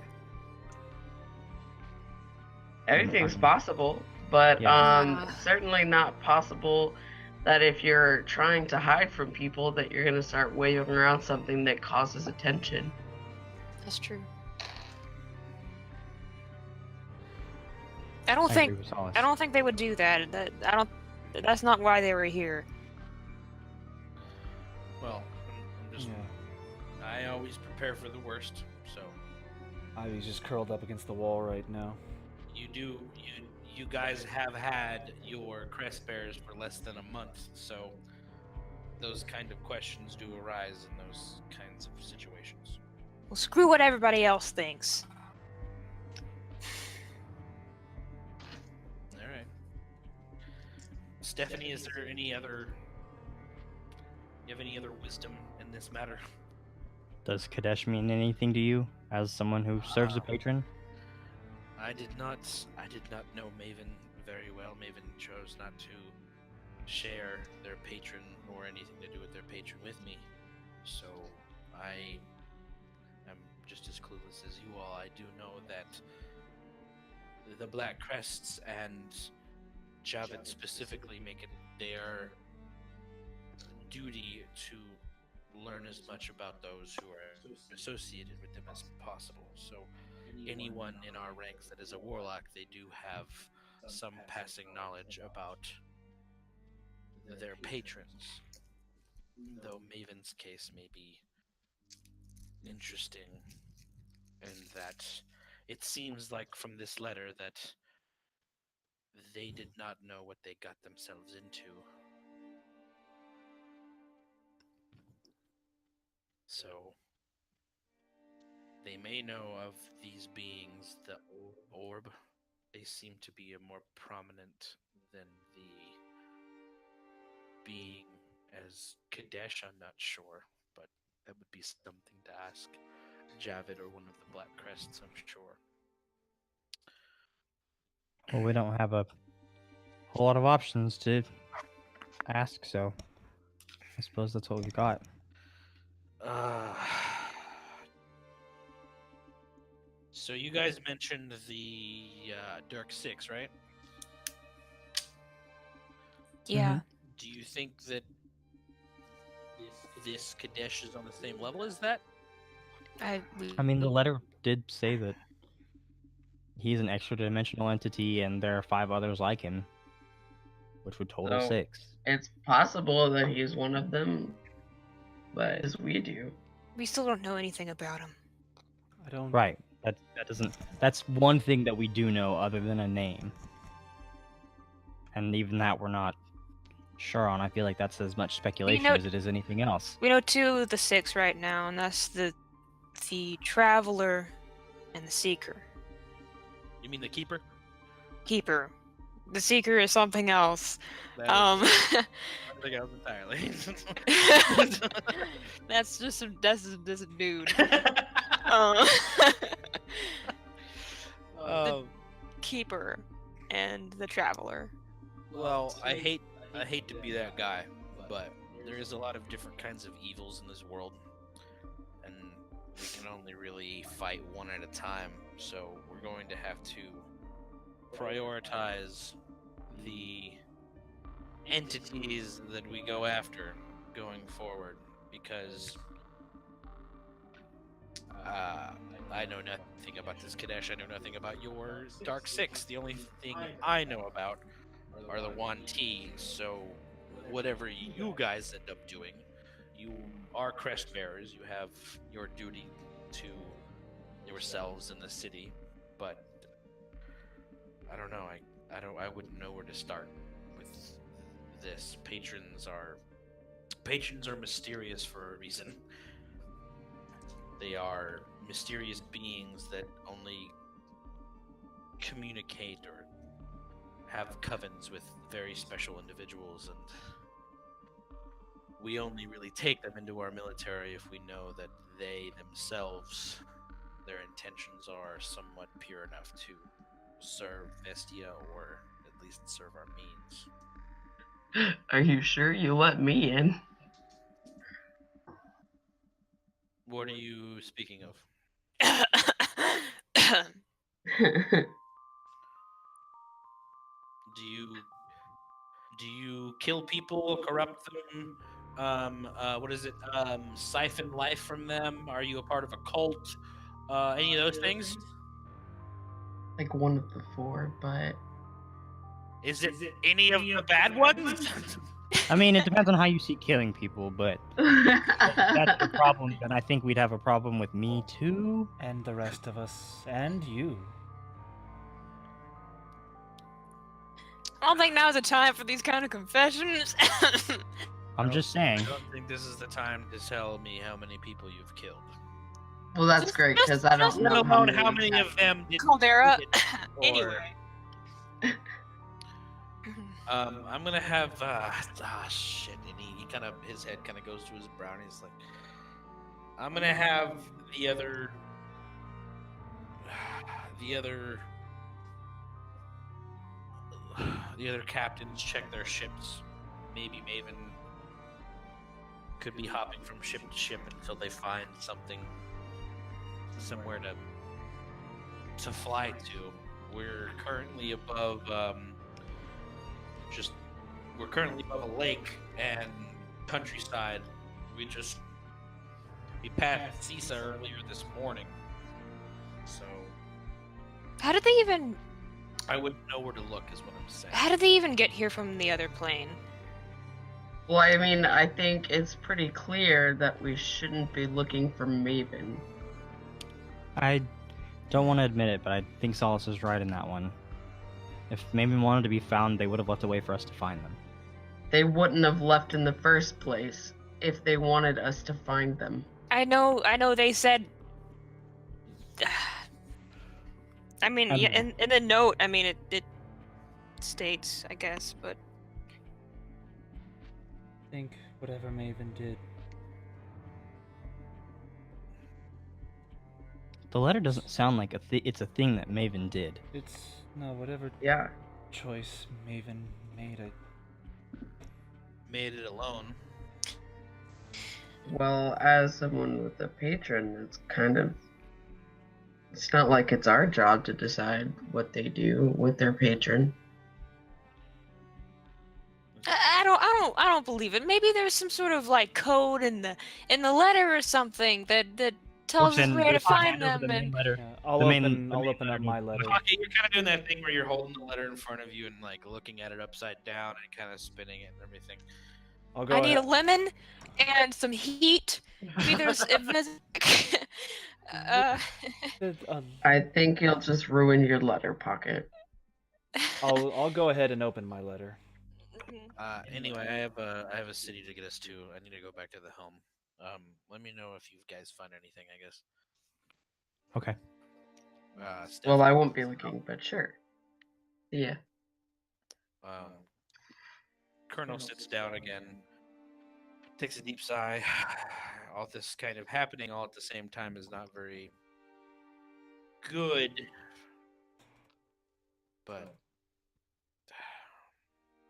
Everything's possible, but Yeah. certainly not possible that if you're trying to hide from people that you're going to start waving around something that causes attention. That's true. I don't I think agree with Solace. I don't think they would do that. That's not why they were here. well, I'm just I always prepare for the worst, so Ivy's just curled up against the wall right now. you guys have had your crest bearers for less than a month, so those kind of questions do arise in those kinds of situations. Well, screw what everybody else thinks. All right. Stephanie, is there any other you have any other wisdom in this matter? Does Kadesh mean anything to you as someone who serves a patron? I did not know Maven very well. Maven chose not to share their patron or anything to do with their patron with me. So I am just as clueless as you all. I do know that the Black Crests and Javid specifically make it their duty to learn as much about those who are associated with them as possible. So anyone in our ranks that is a warlock, they do have some passing knowledge about their patrons. Though Maven's case may be interesting in that it seems like from this letter that they did not know what they got themselves into. So they may know of these beings, the orb. They seem to be a more prominent than the being as Kadesh. I'm not sure, but that would be something to ask Javid or one of the Black Crests, I'm sure. Well, we don't have a whole lot of options to ask, so I suppose that's what we got. So you guys mentioned the Dirk 6, right? Yeah. Do you think that this Kadesh is on the same level as that? I mean, the letter did say that he's an extra-dimensional entity, and there are 5 others like him, which would total 6. It's possible that he's one of them, but as we do. We still don't know anything about him. I don't. Right. That doesn't. That's one thing that we do know, other than a name, and even that we're not sure on. I feel like that's as much speculation as it is anything else. We know 2 of the 6 right now, and that's the Traveler and the Seeker. You mean the Keeper? Keeper. The Seeker is something else. Something else entirely. That's just a dude. keeper and the traveler. Well, I hate to be that guy, but there is a lot of different kinds of evils in this world, and we can only really fight one at a time. So we're going to have to prioritize the entities that we go after going forward, because I know nothing about this Kadesh. I know nothing about your Dark Six. The only thing I know about are the Wan T. So whatever you guys end up doing, you are crest bearers. You have your duty to yourselves in the city, but I don't know. I wouldn't know where to start with this. Patrons are mysterious for a reason. They are mysterious beings that only communicate or have covens with very special individuals, and we only really take them into our military if we know that they themselves, their intentions are somewhat pure enough to serve Vestia, or at least serve our means. Are you sure you let me in? What are you speaking of? Do you kill people, corrupt them? What is it? Siphon life from them? Are you a part of a cult? Any of those things? Like one of the four, but Is it any of the bad ones? I mean, it depends on how you see killing people, but if that's your problem, then I think we'd have a problem with me too. And the rest of us. And you. I don't think now's the time for these kind of confessions. I'm just saying. I don't think this is the time to tell me how many people you've killed. well, that's great because I don't know How many of them did Caldera. you hit, or- Anyway. I'm gonna have shit, and he kind of, his head kind of goes to his brow, and he's like, I'm gonna have the other captains check their ships. Maybe Maven could be hopping from ship to ship until they find somewhere to fly to. We're currently above we're currently above a lake and countryside. We passed Cisa earlier this morning, so How did they even? I wouldn't know where to look, is what I'm saying. How did they even get here from the other plane? Well, I mean, I think it's pretty clear that we shouldn't be looking for Maven. I don't want to admit it, but I think Solace is right in that one. If Maven wanted to be found, they would have left a way for us to find them. They wouldn't have left in the first place if they wanted us to find them. I know. They said. I mean, yeah, in the note, I mean, it states, I guess, but Think whatever Maven did. The letter doesn't sound like it's a thing that Maven did. It's no whatever Yeah. choice Maven made. Made it alone. Well, as someone with a patron, it's not like it's our job to decide what they do with their patron. I don't believe it. Maybe there's some sort of like code in the letter or something that tells us where to find them. And letter. Yeah, I'll open up my letter. Okay, you're kind of doing that thing where you're holding the letter in front of you and like looking at it upside down and kind of spinning it and everything. I'll go I need a ahead. lemon and some heat. Maybe there's I think you'll just ruin your letter pocket. I'll go ahead and open my letter. Anyway, I have a city to get us to. I need to go back to the helm. Let me know if you guys find anything, I guess. Okay. Steph, Well, I won't be looking, but sure. Yeah. Colonel sits down again, takes a deep sigh. All this kind of happening all at the same time is not very good. but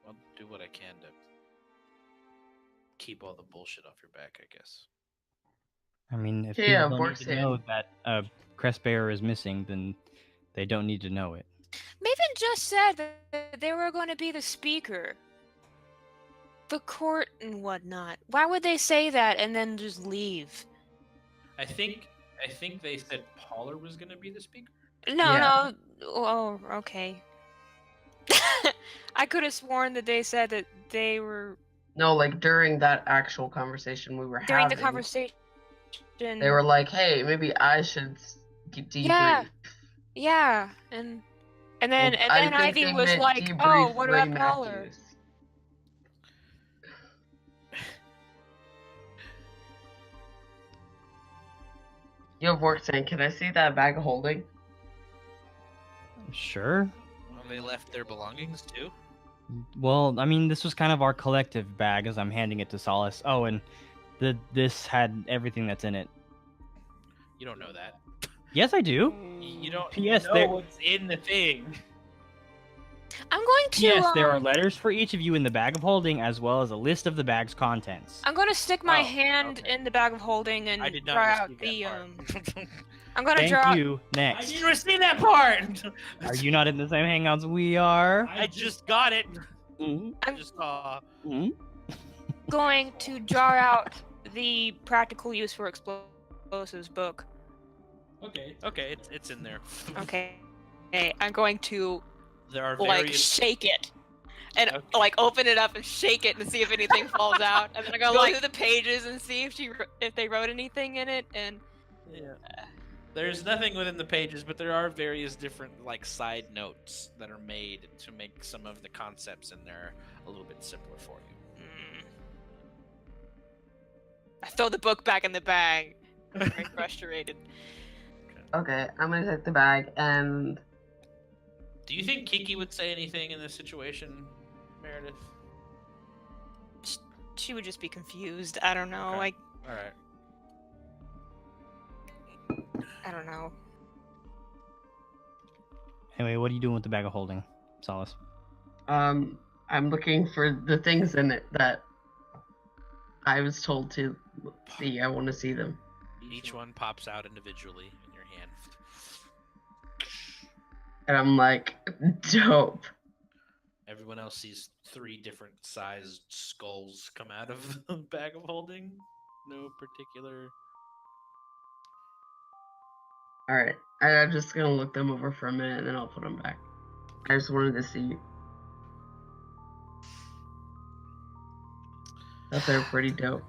I'll do what I can to keep all the bullshit off your back, I guess. I mean, if Yeah, people don't need to Vorkson. know that Crest Bearer is missing, then they don't need to know it. Maven just said that they were going to be the speaker. The court and whatnot. Why would they say that and then just leave? I think they said Poller was gonna be the speaker. No, Yeah. no. Oh, okay. I could have sworn that they said that they were No, like during that actual conversation we were during having. the conversation. They were like, "Hey, maybe I should debrief." Yeah. Yeah, and then Well, I think Ivy they was meant like, debrief "Oh, what Ray about Poller?" Matthews. Yo, Vorkson, can I see that bag of holding? Sure. Well, they left their belongings too. Well, I mean, this was kind of our collective bag as I'm handing it to Solace. Oh, and this had everything that's in it. You don't know that. Yes, I do. You don't P.S. know there- what's in the thing. I'm going to. Yes, there are letters for each of you in the bag of holding, as well as a list of the bag's contents. I'm going to stick my Oh, hand okay. in the bag of holding and I did draw not out receive the that part. I'm going to draw. Thank you. I Next. didn't receive that part. Are you not in the same hangouts we are? I just got it. Mhm. I just saw. Mhm. Going to draw out the practical use for explosives book. Okay. Okay, it's in there. Okay. Okay, I'm going to There are like various. shake it and Okay. like open it up and shake it and see if anything falls out, and then I go through the pages and see if they wrote anything in it. And Yeah. There's nothing within the pages, but there are various different like side notes that are made to make some of the concepts in there a little bit simpler for you. I throw the book back in the bag. I'm very frustrated. Okay, I'm gonna take the bag and Do you think Kiki would say anything in this situation, Meredith? She would just be confused. I don't know. Okay. Like, All right. I don't know. Anyway, what are you doing with the bag of holding, Solace? I'm looking for the things in it that I was told to see. I want to see them. Each one pops out individually in your hand. And I'm like, dope. Everyone else sees 3 different sized skulls come out of the bag of holding. No particular. Alright, I'm just gonna look them over for a minute and then I'll put them back. I just wanted to see that they're pretty dope.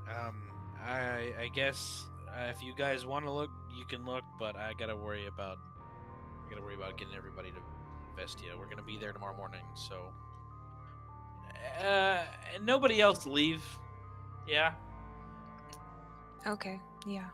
Alright. I guess if you guys want to look, you can look, but I gotta worry about getting everybody to Vestia. We're gonna be there tomorrow morning, so nobody else leave. Yeah. Okay. Yeah.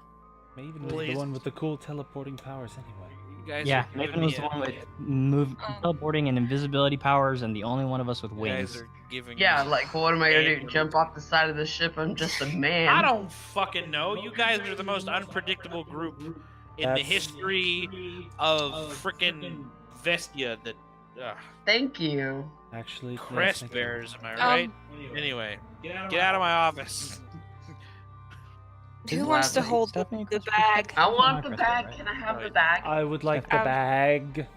Maven was Please. the one with the cool teleporting powers anyway. You guys Yeah, are giving Maven was me the one with Oh. teleporting and invisibility powers, and the only one of us with You guys wings. are giving Yeah, me- like, what am I gonna do? Hey. Jump off the side of the ship? I'm just a man. I don't fucking know. You guys are the most unpredictable group in the That's- history of frickin' Vestia. That Thank you. Actually, yes, crest thank you. bearers, am I right? Anyway, get out of my office. Who wants to Gladly. hold Stephanie, the Crest- bag? I want the Crest bag. Bear, Can I have the Right. bag? I would like the Um, bag.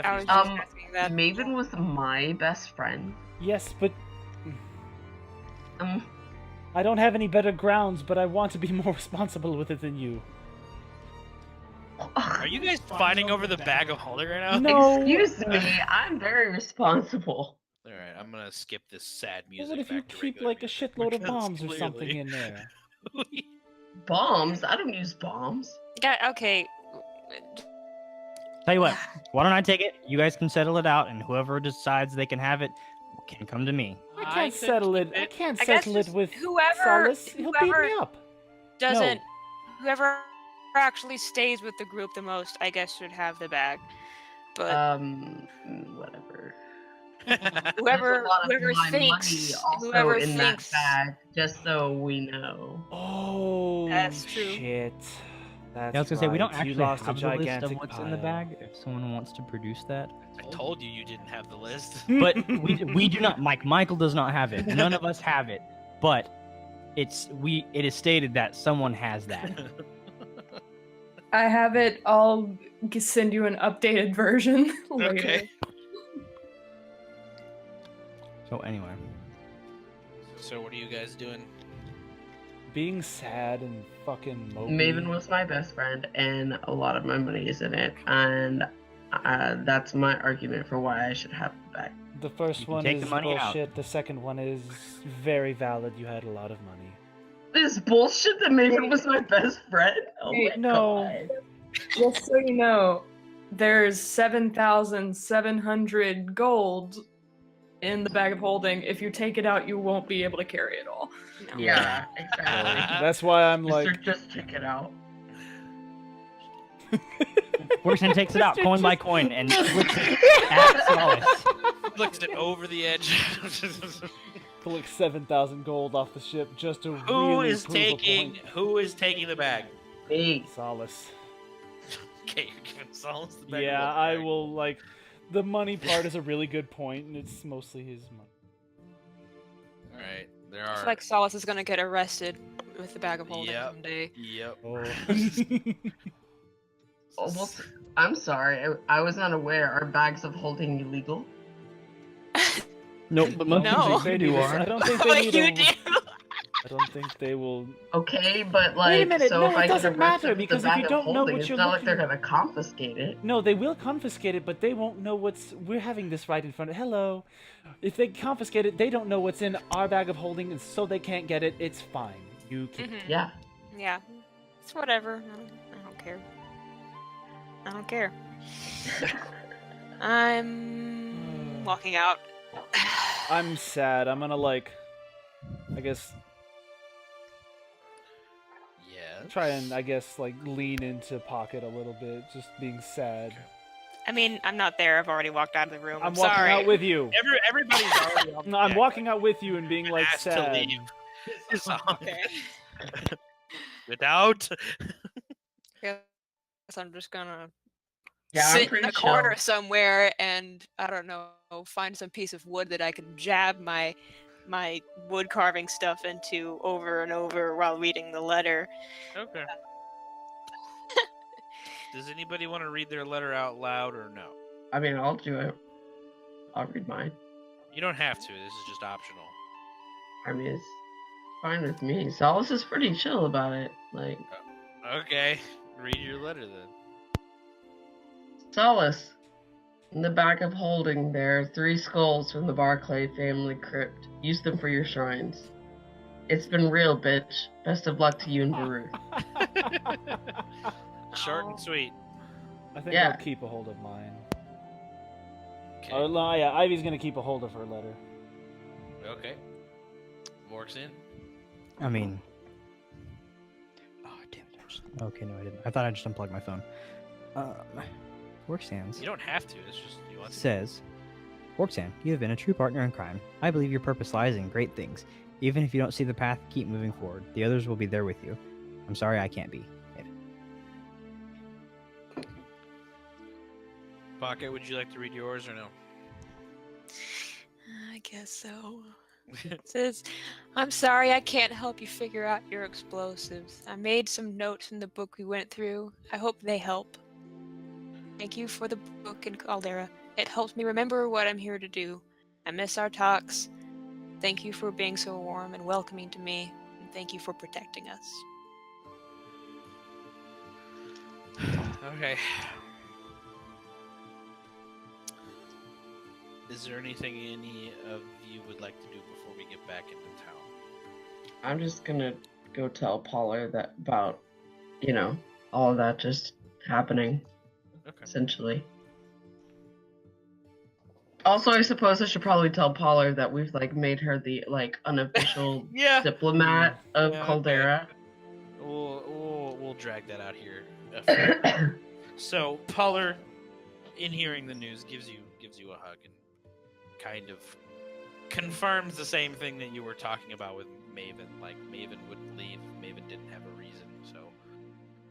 I was just Um, asking that. Maven was my best friend. Yes, but Um, I don't have any better grounds, but I want to be more responsible with it than you. Are you guys fighting over the bag of holding right now? No. excuse me, I'm very responsible. All right, I'm gonna skip this sad Well, music. what if you back to keep regular like a music, shitload of because bombs or something clearly- in there? Bombs? I don't use bombs. Yeah. Okay. Tell you what, why don't I take it? You guys can settle it out, and whoever decides they can have it can come to me. I I can't could settle it. keep I it. can't I guess settle it just with whoever- Solace. He'll beat whoever- me up. Doesn't whoever actually stays with the group the most, I guess, should have the bag. But Whatever. whoever There's a lot of whoever my thinks money also whoever in thinks that bag, just so we know. Oh, That's true. shit. That's Yeah, I was gonna say we don't right, you actually lost a have the list of gigantic what's in the pile. bag. If someone wants to produce that, I told you didn't have the list. but we do not. Michael does not have it. None of us have it. But it is stated that someone has that. I have it. I'll send you an updated version later. Okay. So anyway, So what are you guys doing? Being sad and fucking mopey. Maven was my best friend, and a lot of my money is in it, and that's my argument for why I should have it back. The You first can one take is the money out. bullshit. The second one is very valid. You had a lot of money. This bullshit that Maven was my best friend? Oh my No. god. Just so you know, there's 7,700 gold in the bag of holding. If you take it out, you won't be able to carry it all. No. Yeah, exactly. That's why I'm like, Mister, just check it out. Workson takes it out coin by coin and flicks it at Solace. Flicks it over the edge. collect 7,000 gold off the ship just to Who really is prove a taking? point. Who is taking the bag? Me. Solace. Okay, you're giving Solace the bag. Yeah, I will like. The money part is a really good point, and it's mostly his money. All right, there I are. feel like Solace is gonna get arrested with the bag of holding Yep. someday. Yep. Oh. Almost. I'm sorry. I was not aware. Are bags of holding illegal? Nope, but most No. things that you do I are. don't think they But need you a- do. I don't think they will. Okay, but like, Wait a minute, so no, if it I get doesn't arrested matter, with because the if bag you of don't know holding, what it's you're not like they're looking- gonna confiscate it. No, they will confiscate it, but they won't know what's. We're having this right in front of. Hello. If they confiscate it, they don't know what's in our bag of holding, and so they can't get it. It's fine. You can. Mhm. Yeah. Yeah, it's whatever. I don't care. I don't care. I'm walking out. I'm sad. I'm gonna like. I guess Yeah. try and like lean into Pocket a little bit, just being sad. Okay. I mean, I'm not there. I've already walked out of the room. I'm walking sorry. out with you. Everybody's already on the No, I'm deck. walking out with you and being like asked to sad. leave. So, Okay. without. Guess I'm just gonna Yeah, I'm sit in pretty a corner chill. somewhere and I don't know, find some piece of wood that I can jab my wood carving stuff into over and over while reading the letter. Okay. Does anybody want to read their letter out loud or no? I mean, I'll do it. I'll read mine. You don't have to. This is just optional. I mean, it's fine with me. Solace is pretty chill about it. Like, Okay. Read your letter then. Solace. In the bag of holding, there are 3 skulls from the Barclay family crypt. Use them for your shrines. It's been real, bitch. Best of luck to you and Baruch. Short Oh. and sweet. I think Yeah. I'll keep a hold of mine. Okay. Or no, yeah, Ivy's gonna keep a hold of her letter. Okay. Mork's in. I mean, oh damn it! Okay, no, I didn't. I thought I just unplugged my phone. Worksands You don't have to. It's just you want to. says, Worksan, you have been a true partner in crime. I believe your purpose lies in great things. Even if you don't see the path, keep moving forward. The others will be there with you. I'm sorry I can't be. Pocket, would you like to read yours or no? I guess so. It says, I'm sorry I can't help you figure out your explosives. I made some notes in the book we went through. I hope they help. Thank you for the book and Caldera. It helps me remember what I'm here to do. I miss our talks. Thank you for being so warm and welcoming to me. And thank you for protecting us. Okay. Is there anything any of you would like to do before we get back into town? I'm just gonna go tell Pollard that about, all of that just happening, Okay. essentially. Also, I suppose I should probably tell Pollard that we've made her the unofficial Yeah. diplomat of Yeah, okay. Caldera. We'll drag that out here. So Pollard, in hearing the news, gives you a hug and kind of confirms the same thing that you were talking about with Maven. Like Maven wouldn't leave. Maven didn't have a reason. So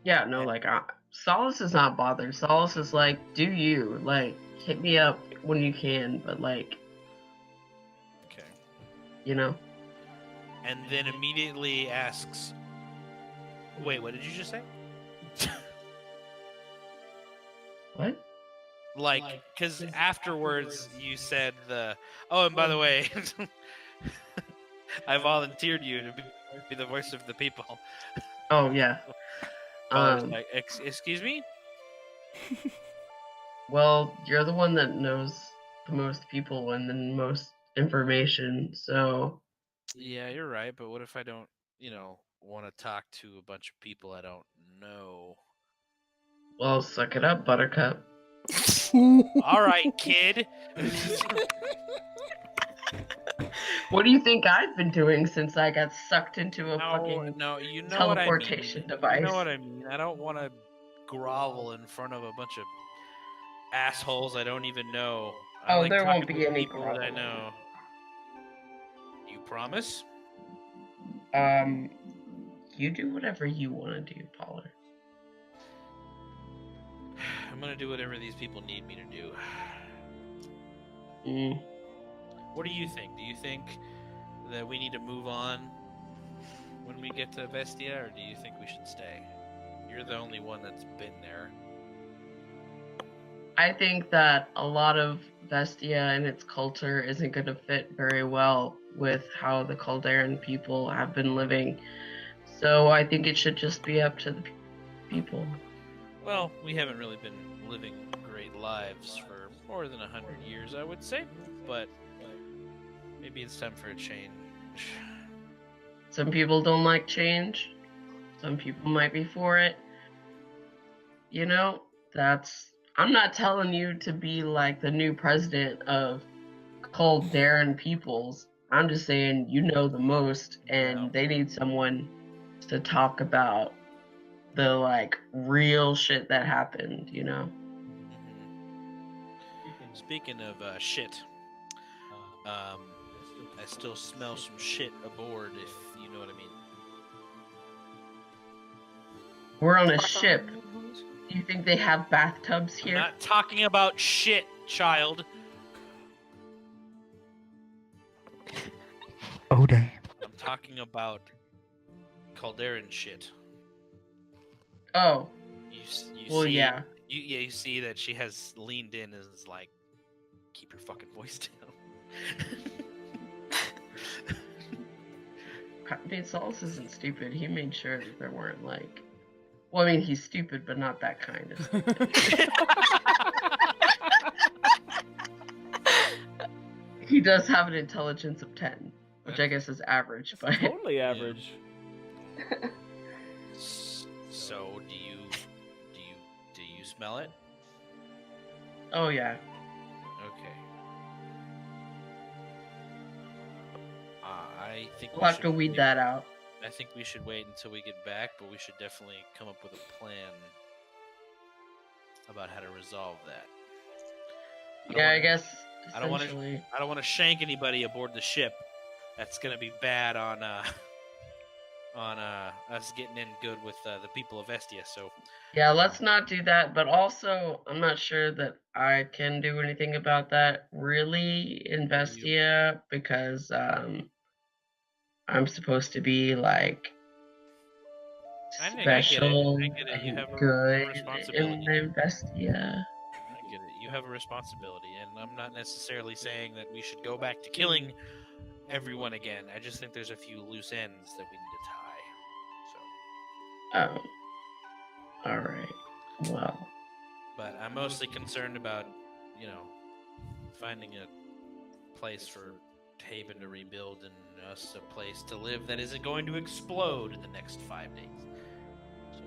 Yeah, no, like Solace is not bothered. Solace is like, do you like hit me up when you can, but like, Okay. you know. And then immediately asks, "Wait, what did you just say?" What? Like, because afterwards you said oh, and by the way, I volunteered you to be the voice of the people. Oh yeah. Pollard's like, excuse me? Well, you're the one that knows the most people and the most information, so. Yeah, you're right, but what if I don't, want to talk to a bunch of people I don't know? Well, suck it up, Buttercup. All right, kid. What do you think I've been doing since I got sucked into a fucking you know teleportation what I mean. device? You know what I mean. I don't want to grovel in front of a bunch of assholes I don't even know. I like there talking won't be with any people that I groveling. know. You promise? You do whatever you want to do, Pollard. I'm gonna do whatever these people need me to do. What do you think? Do you think that we need to move on when we get to Vestia, or do you think we should stay? You're the only one that's been there. I think that a lot of Vestia and its culture isn't going to fit very well with how the Calderan people have been living. So I think it should just be up to the people. Well, we haven't really been living great lives for more than 100 years, I would say, but maybe it's time for a change. Some people don't like change. Some people might be for it. You know, I'm not telling you to be like the new president of Calderan peoples. I'm just saying you know the most, and they need someone to talk about the like real shit that happened, you know. Speaking of shit, I still smell some shit aboard, if you know what I mean. We're on a ship. Do you think they have bathtubs here? I'm not talking about shit, child. Oh, damn. I'm talking about Calderan shit. Oh. You well, see, yeah. You see that she has leaned in and is like, keep your fucking voice down. I mean, Solace isn't stupid. He made sure that there weren't like... Well, I mean, he's stupid, but not that kind of stupid. He does have an intelligence of 10, which I guess is average, but... Totally average. So, do you smell it? Oh, yeah. Okay. I think we'll have to weed that out. I think we should wait until we get back, but we should definitely come up with a plan about how to resolve that. I guess I don't want to shank anybody aboard the ship. That's gonna be bad on us getting in good with the people of Vestia. So yeah, let's not do that. But also, I'm not sure that I can do anything about that really in Vestia because I'm supposed to be like special I get it. You have good a responsibility. in Vestia. I get it. You have a responsibility, and I'm not necessarily saying that we should go back to killing everyone again. I just think there's a few loose ends that we need to tie. So. Oh. All right. Well. But I'm mostly concerned about, finding a place for Haven to rebuild and us a place to live that isn't going to explode in the next 5 days. So.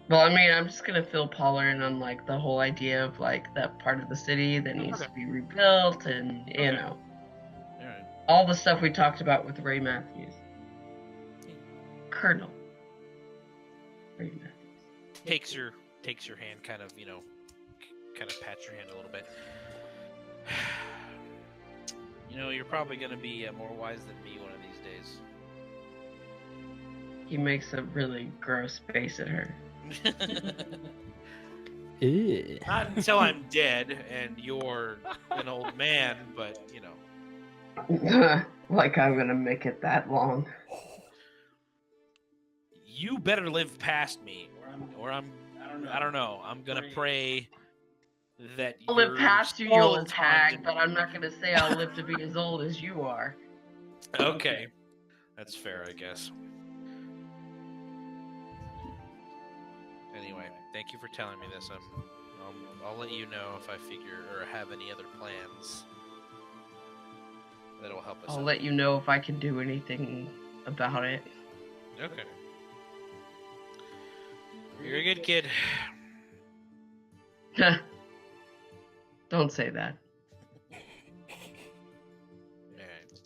Well, I mean, I'm just gonna fill Paula in on like the whole idea of like that part of the city that needs to be rebuilt, and you know, all the stuff we talked about with Ray Matthews, Colonel Ray Matthews takes your hand, kind of pats your hand a little bit. You're probably going to be more wise than me one of these days. He makes a really gross face at her. Ew. Not until I'm dead and you're an old man, but you know. Like I'm gonna make it that long. You better live past me, or I'm I don't know. I'm gonna pray that I'll live your past you, soul you old is hag, haunted. but I'm not gonna say I'll live to be as old as you are. Okay, that's fair, I guess. Anyway, thank you for telling me this. I'll let you know if I figure or have any other plans that'll help us. I'll out. let you know if I can do anything about it. Okay. You're a good kid. Don't say that. Alright.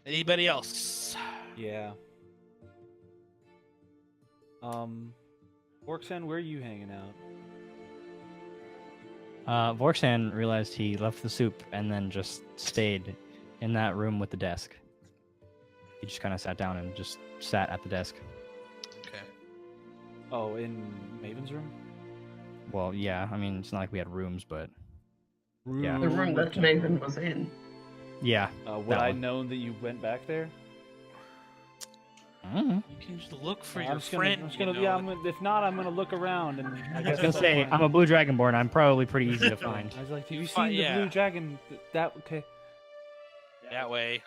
Anybody else? Yeah. Orksan, where are you hanging out? Vorksan realized he left the soup and then just stayed in that room with the desk. He just kind of sat down and just sat at the desk. Okay. Oh, in Maven's room? Well, yeah, I mean, it's not like we had rooms, but Yeah. The room that Maven was in. yeah. Would that I one. known that you went back there? Mm. You can just look for I'm your just friend. I'm just gonna, you know, yeah. If not, I'm gonna look around and. I was gonna say I'm a blue dragonborn. I'm probably pretty easy to find. I was like, have you Fine, seen the yeah. blue dragon? That okay? that way.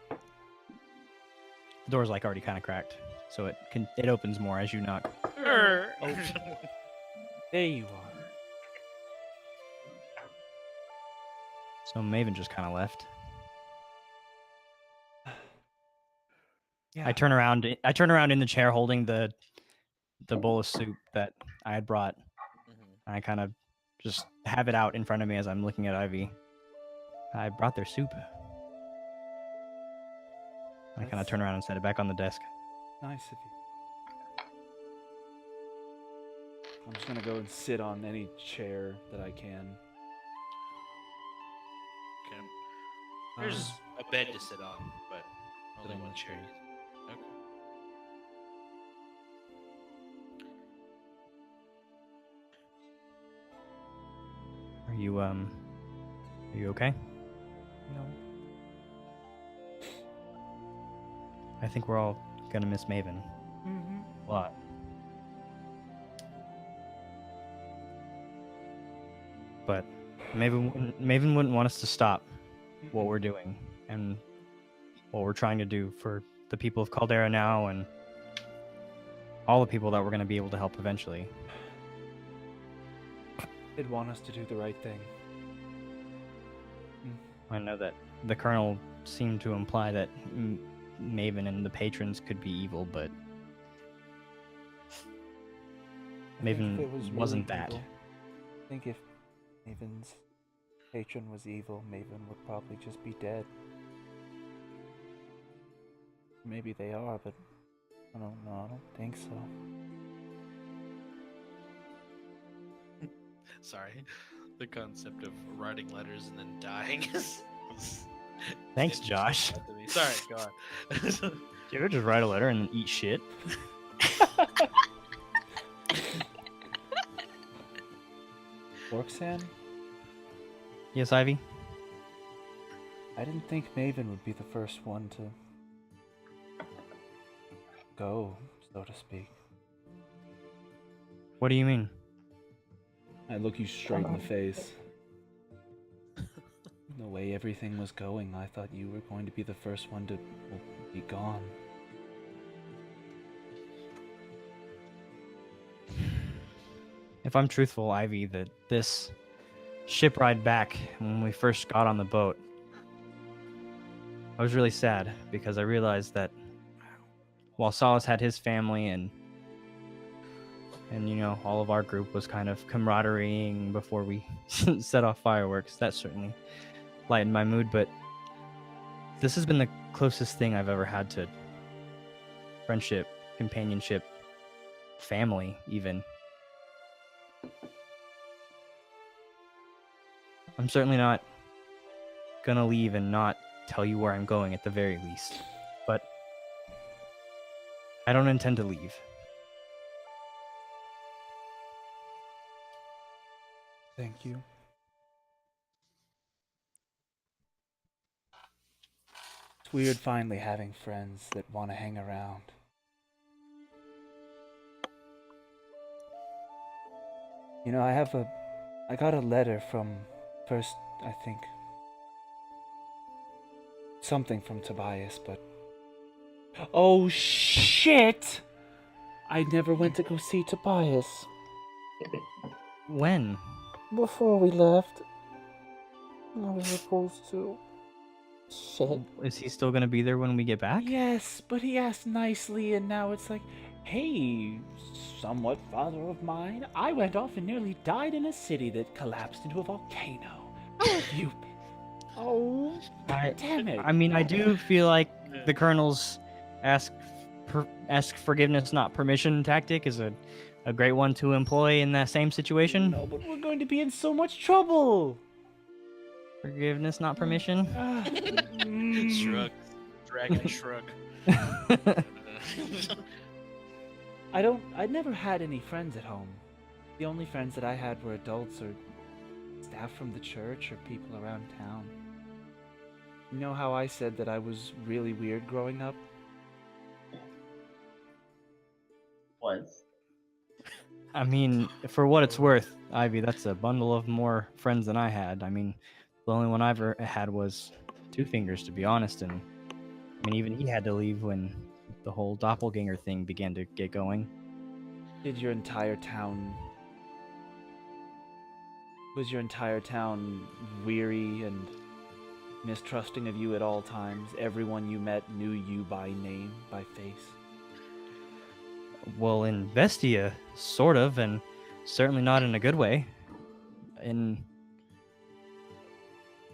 The door's like already kind of cracked, so it opens more as you knock. Oh. There you are. So Maven just kind of left. Yeah. I turn around in the chair holding the bowl of soup that I had brought. And I kind of just have it out in front of me as I'm looking at Ivy. I brought their soup. I kind of turn around and set it back on the desk. Nice of you. I'm just gonna go and sit on any chair that I can. Okay. There's a bed to sit on, but only one chair. Okay. Are you okay? No. I think we're all gonna miss Maven Mm-hmm. a lot. But Maven wouldn't want us to stop what we're doing and what we're trying to do for the people of Caldera now and all the people that we're going to be able to help eventually. They'd want us to do the right thing. I know that the Colonel seemed to imply that Maven and the patrons could be evil, but Maven wasn't that. I think if Maven's patron was evil, Maven would probably just be dead. Maybe they are, but I don't know. I don't think so. Sorry. The concept of writing letters and then dying is. Thanks, Josh. Sorry, go on. Do you ever just write a letter and eat shit? Orksan? Yes, Ivy? I didn't think Maven would be the first one to go, so to speak. What do you mean? I look you straight in the face. The way everything was going, I thought you were going to be the first one to be gone. If I'm truthful, Ivy, that this ship ride back when we first got on the boat, I was really sad because I realized that while Solace had his family and you know, all of our group was kind of camaraderieing before we set off fireworks, that certainly lightened my mood, but this has been the closest thing I've ever had to friendship, companionship, family, even. I'm certainly not gonna leave and not tell you where I'm going at the very least, but I don't intend to leave. Thank you. It's weird finally having friends that want to hang around. You know, I got a letter from, first, I think, something from Tobias, but... Oh, shit! I never went to go see Tobias. When? Before we left. I was supposed to. Shit. Is he still gonna be there when we get back? Yes, but he asked nicely, and now it's like, hey, somewhat father of mine, I went off and nearly died in a city that collapsed into a volcano. How have you been? Oh, damn it. I mean, I do feel like the Colonel's ask forgiveness, not permission tactic is a great one to employ in that same situation. No, but we're going to be in so much trouble. Forgiveness, not permission. Shrug. Dragon shrug. I never had any friends at home. The only friends that I had were adults or staff from the church or people around town. You know how I said that I was really weird growing up? Was. I mean, for what it's worth, Ivy, that's a bundle of more friends than I had. I mean, the only one I ever had was Two Fingers, to be honest, and I mean, even he had to leave when the whole doppelganger thing began to get going. Was your entire town weary and mistrusting of you at all times? Everyone you met knew you by name, by face? Well, in Vestia, sort of, and certainly not in a good way. In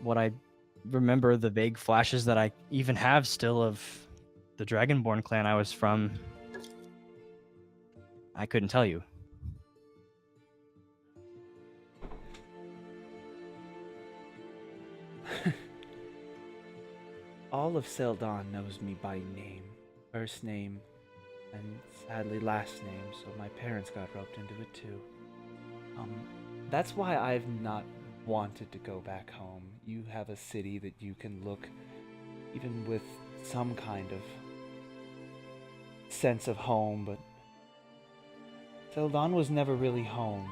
what I remember, the vague flashes that I even have still of the Dragonborn clan I was from, I couldn't tell you. All of Seldon knows me by name, first name, and sadly last name, so my parents got roped into it too. That's why I've not wanted to go back home. You have a city that you can look, even with some kind of sense of home, but Seldon was never really home.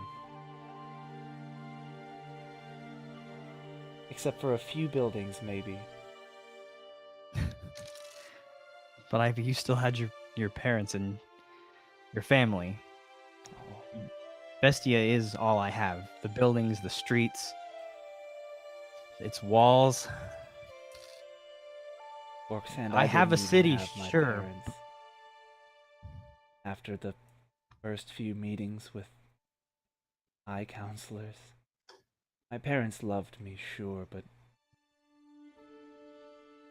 Except for a few buildings, maybe. But Ivy, you still had your parents and your family. Oh. Vestia is all I have. The buildings, the streets, its walls. Roxanne, I have a didn't even city, have my sure. parents. After the first few meetings with high counselors, my parents loved me, sure, but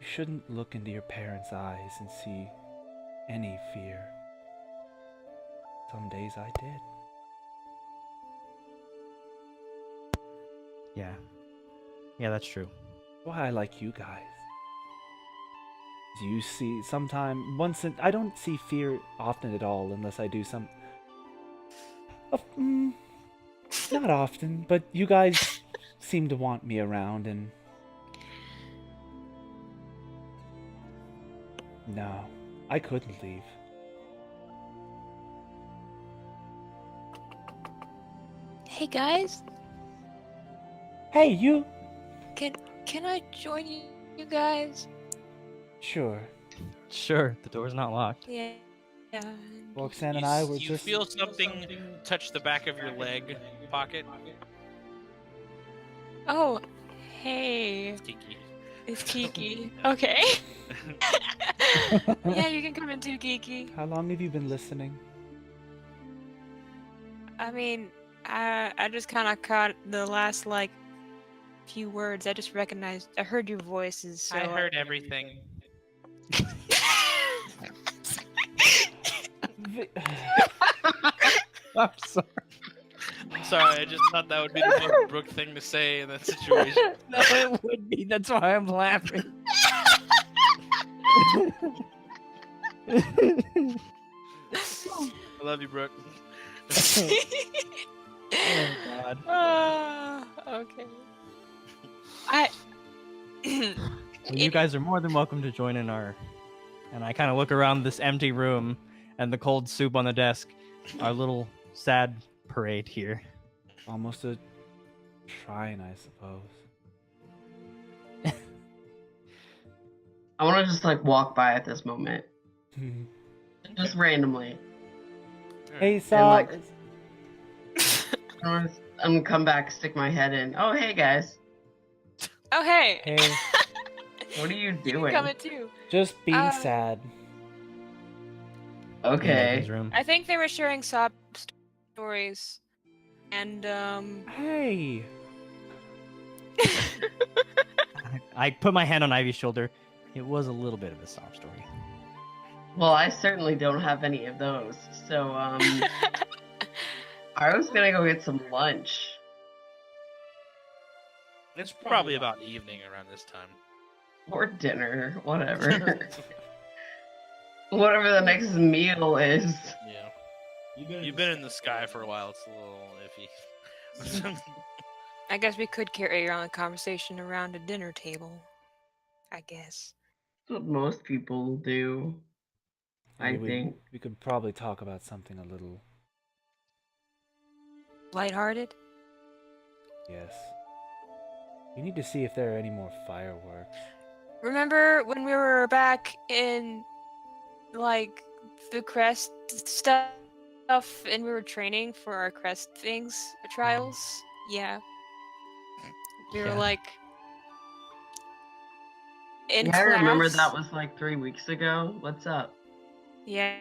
you shouldn't look into your parents' eyes and see any fear. Some days I did. Yeah, that's true. Why I like you guys. You see, I don't see fear often at all unless I do some... not often, but you guys seem to want me around and... No, I couldn't leave. Hey guys, Hey, you! can I join you guys? Sure. Sure, the door's not locked. Yeah. Roxanne and I were You just... feel something touch the back of your leg pocket. Oh, hey. It's Kiki. It's Kiki. Okay. Yeah, you can come in too, Kiki. How long have you been listening? I mean, I just kind of caught the last few words. I just recognized. I heard your voices. So I heard everything. I'm sorry. I'm sorry, I just thought that would be the most Brooke thing to say in that situation. No, it would be. That's why I'm laughing. I love you, Brooke. Oh God. Okay. I. Well, you guys are more than welcome to join in our. And I kind of look around this empty room and the cold soup on the desk. Our little sad parade here. Almost a shrine, I suppose. I want to just like walk by at this moment, just randomly. Hey, And Saw. like, I'm gonna come back, stick my head in. Oh, hey guys, Oh, hey. Hey, what are you You can doing? come in too. just being Uh, sad. In Okay. Nathan's room. I think they were sharing sob stories, and Hey. I put my hand on Ivy's shoulder. It was a little bit of a sob story. Well, I certainly don't have any of those. So, I was gonna go get some lunch. It's probably about evening around this time. Or dinner, whatever. Whatever the next meal is. Yeah. You've been in the sky for a while. It's a little iffy. I guess we could carry on the conversation around a dinner table. I guess. That's what most people do. I we, think. we could probably talk about something a little. Lighthearted? Yes. You need to see if there are any more fireworks. Remember when we were back in, like, the crest stuff and we were training for our crest things, trials? Yeah. We were, Yeah. like, in Yeah, class. I remember that was like 3 weeks ago. What's up? Yeah.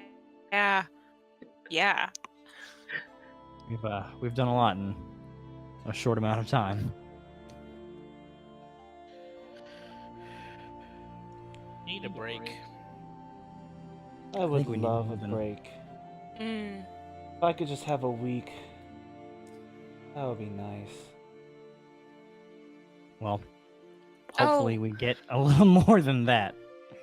Yeah. Yeah. We've done a lot in a short amount of time. Need a break. I would think we need love a more than- break. Mm. If I could just have a week, that would be nice. Well, hopefully we get a little more than that.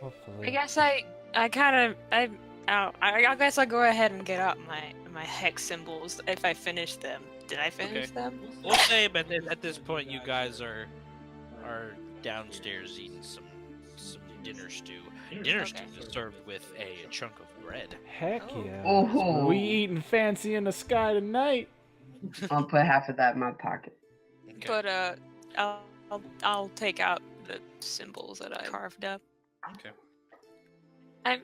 Hopefully. I guess I guess I'll go ahead and get out my hex symbols if I finish them. Did I finish Okay. them? We'll say, but at this point, you guys are downstairs eating some dinner stew. Dinner stew is served with a chunk of bread. Heck Oh. yeah. Oh. We eating fancy in the sky tonight. I'll put half of that in my pocket. Okay. But I'll take out the symbols that I carved up. Okay.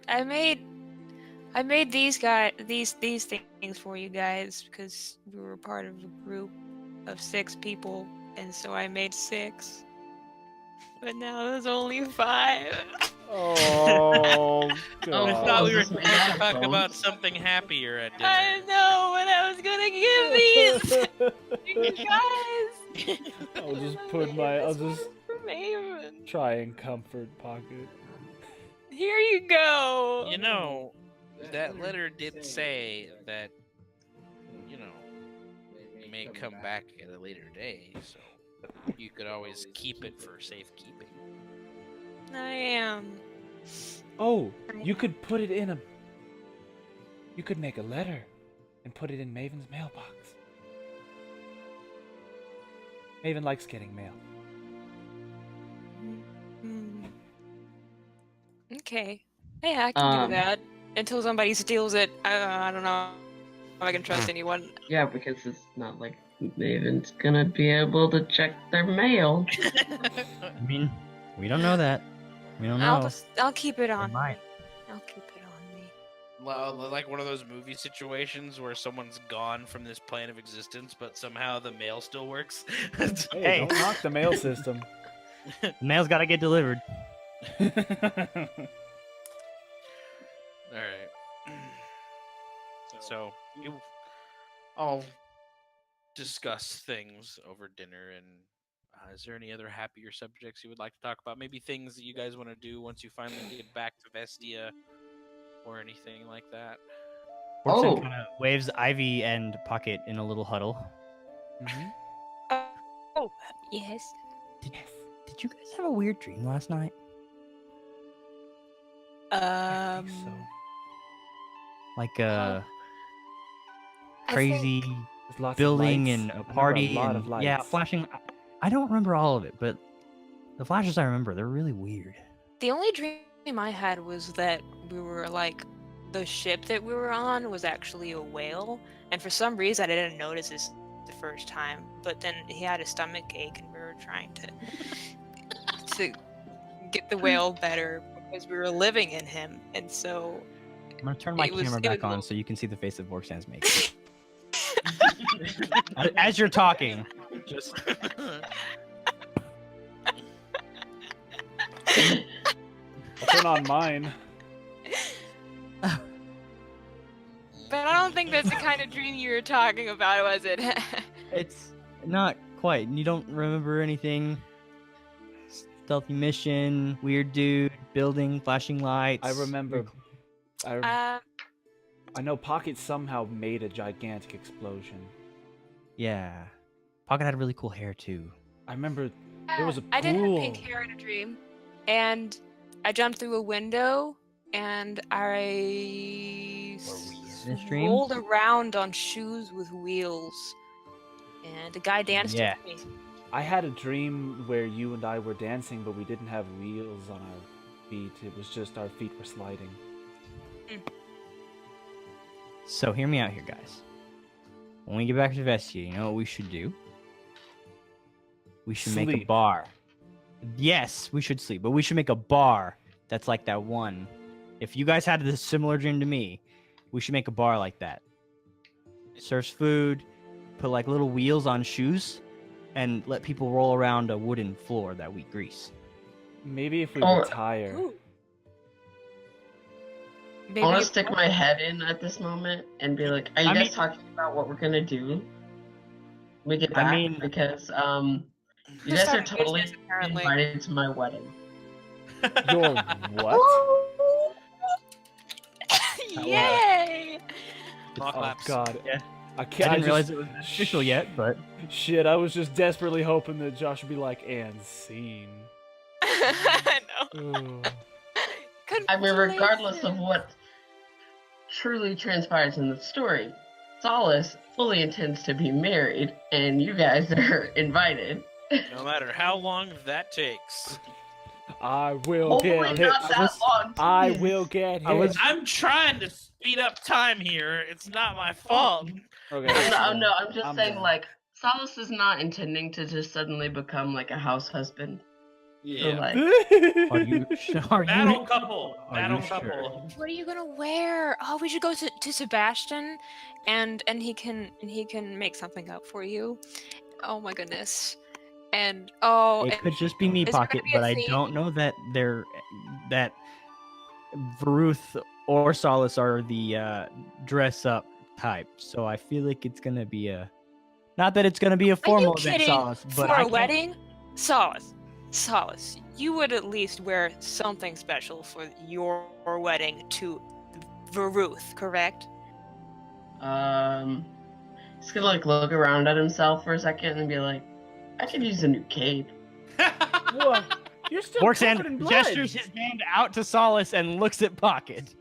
I made these things for you guys because we were part of a group of 6 people, and so I made 6. But now there's only 5. Oh, God. I thought we were Just supposed made out to of talk bones. about something happier at dinner. I know, but I was gonna give these to you guys. I'll just And put I my- made I'll this one just- from Haven. Try and comfort Pocket. Here you go. You know, that letter did say that, you know, you may come back at a later day, so you could always keep it for safekeeping. I am. Oh, you could put it in a. You could make a letter and put it in Maven's mailbox. Maven likes getting mail. Hmm. Okay. Yeah, I can do that until somebody steals it. I don't know if I can trust anyone. Yeah, because it's not like Maven's gonna be able to check their mail. I mean, we don't know that. We don't know. I'll keep it on. might. I'll keep it on me. Like one of those movie situations where someone's gone from this plane of existence, but somehow the mail still works. Hey, don't knock the mail system. The mail's got to get delivered. All right. So I'll discuss things over dinner. And is there any other happier subjects you would like to talk about? Maybe things that you guys want to do once you finally get back to Vestia, or anything like that. Fortune Oh. kind of waves Ivy and Pocket in a little huddle. Mhm. Oh, yes. Did you guys have a weird dream last night? I think so. Like I crazy, think- There's lots building of lights. and a I remember party a lot and of lights. yeah, flashing. I don't remember all of it, but the flashes I remember, they're really weird. The only dream I had was that we were like, the ship that we were on was actually a whale, and for some reason I didn't notice this the first time. But then he had a stomach ache, and we were trying to get the whale better because we were living in him, and so I'm gonna turn my camera back on so you can see the face that Vorksan's making. As you're talking, just I'll turn on mine. But I don't think that's the kind of dream you were talking about, was it? it's not quite. You don't remember anything. Stealthy mission, weird dude, building, flashing lights. I remember. Uh, I know Pocket somehow made a gigantic explosion. Yeah. Pocket had really cool hair too. I remember there was a pool. I did have pink hair in a dream, and I jumped through a window, and I this dream? rolled around on shoes with wheels, and a guy danced Yeah. with me. I had a dream where you and I were dancing, but we didn't have wheels on our feet. It was just our feet were sliding. So hear me out here, guys. When we get back to Vestia, you know what we should do? We should make a Sleep. bar. Yes, we should sleep, but we should make a bar that's like that one. If you guys had this similar dream to me, we should make a bar like that. Serves food, put like little wheels on shoes, and let people roll around a wooden floor that we grease. Maybe if we Oh. retire. Ooh. I Maybe want you- to stick my head in at this moment and be like, "Are you guys talking about what we're gonna do when we get back?" Because you Just guys are started totally business, apparently. invited to my wedding. Your what? Yay! Ball Oh claps. God. Yeah. I can't. I didn't realize it was official yet, but Shit, I was just desperately hoping that Josh would be like, and scene. No. Ugh. I mean, regardless of what truly transpires in the story, Solace fully intends to be married, and you guys are invited. No matter how long that takes. I will Hopefully get hit. not that long. I please. will get hit. I'm trying to speed up time here. It's not my fault. Okay. No, I'm just I'm saying, done. like, Solace is not intending to just suddenly become like a house husband. So, like, are you are Battle you couple. Are Battle you sure? couple. What are you gonna wear? Oh, we should go to Sebastian, and he can make something up for you. Oh my goodness. And It could just be me, is there gonna Pocket, be a but I theme? don't know that that Varuth or Solace are the dress up type. So I feel like it's gonna be a not that it's gonna be a Are you formal event, kidding? Solace, but For I a can't- wedding? Solace, you would at least wear something special for your wedding to Varuth, correct? he's gonna like look around at himself for a second and be like, I could use a new cape. What? You're still covered in Vorksan blood. gestures his hand out to Solace and looks at Pocket.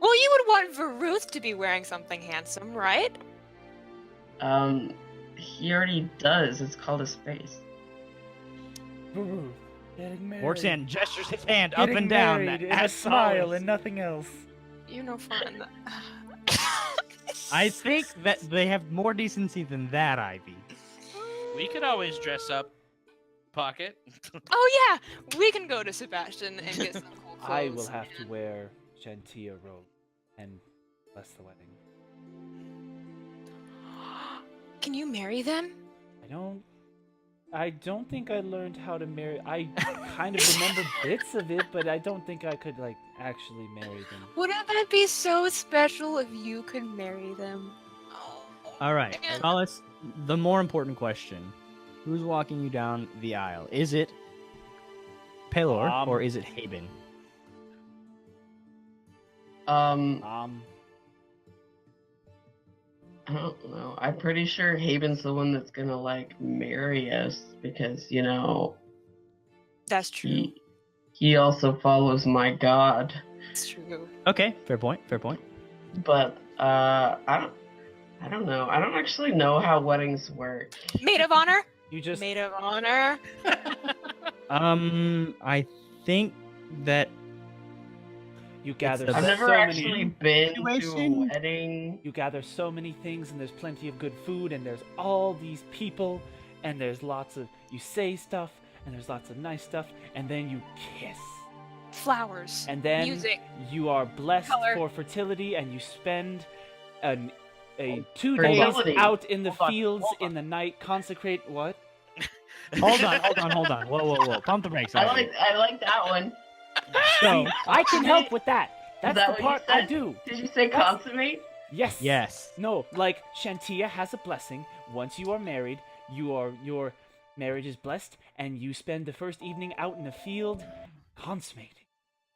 Well, you would want Varuth to be wearing something handsome, right? He already does. It's called a space. Ooh, getting married. Vorksan gestures his hand up Getting and down married in at a smile Solace. and nothing else. You're no fun. I think that they have more decency than that, Ivy. We could always dress up. Pocket. Oh yeah, we can go to Sebastian and get some cool clothes. I will have to wear Gentia robe and bless the wedding. Can you marry them? I don't think I learned how to marry. I kind of remember bits of it, but I don't think I could like actually marry them. Wouldn't that be so special if you could marry them? Oh, All right, man. Solace, the more important question. Who's walking you down the aisle? Is it Pelor or is it Haben? I don't know. I'm pretty sure Haven's the one that's gonna like marry us because, you know, That's true. he also follows my god. That's true. Okay, fair point. Fair point. But I I don't know. I don't actually know how weddings work. Maid of honor. You just Maid of honor. I think that you gather I've the never so actually many. been to a situation. wedding. You gather so many things, and there's plenty of good food, and there's all these people, and there's lots of. You say stuff, and there's lots of nice stuff, and then you kiss. Flowers. And then Music. you are blessed Color. for fertility, and you spend a 2 Fertility. days out in the Hold on, fields hold on. in the night. Consecrate what? Hold on. Whoa. Pump the brakes. I already. like that one. So, I can help with that. That's that the what you part I said? do. Did you say That's- consummate? Yes. yes. No, like Shantia has a blessing. Once you are married, your marriage is blessed, and you spend the first evening out in the field consummating.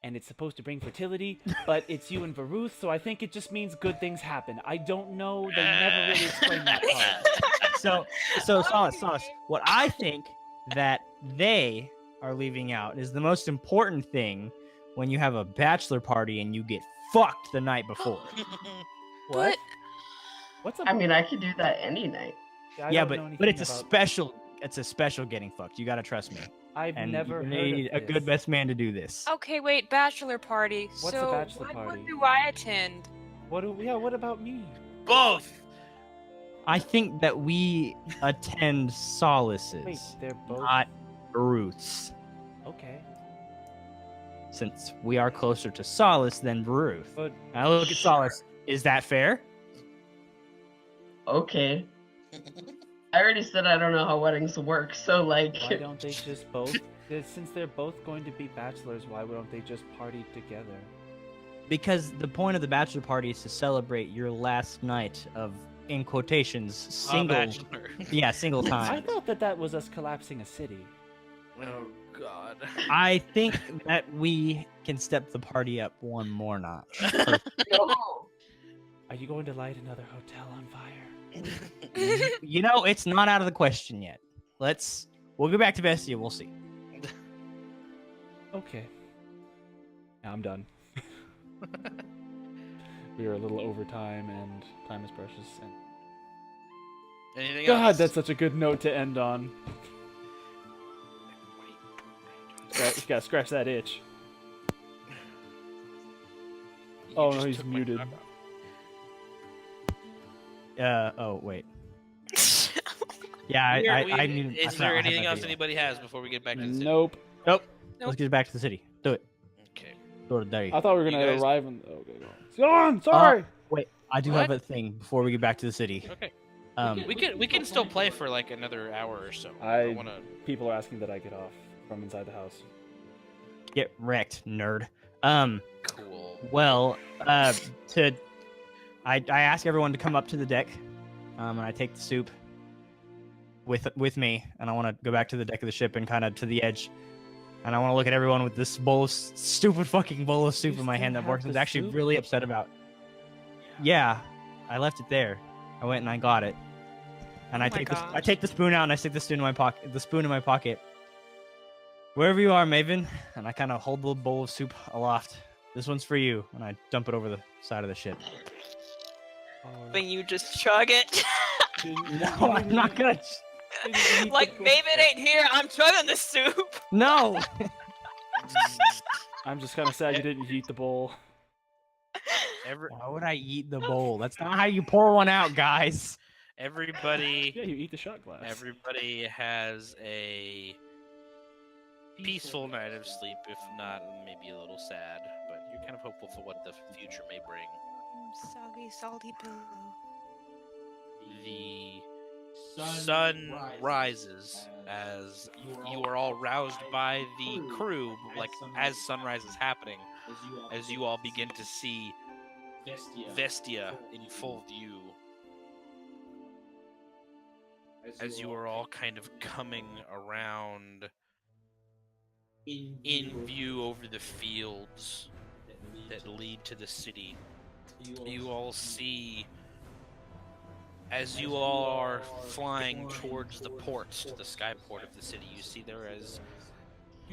And it's supposed to bring fertility, but it's you and Varuth, so I think it just means good things happen. I don't know. They never really explain that part. So Solace. What I think that they are leaving out is the most important thing when you have a bachelor party and you get fucked the night before. What? What's a? I mean, I could do that any night. I Yeah, don't know but anything it's a about- special. It's a special getting fucked. You gotta trust me. I've And never you heard need of a this. good best man to do this. Okay, wait. Bachelor party. What's a so bachelor what party? one do I attend? What? Yeah. What about me? Both. I think that we attend Solace's, Wait, they're both not Ruth's. okay. Since we are closer to Solace than Ruth. But I look at Solace. Is that fair? Okay. I already said I don't know how weddings work, so like. why don't they just both? Since they're both going to be bachelors, why don't they just party together? Because the point of the bachelor party is to celebrate your last night of, in quotations, single. Bachelor. Yeah, single I time. thought that was us collapsing a city. Oh God. I think that we can step the party up one more notch. No. Are you going to light another hotel on fire? You know, it's not out of the question yet. We'll go back to Bestia. We'll see. Okay. Now I'm done. We are a little over time, and time is precious. And Anything God, else? that's such a good note to end on. You gotta scratch that itch. You Oh, no, just he's took my muted. knock off. Oh, wait. Yeah, I knew. Is there anything else anybody has before we get back to the city? Nope. Nope. Let's get back to the city. Do it. Okay. Go to there. I thought we were You gonna guys- arrive in. Okay, go on. Sorry. Wait, I do What? have a thing before we get back to the city. Okay. Um, We can still play for like another hour or so. I don't wanna. People are asking that I get off from inside the house. get wrecked, nerd. Cool. Well, I ask everyone to come up to the deck, and I take the soup with me, and I want to go back to the deck of the ship and kind of to the edge, and I want to look at everyone with this bowl of stupid fucking bowl of soup You in my still hand that have Borkson's the actually soup? really upset about. Yeah, I left it there. I went and I got it, and Oh I my gosh. take the spoon out and I stick the spoon in my pocket. The spoon in my pocket. Wherever you are, Maven, and I kind of hold the bowl of soup aloft. This one's for you, and I dump it over the side of the ship. Then you just chug it. No, I'm not gonna. Like Maven ain't here. I'm chugging the soup. No. I'm just kind of sad you didn't eat the bowl. Why would I eat the bowl? That's not how you pour one out, guys. Everybody. Yeah, you eat the shot glass. Everybody has a peaceful night of sleep, if not maybe a little sad, but you're kind of hopeful for what the future may bring. Soggy, salty pillow. The sun rises as you are all roused by the crew, like as sunrise is happening, as you all begin to see Vestia in full view. As you are all kind of coming around in view over the fields that lead to the city, you all see, as you all are flying towards the ports, to the skyport of the city, you see there is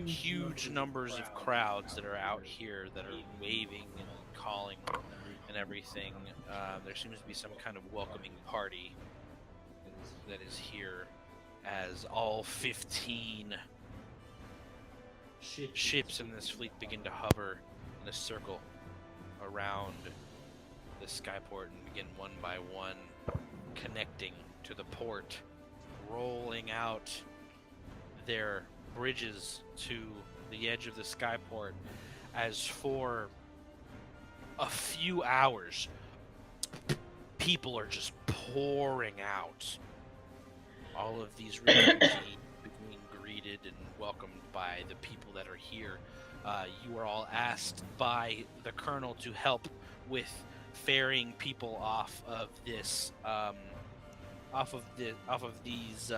huge numbers of crowds that are out here that are waving and calling and everything. There seems to be some kind of welcoming party that is here, as all 15 ships in this fleet begin to hover in a circle around the skyport and begin one by one connecting to the port, rolling out their bridges to the edge of the skyport, as for a few hours people are just pouring out. All of these refugees being greeted and welcomed by the people that are here. You are all asked by the colonel to help with ferrying people off of this, off of these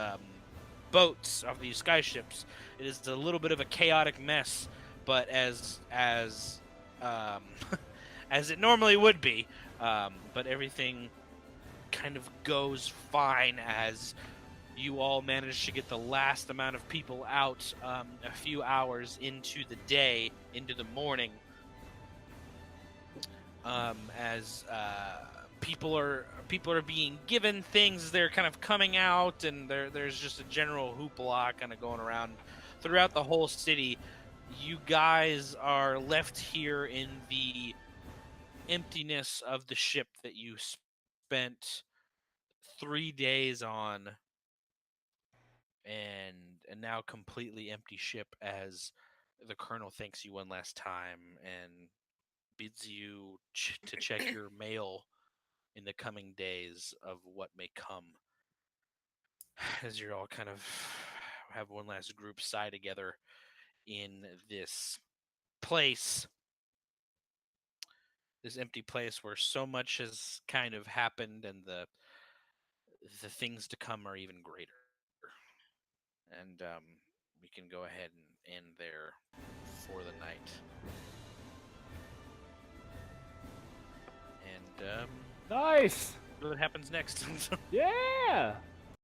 boats, off these skyships. It is a little bit of a chaotic mess, but as as it normally would be. But everything kind of goes fine as you all manage to get the last amount of people out a few hours into the day, into the morning, as people are being given things. They're kind of coming out, and there's just a general hoopla kind of going around throughout the whole city. You guys are left here in the emptiness of the ship that you spent 3 days on, and a now completely empty ship, as the colonel thanks you one last time and bids you to check your mail in the coming days of what may come, as you're all kind of have one last group sigh together in this place, this empty place where so much has kind of happened, and the things to come are even greater. And we can go ahead and end there for the night. And Nice. what happens next? Yeah.